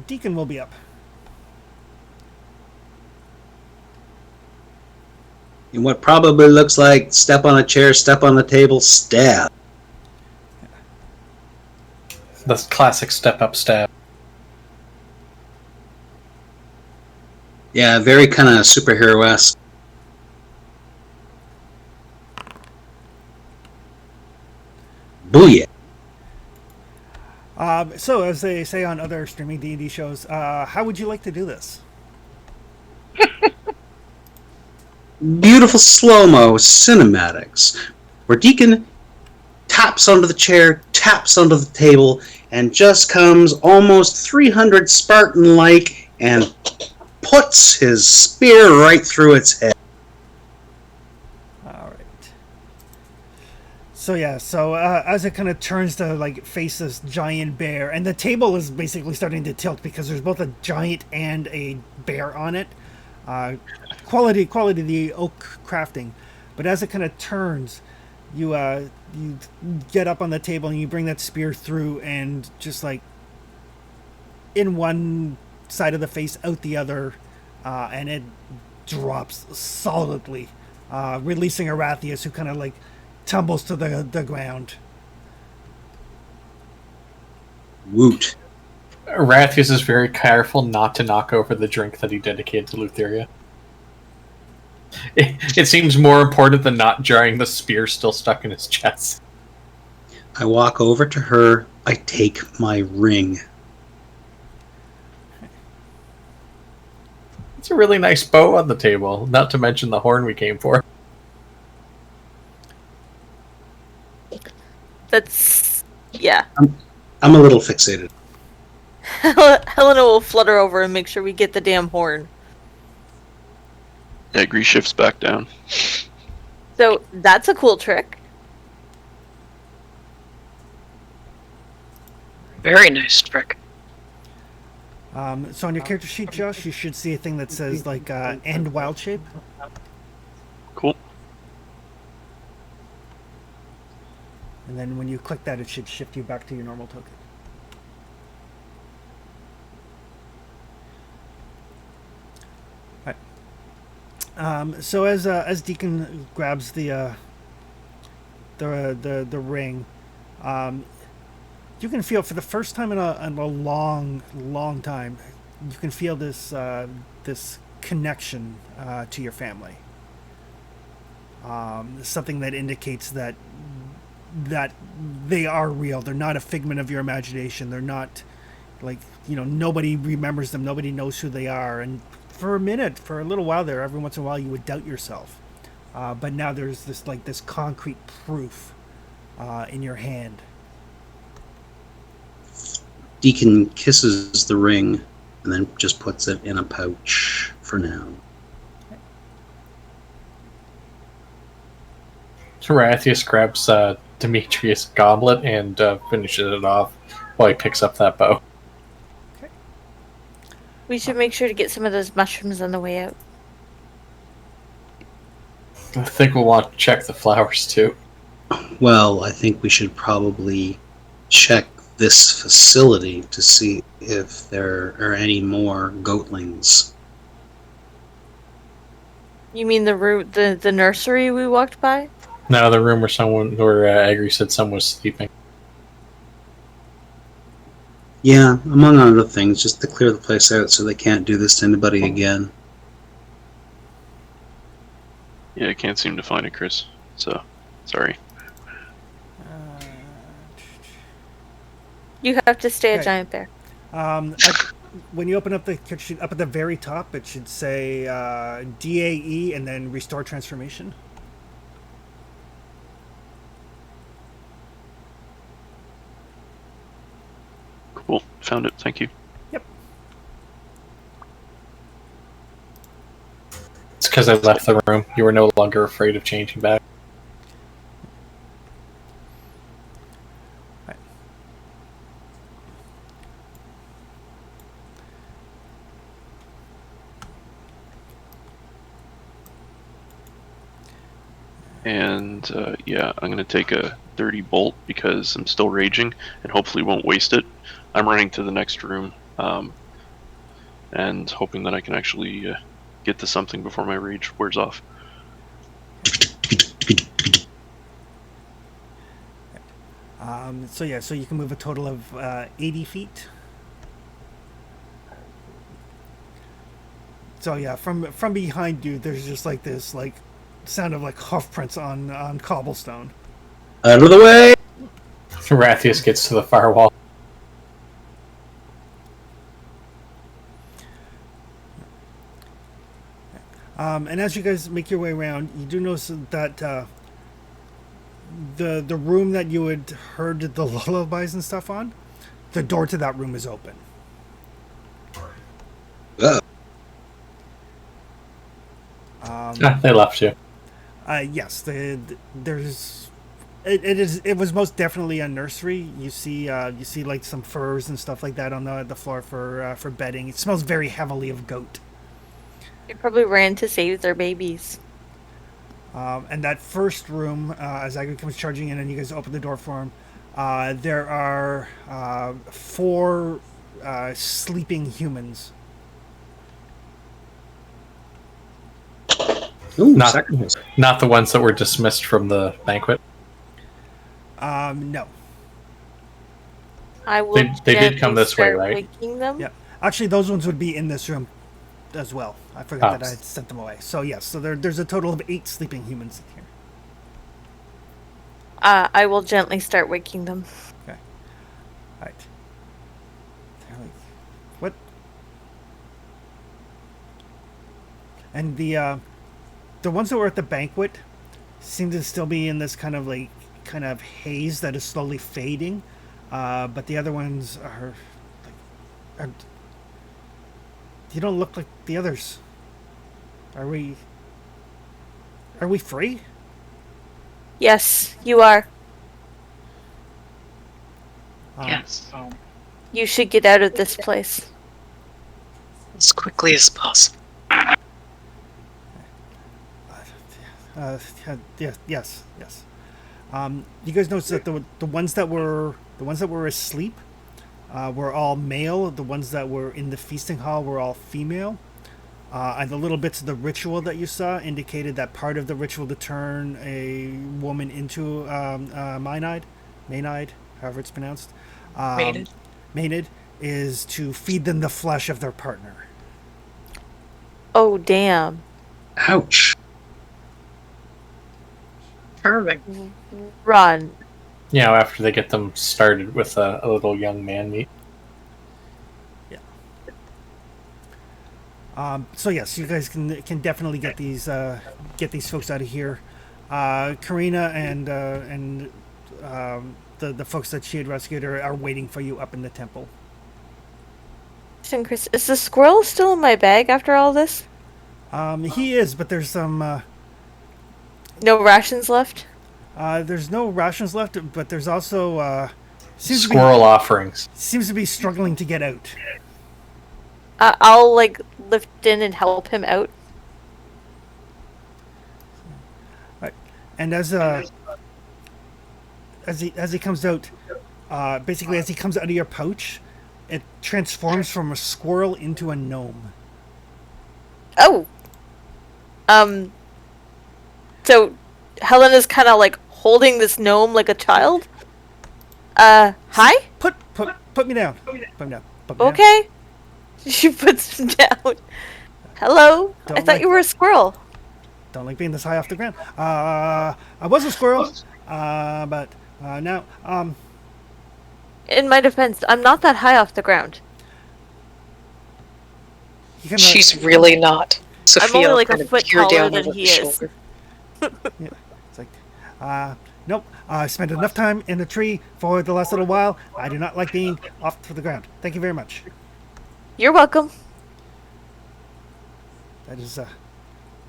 Deacon will be up. In what probably looks like step on a chair, step on the table, stab. The classic step-up stab. Yeah, very kind of superhero-esque. Booyah. So, as they say on other streaming D&D shows, how would you like to do this? Beautiful slow-mo cinematics, where Deacon taps onto the chair, taps onto the table, and just comes almost 300 Spartan-like and puts his spear right through its head. All right. So yeah, as it kind of turns to like face this giant bear, and the table is basically starting to tilt because there's both a giant and a bear on it. Quality of the oak crafting, but as it kind of turns, you get up on the table and you bring that spear through, and just like in one side of the face, out the other, and it drops solidly, releasing Arathius, who kind of like tumbles to the ground. Woot. Rathius is very careful not to knock over the drink that he dedicated to Lutheria. It seems more important than not jarring the spear still stuck in his chest. I walk over to her. I take my ring. It's a really nice bow on the table, not to mention the horn we came for. That's yeah. I'm a little fixated. Helena will flutter over and make sure we get the damn horn. Yeah, Grease shifts back down. So that's a cool trick. Very nice trick. So on your character sheet, Josh, you should see a thing that says like end wild shape. Cool. And then when you click that, it should shift you back to your normal token. So as Deacon grabs the ring, you can feel for the first time in a long time, you can feel this this connection to your family. Something that indicates that they are real. They're not a figment of your imagination. They're not like, nobody remembers them. Nobody knows who they are. And for a little while there, every once in a while you would doubt yourself. But now there's this concrete proof in your hand. Deacon kisses the ring and then just puts it in a pouch for now. Rathius grabs Demetrius' goblet and finishes it off while he picks up that bow. We should make sure to get some of those mushrooms on the way out. I think we'll want to check the flowers too. Well, I think we should probably check this facility to see if there are any more goatlings. You mean the nursery we walked by? No, the room where Agri said someone was sleeping. Yeah, among other things, just to clear the place out so they can't do this to anybody again. Yeah, I can't seem to find it, Chris. So, sorry. You have to stay Okay. a giant bear. When you open up the character sheet, up at the very top, it should say DAE and then Restore Transformation. Cool. Found it. Thank you. Yep. It's because I left the room. You were no longer afraid of changing back. And yeah, I'm gonna take a 30 bolt because I'm still raging and hopefully won't waste it. I'm running to the next room and hoping that I can actually get to something before my rage wears off. So yeah, so you can move a total of 80 feet. So yeah, from behind you, there's just like this like sound of like hoof prints on cobblestone. Out of the way! Rathius gets to the firewall. And as you guys make your way around, you do notice that the room that you had heard the lullabies and stuff on, the door to that room is open. They left you. Yes, there's. It was most definitely a nursery. You see like some furs and stuff like that on the floor for bedding. It smells very heavily of goat. They probably ran to save their babies. And that first room, as Agri comes charging in and you guys open the door for him, there are 4 sleeping humans. Ooh, Not- sacrifice. Not the ones that were dismissed from the banquet. No. I will. They did come gently this way, start right? Waking them. Yeah. Actually, those ones would be in this room as well. I forgot Oh. that I had sent them away. So yes, so there's a total of 8 sleeping humans here. I will gently start waking them. Okay. Right. They're like, what? And the ones that were at the banquet seem to still be in this kind of haze that is slowly fading, but the other ones are. You don't look like the others. Are we free? Yes, you are. Yes. You should get out of this place. As quickly as possible. Yes. You guys notice that the ones that were asleep were all male. The ones that were in the feasting hall were all female. And the little bits of the ritual that you saw indicated that part of the ritual to turn a woman into Maenad, however it's pronounced. Maenad is to feed them the flesh of their partner. Oh, damn. Ouch. Perfect. Run. After they get them started with a little young man meat. So yes, you guys can definitely get these folks out of here. Karina and the folks that she had rescued are waiting for you up in the temple. Listen, Chris, is the squirrel still in my bag after all this? He is, but there's some. No rations left? There's no rations left, but there's also Squirrel offerings. seems to be struggling to get out. I'll lift in and help him out. Right, and as he comes out, basically as he comes out of your pouch, it transforms from a squirrel into a gnome. Oh. So Helena's kind of holding this gnome like a child. Hi? Put me down. Put me down. Okay. She puts him down. Hello. Don't I thought you were a squirrel. Don't like being this high off the ground. I was a squirrel, but now In my defense, I'm not that high off the ground. you can, She's really not. Sophia only, a kind of foot peered taller down than over he her is. shoulder. It's like, nope. I spent enough time in the tree for the last little while. I do not like being off to the ground. Thank you very much. You're welcome. That is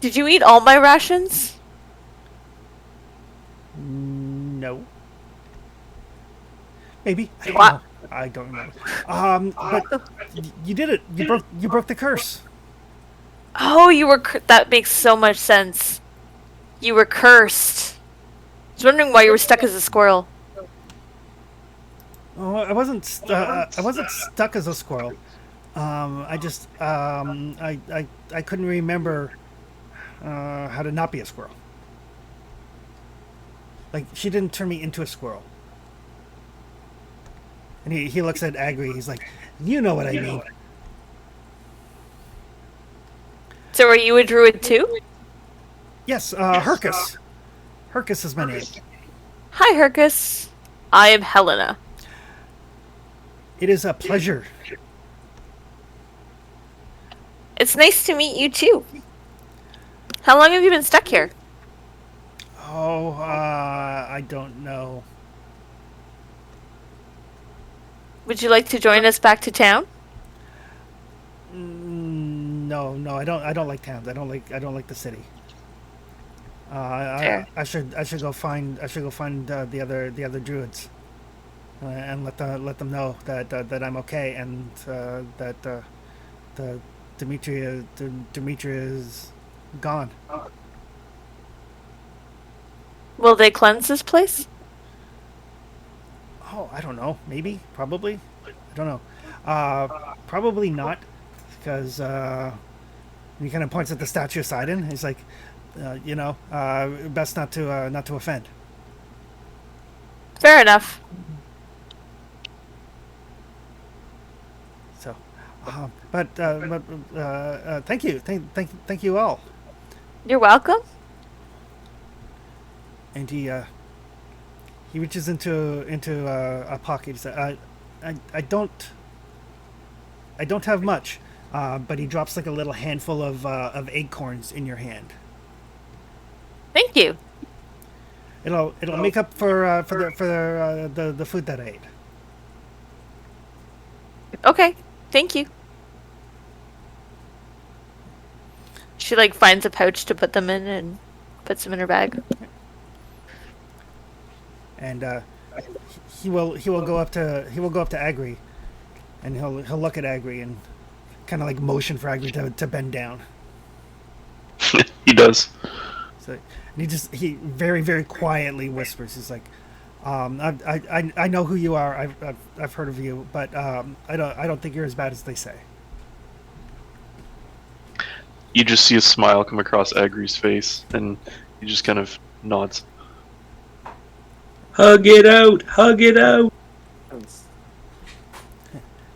Did you eat all my rations? no. Maybe I don't What? know. I don't remember. But you did it. You broke the curse. Oh, you were. That makes so much sense. You were cursed. I was wondering why you were stuck as a squirrel. Oh, I wasn't stuck as a squirrel. I just I couldn't remember how to not be a squirrel. Like she didn't turn me into a squirrel. And he looks at Agri. He's like, you know what I mean. So are you a druid too? Yes, Hercus. Hercus is my name. Hi, Hercus. I am Helena. It is a pleasure. It's nice to meet you too. How long have you been stuck here? Oh, I don't know. Would you like to join us back to town? No, I don't. I don't like towns. I don't like the city. Fair. I should go find the other druids, and let them know that I'm okay, and that the Demetria is gone. Will they cleanse this place? Oh, I don't know. Maybe, probably. I don't know. Probably not, because he kind of points at the statue of Sidon. He's like, best not to offend. Fair enough. So, but thank you, thank you all. You're welcome. And he reaches into a pocket. He said, I don't have much, but he drops like a little handful of acorns in your hand. Thank you. It'll make up for the food that I ate. Okay. Thank you. She like finds a pouch to put them in and puts them in her bag. And he will go up to Agri, and he'll look at Agri and kind of like motion for Agri to bend down. He does. So and he very very quietly whispers. He's like, I know who you are. I've heard of you, but I don't think you're as bad as they say. You just see a smile come across Agri's face, and he just kind of nods. Hug it out! Hug it out!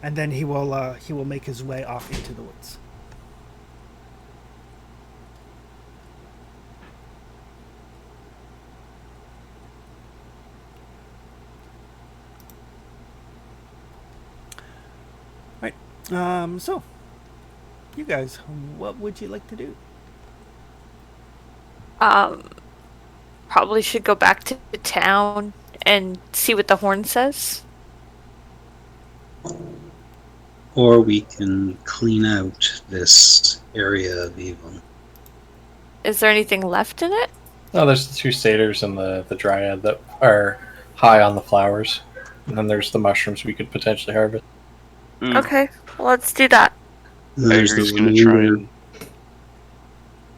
And then he will make his way off into the woods. Right. So, you guys, what would you like to do? Probably should go back to the town and see what the horn says. Or we can clean out this area of evil. Is there anything left in it? Oh, there's the two satyrs and the dryad that are high on the flowers. And then there's the mushrooms we could potentially harvest. Okay, well, let's do that. There's Agri's the gonna try remainder. and...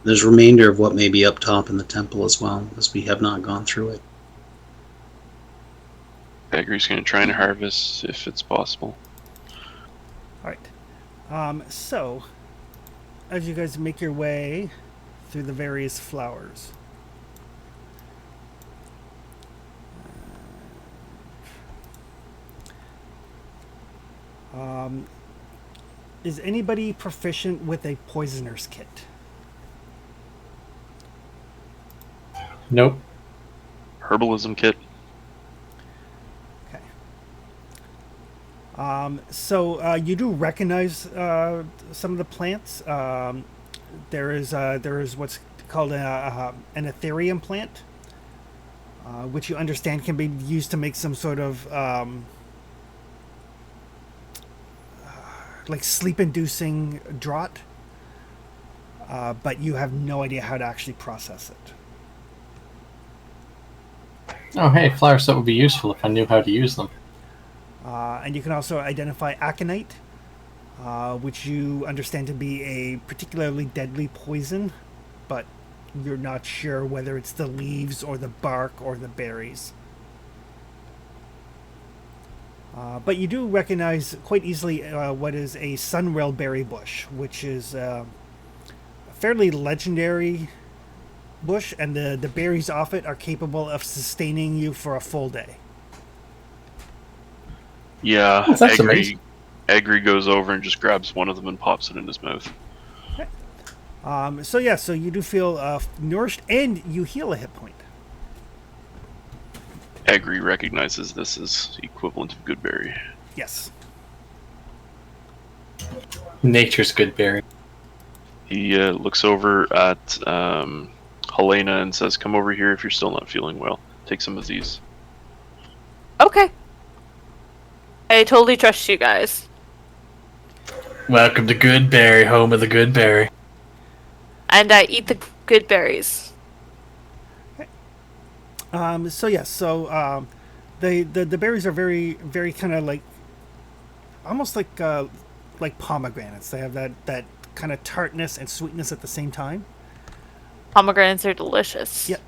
There's remainder of what may be up top in the temple as well, as we have not gone through it. Agri's gonna try and harvest if it's possible. All right. So, as you guys make your way through the various flowers, is anybody proficient with a poisoner's kit? Nope. Herbalism kit. Okay. So you do recognize some of the plants. There is what's called an Ethereum plant, which you understand can be used to make some sort of like sleep-inducing draught, but you have no idea how to actually process it. Oh, hey, flowers that would be useful if I knew how to use them. And you can also identify aconite, which you understand to be a particularly deadly poison, but you're not sure whether it's the leaves or the bark or the berries. But you do recognize quite easily what is a sunrail berry bush, which is a fairly legendary bush, and the berries off it are capable of sustaining you for a full day. Yeah, Oh, that's amazing. Agri goes over and just grabs one of them and pops it in his mouth. So you do feel nourished, and you heal a hit point. Agri recognizes this as equivalent of good berry. Yes. Nature's good berry. He looks over at Helena and says, "Come over here if you're still not feeling well. Take some of these." Okay. I totally trust you guys. Welcome to Goodberry, home of the Goodberry. And I eat the good berries. The berries are very very kind of like almost like pomegranates. They have that kind of tartness and sweetness at the same time. Pomegranates are delicious. Yep.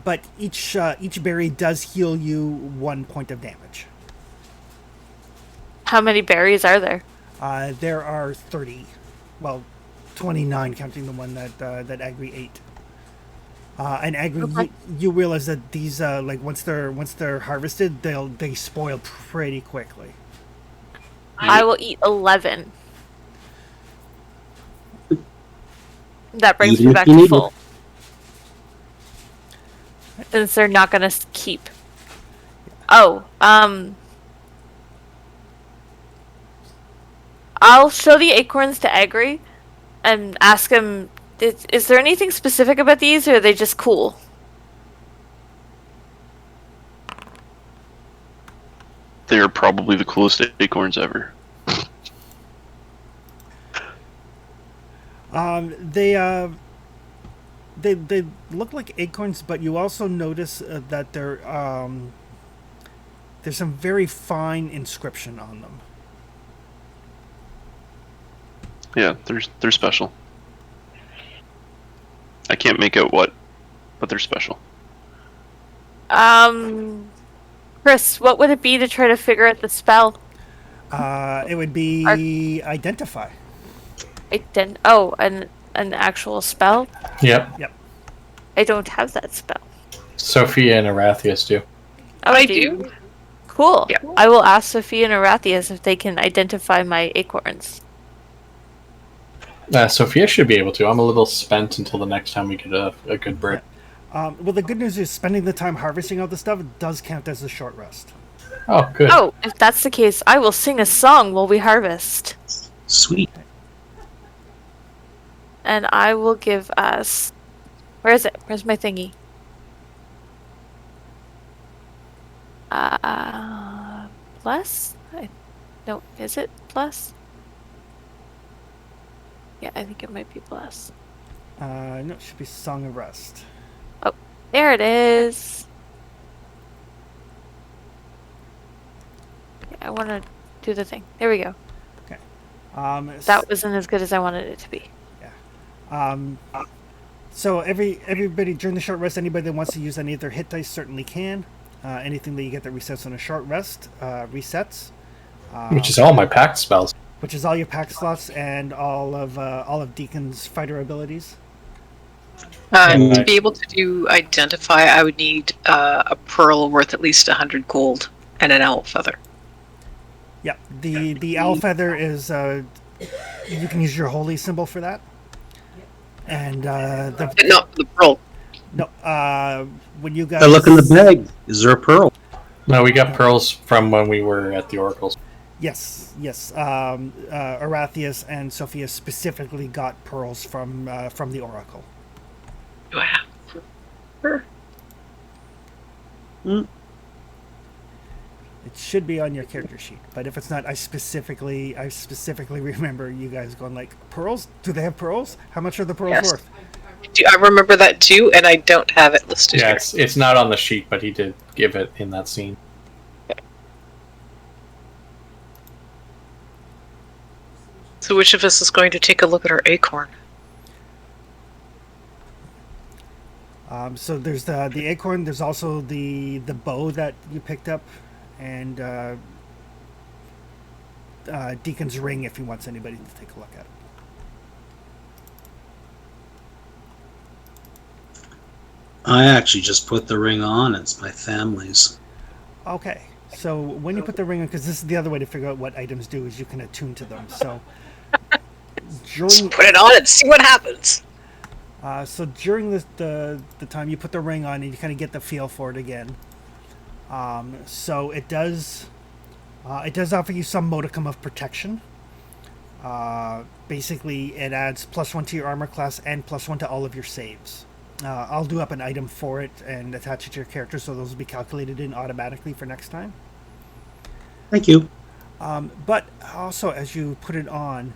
But each berry does heal you 1 point of damage. How many berries are there? There are 30. Well, 29 counting the one that Agri ate. And Agri, Okay. you realize that these once they're harvested, they spoil pretty quickly. I will eat 11. That brings Even me if back you to need full. Since they're not gonna keep. Oh, I'll show the acorns to Agri and ask him, is there anything specific about these, or are they just cool? They are probably the coolest acorns ever. They look like acorns, but you also notice that there's some very fine inscription on them. Yeah, they're special. I can't make out what, but they're special. Chris, what would it be to try to figure out the spell? It would be identify. An actual spell? Yep. Yep. I don't have that spell. Sophia and Arathius do. Oh, I do. Cool. Yeah. I will ask Sophia and Arathius if they can identify my acorns. Sophia should be able to. I'm a little spent until the next time we get a good break. Well, the good news is spending the time harvesting all the stuff does count as a short rest. Oh, good. Oh, if that's the case, I will sing a song while we harvest. Sweet. And I will give us... Where is it? Where's my thingy? Bless? No, is it bless? Yeah, I think it might be bless. No, it should be Song of Rest. Oh, there it is. Yeah, I want to do the thing. There we go. That wasn't as good as I wanted it to be. So everybody during the short rest, anybody that wants to use any of their hit dice certainly can. Anything that you get that resets on a short rest resets. Which is all my packed spells. Which is all your pack slots and all of Deacon's fighter abilities. To be able to do identify, I would need a pearl worth at least 100 gold and an owl feather. Yeah, the owl feather is you can use your holy symbol for that. And Not the pearl. no, when you guys I look in the bag. Is there a pearl? No, we got pearls from when we were at the oracles. Yes. Arathius and Sophia specifically got pearls from the oracle. Do I have? Sure. It should be on your character sheet, but if it's not, I specifically remember you guys going like, pearls? Do they have pearls? How much are the pearls Yes. worth? I remember that too, and I don't have it listed Yeah, here. it's not on the sheet, but he did give it in that scene. So which of us is going to take a look at our acorn? So there's the acorn. There's also the bow that you picked up, and Deacon's ring if he wants anybody to take a look at it. I actually just put the ring on. It's my family's. Okay. So when you put the ring on, because this is the other way to figure out what items do, is you can attune to them. So Just during put it on and see what happens. during the time you put the ring on, and you kind of get the feel for it again. So it does offer you some modicum of protection. Basically, it adds +1 to your armor class and +1 to all of your saves. I'll do up an item for it and attach it to your character, so those will be calculated in automatically for next time. Thank you. But also, as you put it on,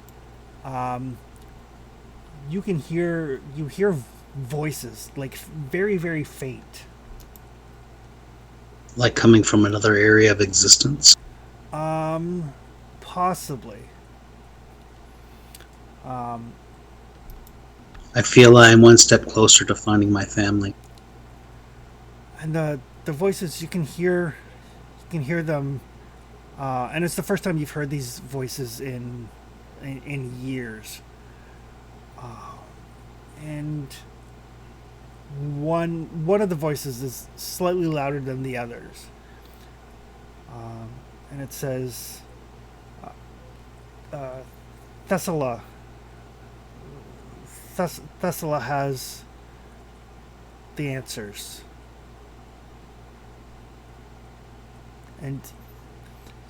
you hear voices, like very, very faint. Like coming from another area of existence. Possibly. I feel I'm one step closer to finding my family. And the voices, you can hear them, and it's the first time you've heard these voices in years. And one of the voices is slightly louder than the others, and it says, Thessala. Thessala has the answers. And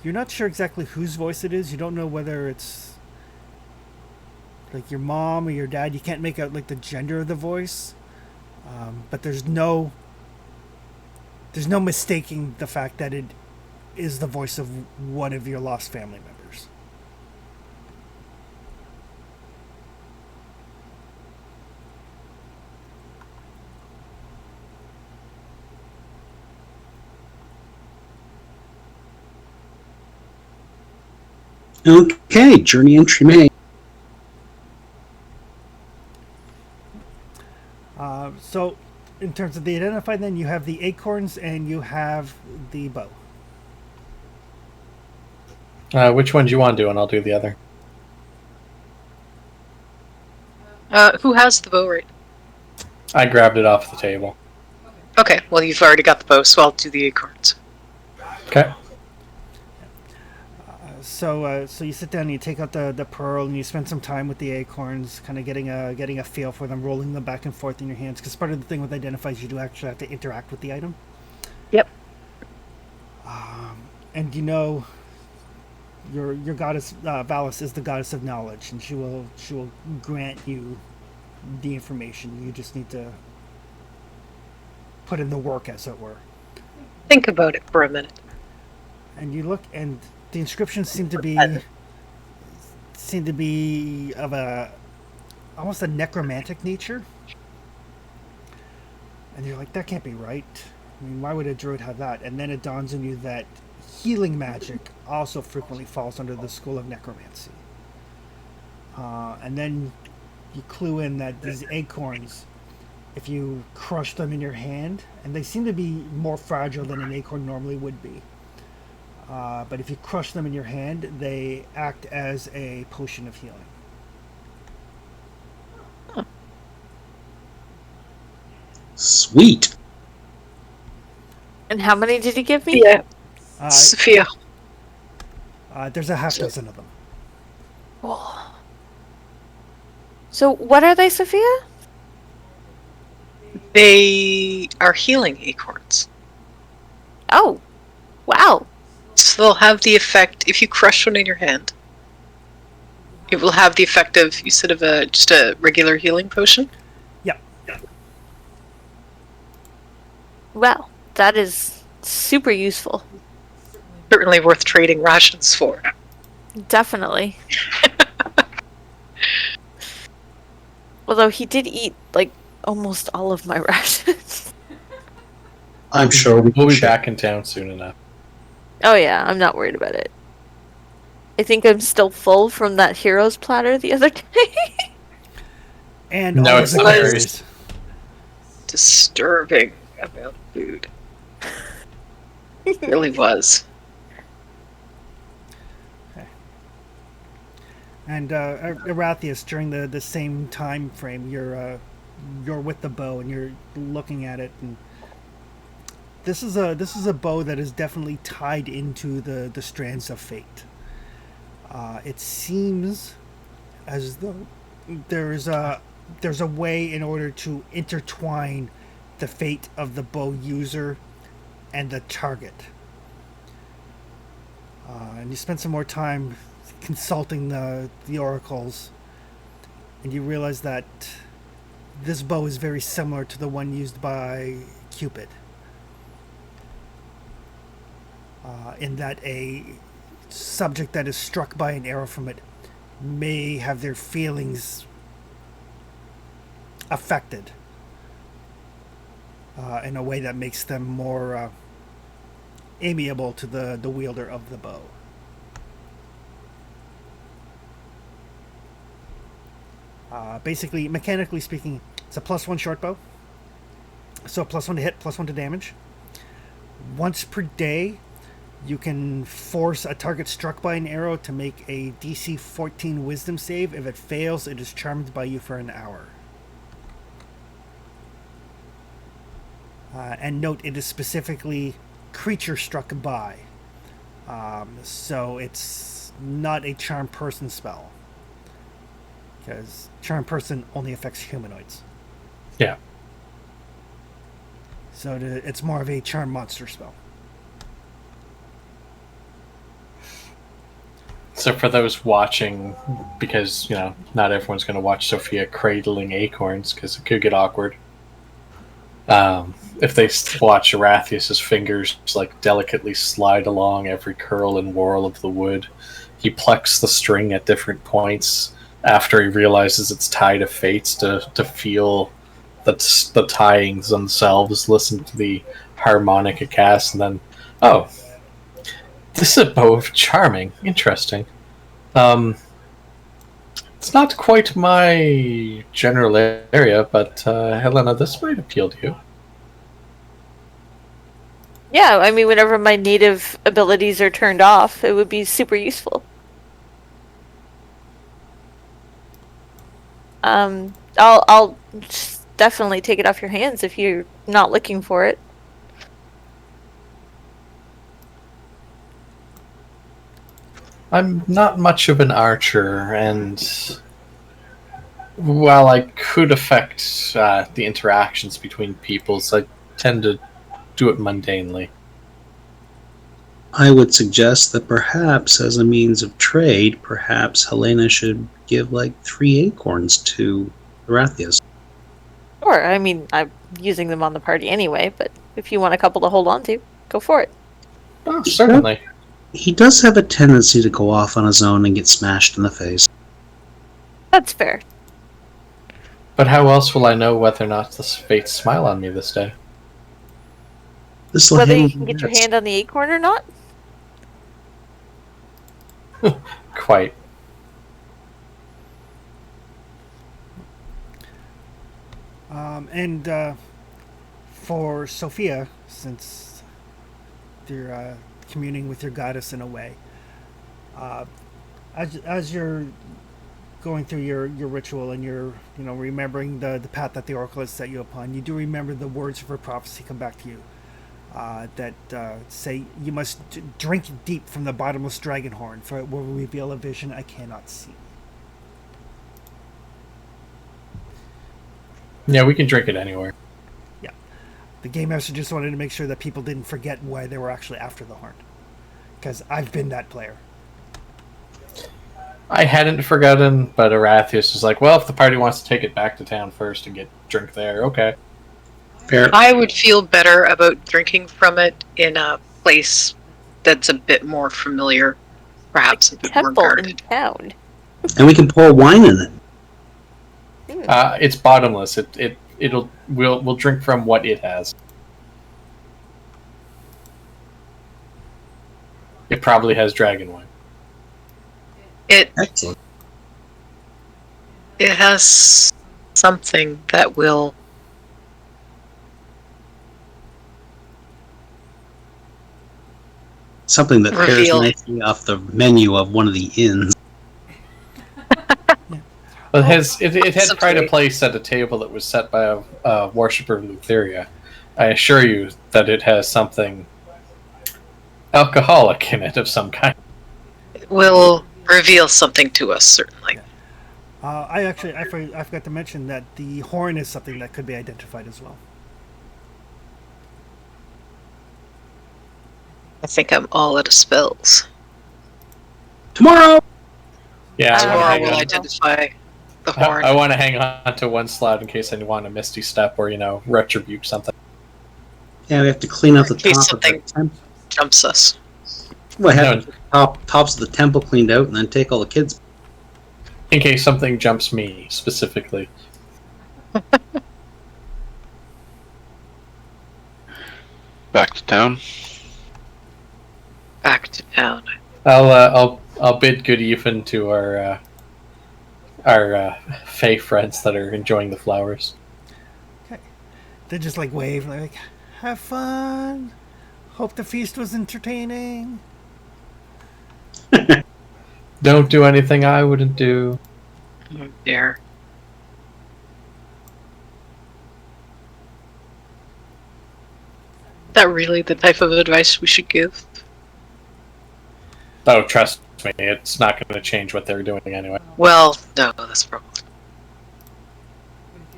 you're not sure exactly whose voice it is. You don't know whether it's like your mom or your dad. You can't make out like the gender of the voice. But there's no mistaking the fact that it is the voice of one of your lost family members. Okay, journey entry made. So, in terms of the identify, then you have the acorns and you have the bow. Which one do you want to do, and I'll do the other. Who has the bow right? I grabbed it off the table. Okay, well you've already got the bow, so I'll do the acorns. Okay. So you sit down and you take out the pearl and you spend some time with the acorns, kind of getting a feel for them, rolling them back and forth in your hands. Because part of the thing with identifies, you do actually have to interact with the item. Yep. And you know, your goddess Valis is the goddess of knowledge, and she will grant you the information. You just need to put in the work, as it were. Think about it for a minute. And you look, and the inscriptions seem to be of almost a necromantic nature. And you're like, that can't be right. I mean, why would a druid have that? And then it dawns on you that healing magic also frequently falls under the school of necromancy. And then you clue in that these acorns, if you crush them in your hand, and they seem to be more fragile than an acorn normally would be. But if you crush them in your hand, they act as a potion of healing. Sweet. And how many did he give me? Yeah, Sophia. There's a half dozen of them. Oh. So what are they, Sophia? They are healing acorns. Oh, wow. So they'll have the effect, if you crush one in your hand, it will have the effect of, you said, of just a regular healing potion? Yep. Well, that is super useful. Certainly worth trading rations for. Definitely. Although he did eat, like, almost all of my rations. I'm sure We'll be back in town soon enough. Oh yeah, I'm not worried about it. I think I'm still full from that hero's platter the other day. And No, all of it's the not berries. Disturbing about food. It really was. And Erathius, during the same time frame, you're with the bow and you're looking at it, and this is a bow that is definitely tied into the strands of fate. It seems as though there's a way in order to intertwine the fate of the bow user and the target. And you spend some more time consulting the oracles, and you realize that this bow is very similar to the one used by Cupid. In that a subject that is struck by an arrow from it may have their feelings affected in a way that makes them more amiable to the wielder of the bow. Basically, mechanically speaking, it's a +1 short bow. So +1 to hit, +1 to damage. Once per day, you can force a target struck by an arrow to make a DC 14 wisdom save. If it fails, it is charmed by you for an hour. And note, it is specifically creature struck by. So it's not a charm person spell. Because charm person only affects humanoids. Yeah. So it's more of a charm monster spell. So for those watching, because, not everyone's going to watch Sophia cradling acorns, because it could get awkward. If they watch Arathius' fingers delicately slide along every curl and whorl of the wood, he plucks the string at different points after he realizes it's tied to fates to feel the tyings themselves, listen to the harmonica cast, and then, oh, this is a bow of charming. Interesting. It's not quite my general area, but Helena, this might appeal to you. Yeah, I mean, whenever my native abilities are turned off, it would be super useful. I'll definitely take it off your hands if you're not looking for it. I'm not much of an archer, and while I could affect the interactions between peoples, I tend to do it mundanely. I would suggest that perhaps as a means of trade, perhaps Helena should give 3 acorns to Arathius. Or, I mean, I'm using them on the party anyway, but if you want a couple to hold on to, go for it. Oh, certainly. He does have a tendency to go off on his own and get smashed in the face. That's fair. But how else will I know whether or not the fates smile on me this day? This'll Whether you handle can get your this. hand on the acorn or not? Quite. And for Sophia, since you're communing with your goddess in a way, as you're going through your ritual and you're remembering the path that the oracle has set you upon, you do remember the words of her prophecy come back to you that say you must drink deep from the bottomless dragon horn, for it will reveal a vision I cannot see. Yeah, we can drink it anywhere. Yeah. The game master just wanted to make sure that people didn't forget why they were actually after the horn. Because I've been that player. I hadn't forgotten, but Arathius was like, well, if the party wants to take it back to town first and get drink there, okay. Fair. I would feel better about drinking from it in a place that's a bit more familiar, perhaps a bit more Temple in guarded. town. And we can pour wine in it. It's bottomless. We'll drink from what it has. It probably has dragon wine. Excellent. It has something that will Something that pairs Reveal. nicely off the menu of one of the inns. But it had pride of Subtly. place at a table that was set by a worshipper of Lutheria, I assure you that it has something alcoholic in it of some kind. It will reveal something to us, certainly. I forgot to mention that the horn is something that could be identified as well. I think I'm all out of spells. Tomorrow! Yeah, I want to Tomorrow hang we'll on. identify the horn. I want to hang on to one slot in case I want a Misty Step or, retribute something. Yeah, we have to clean out the In case top of the something- temple. Jumps us. Well, have the tops of the temple cleaned out and then take all the kids. In case something jumps me, specifically. Back to town. Back to town. I'll bid good even to our Fae friends that are enjoying the flowers. They just like wave, like, have fun. Hope the feast was entertaining. Don't do anything I wouldn't do. Oh dear. Is that really the type of advice we should give? Oh, trust me, it's not going to change what they're doing anyway. Well, no, that's probably.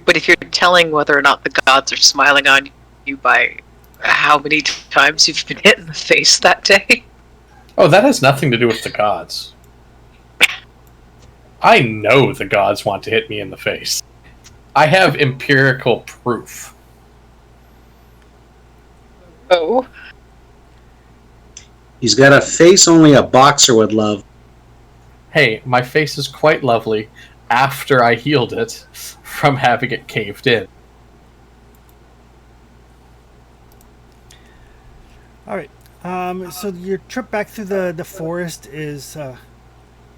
But if you're telling whether or not the gods are smiling on you by how many times you've been hit in the face that day, Oh, that has nothing to do with the gods. I know the gods want to hit me in the face. I have empirical proof. oh, He's got a face only a boxer would love. Hey, my face is quite lovely after I healed it from having it caved in. All right. So your trip back through the forest is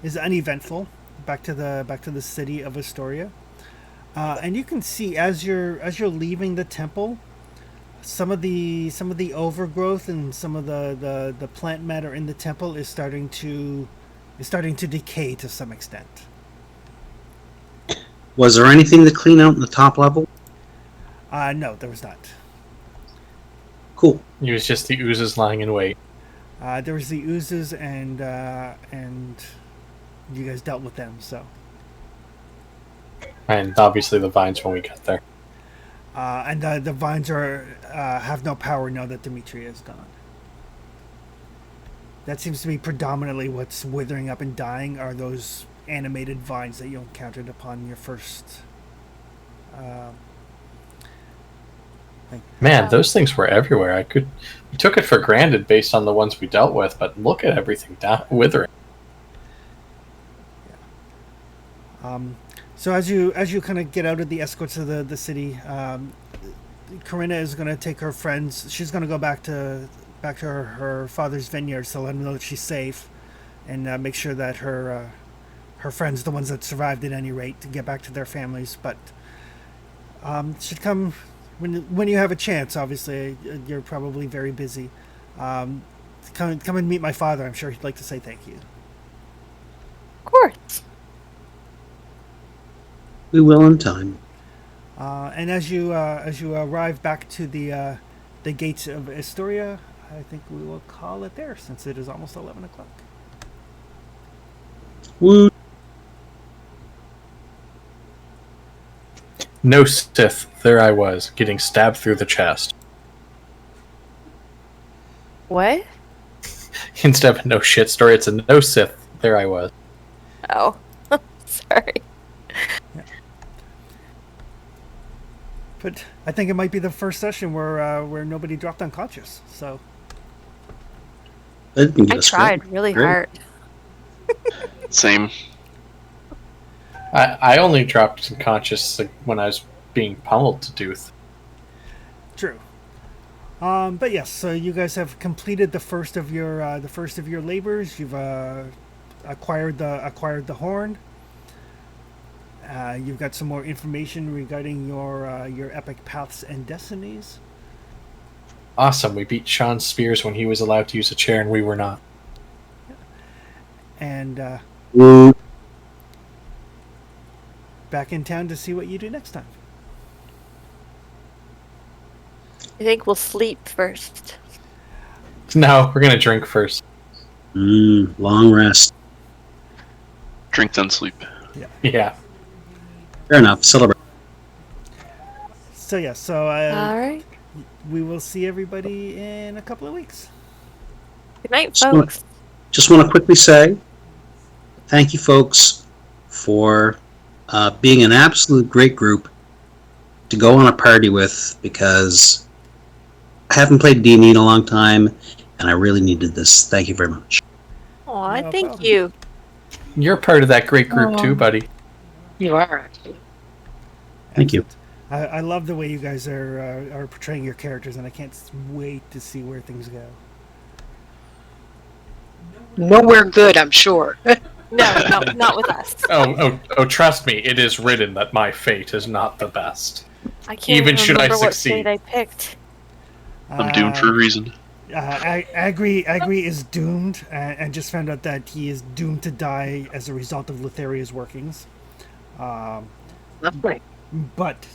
uneventful. Back to the city of Astoria, and you can see as you're leaving the temple, some of the overgrowth and some of the plant matter in the temple is starting to decay to some extent. Was there anything to clean out in the top level? No, there was not. Cool. It was just the oozes lying in wait. There was the oozes and you guys dealt with them. So And obviously the vines when we get there. and the vines are have no power now that Dimitri is gone. That seems to be predominantly what's withering up and dying are those animated vines that you encountered upon your first thing. Man, those things were everywhere. We took it for granted based on the ones we dealt with, but look at everything withering. So as you kind of get out of the escorts of the city, Corinna is going to take her friends. She's going to go back to her father's vineyard to let him know that she's safe, and make sure that her friends, the ones that survived at any rate, to get back to their families. But should come when you have a chance. Obviously, you're probably very busy. Come and meet my father. I'm sure he'd like to say thank you. Of course. We will in time. And as you arrive back to the gates of Astoria, I think we will call it there since it is almost 11 o'clock. Woo. No Sith, there I was, getting stabbed through the chest. What? Instead of a no shit story, it's a no Sith, there I was. Oh. Sorry. But I think it might be the first session where nobody dropped unconscious. So That can get I us tried going. really Great. hard. Same. I only dropped unconscious when I was being pummeled to death. true. But yes, so you guys have completed the first of your labors. You've acquired the horn. You've got some more information regarding your epic paths and destinies. Awesome, we beat Sean Spears when he was allowed to use a chair and we were not. And Woo. back in town to see what you do next time. I think we'll sleep first. No, we're gonna drink first. Long rest. Drink then sleep. Yeah. Fair enough. Celebrate. So yeah, All right. we will see everybody in a couple of weeks. Good night, Just wanna- folks. Just want to quickly say thank you, folks, for being an absolute great group to go on a party with, because I haven't played D&D in a long time, and I really needed this. Thank you very much. Aw, No thank problem. you. You're part of that great group too, buddy. You are actually. Thank you. I love the way you guys are portraying your characters, and I can't wait to see where things go. Nowhere good, I'm sure. No, not with us. Oh, trust me, it is written that my fate is not the best. I can't Even should I remember what succeed. fate I picked. I'm doomed for a reason. Agri is doomed, and just found out that he is doomed to die as a result of Lotharia's workings. Lovely. But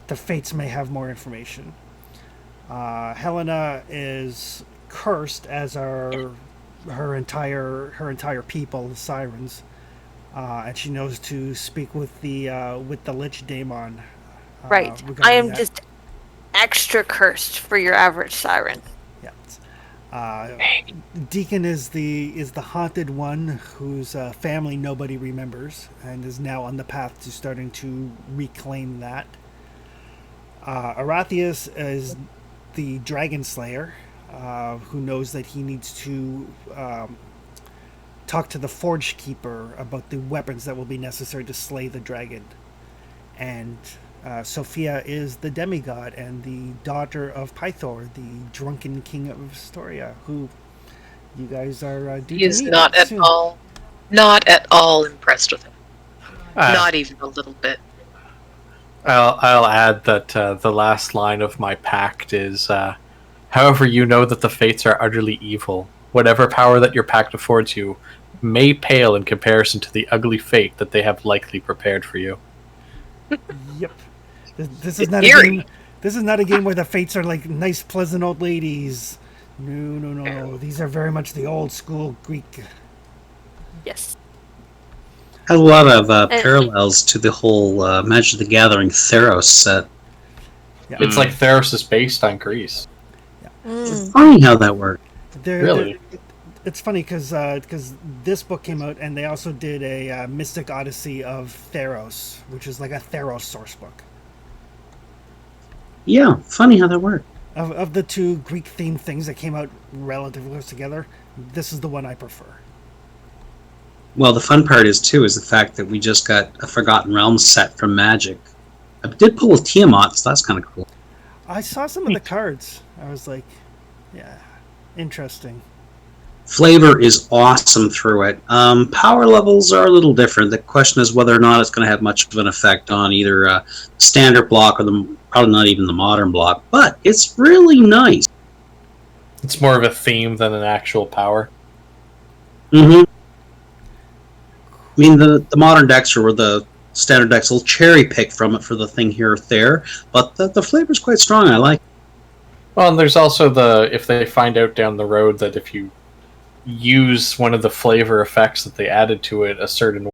the Fates may have more information. Helena is cursed, as are her entire people, the Sirens, and she knows to speak with the Lich Daemon. Right. regarding I am that. just extra cursed for your average siren. Yeah. Deacon is the haunted one whose family nobody remembers, and is now on the path to starting to reclaim that. Arathius is the Dragon Slayer, who knows that he needs to talk to the Forge Keeper about the weapons that will be necessary to slay the dragon. And Sophia is the demigod and the daughter of Pythor, the drunken king of Astoria, who you guys are due He to is meet not soon. not at all impressed with him. Uh, Not even a little bit. I'll add that the last line of my pact is, however, you know that the fates are utterly evil. Whatever power that your pact affords you may pale in comparison to the ugly fate that they have likely prepared for you. Yep. This is not a Eerie. game. This is not a game where the Fates are like nice, pleasant old ladies. No. These are very much the old school Greek. Yes. Has a lot of parallels to the whole Magic the Gathering Theros set. Yeah. It's like Theros is based on Greece. Mm. Funny how that worked. Really? It's funny because this book came out, and they also did a Mystic Odyssey of Theros, which is like a Theros source book. Yeah, funny how that worked. Of the two Greek-themed things that came out relatively close together, this is the one I prefer. Well, the fun part is the fact that we just got a Forgotten Realms set from Magic. I did pull with Tiamat, so that's kind of cool. I saw some of the cards. I was like, yeah, interesting. Flavor is awesome through it. Power levels are a little different. The question is whether or not it's going to have much of an effect on either standard block or probably not even the modern block. But it's really nice. It's more of a theme than an actual power. Mm-hmm. I mean, the modern decks or the standard decks will cherry pick from it for the thing here or there, but the flavor's quite strong. I like it. Well, and there's also if they find out down the road that if you use one of the flavor effects that they added to it a certain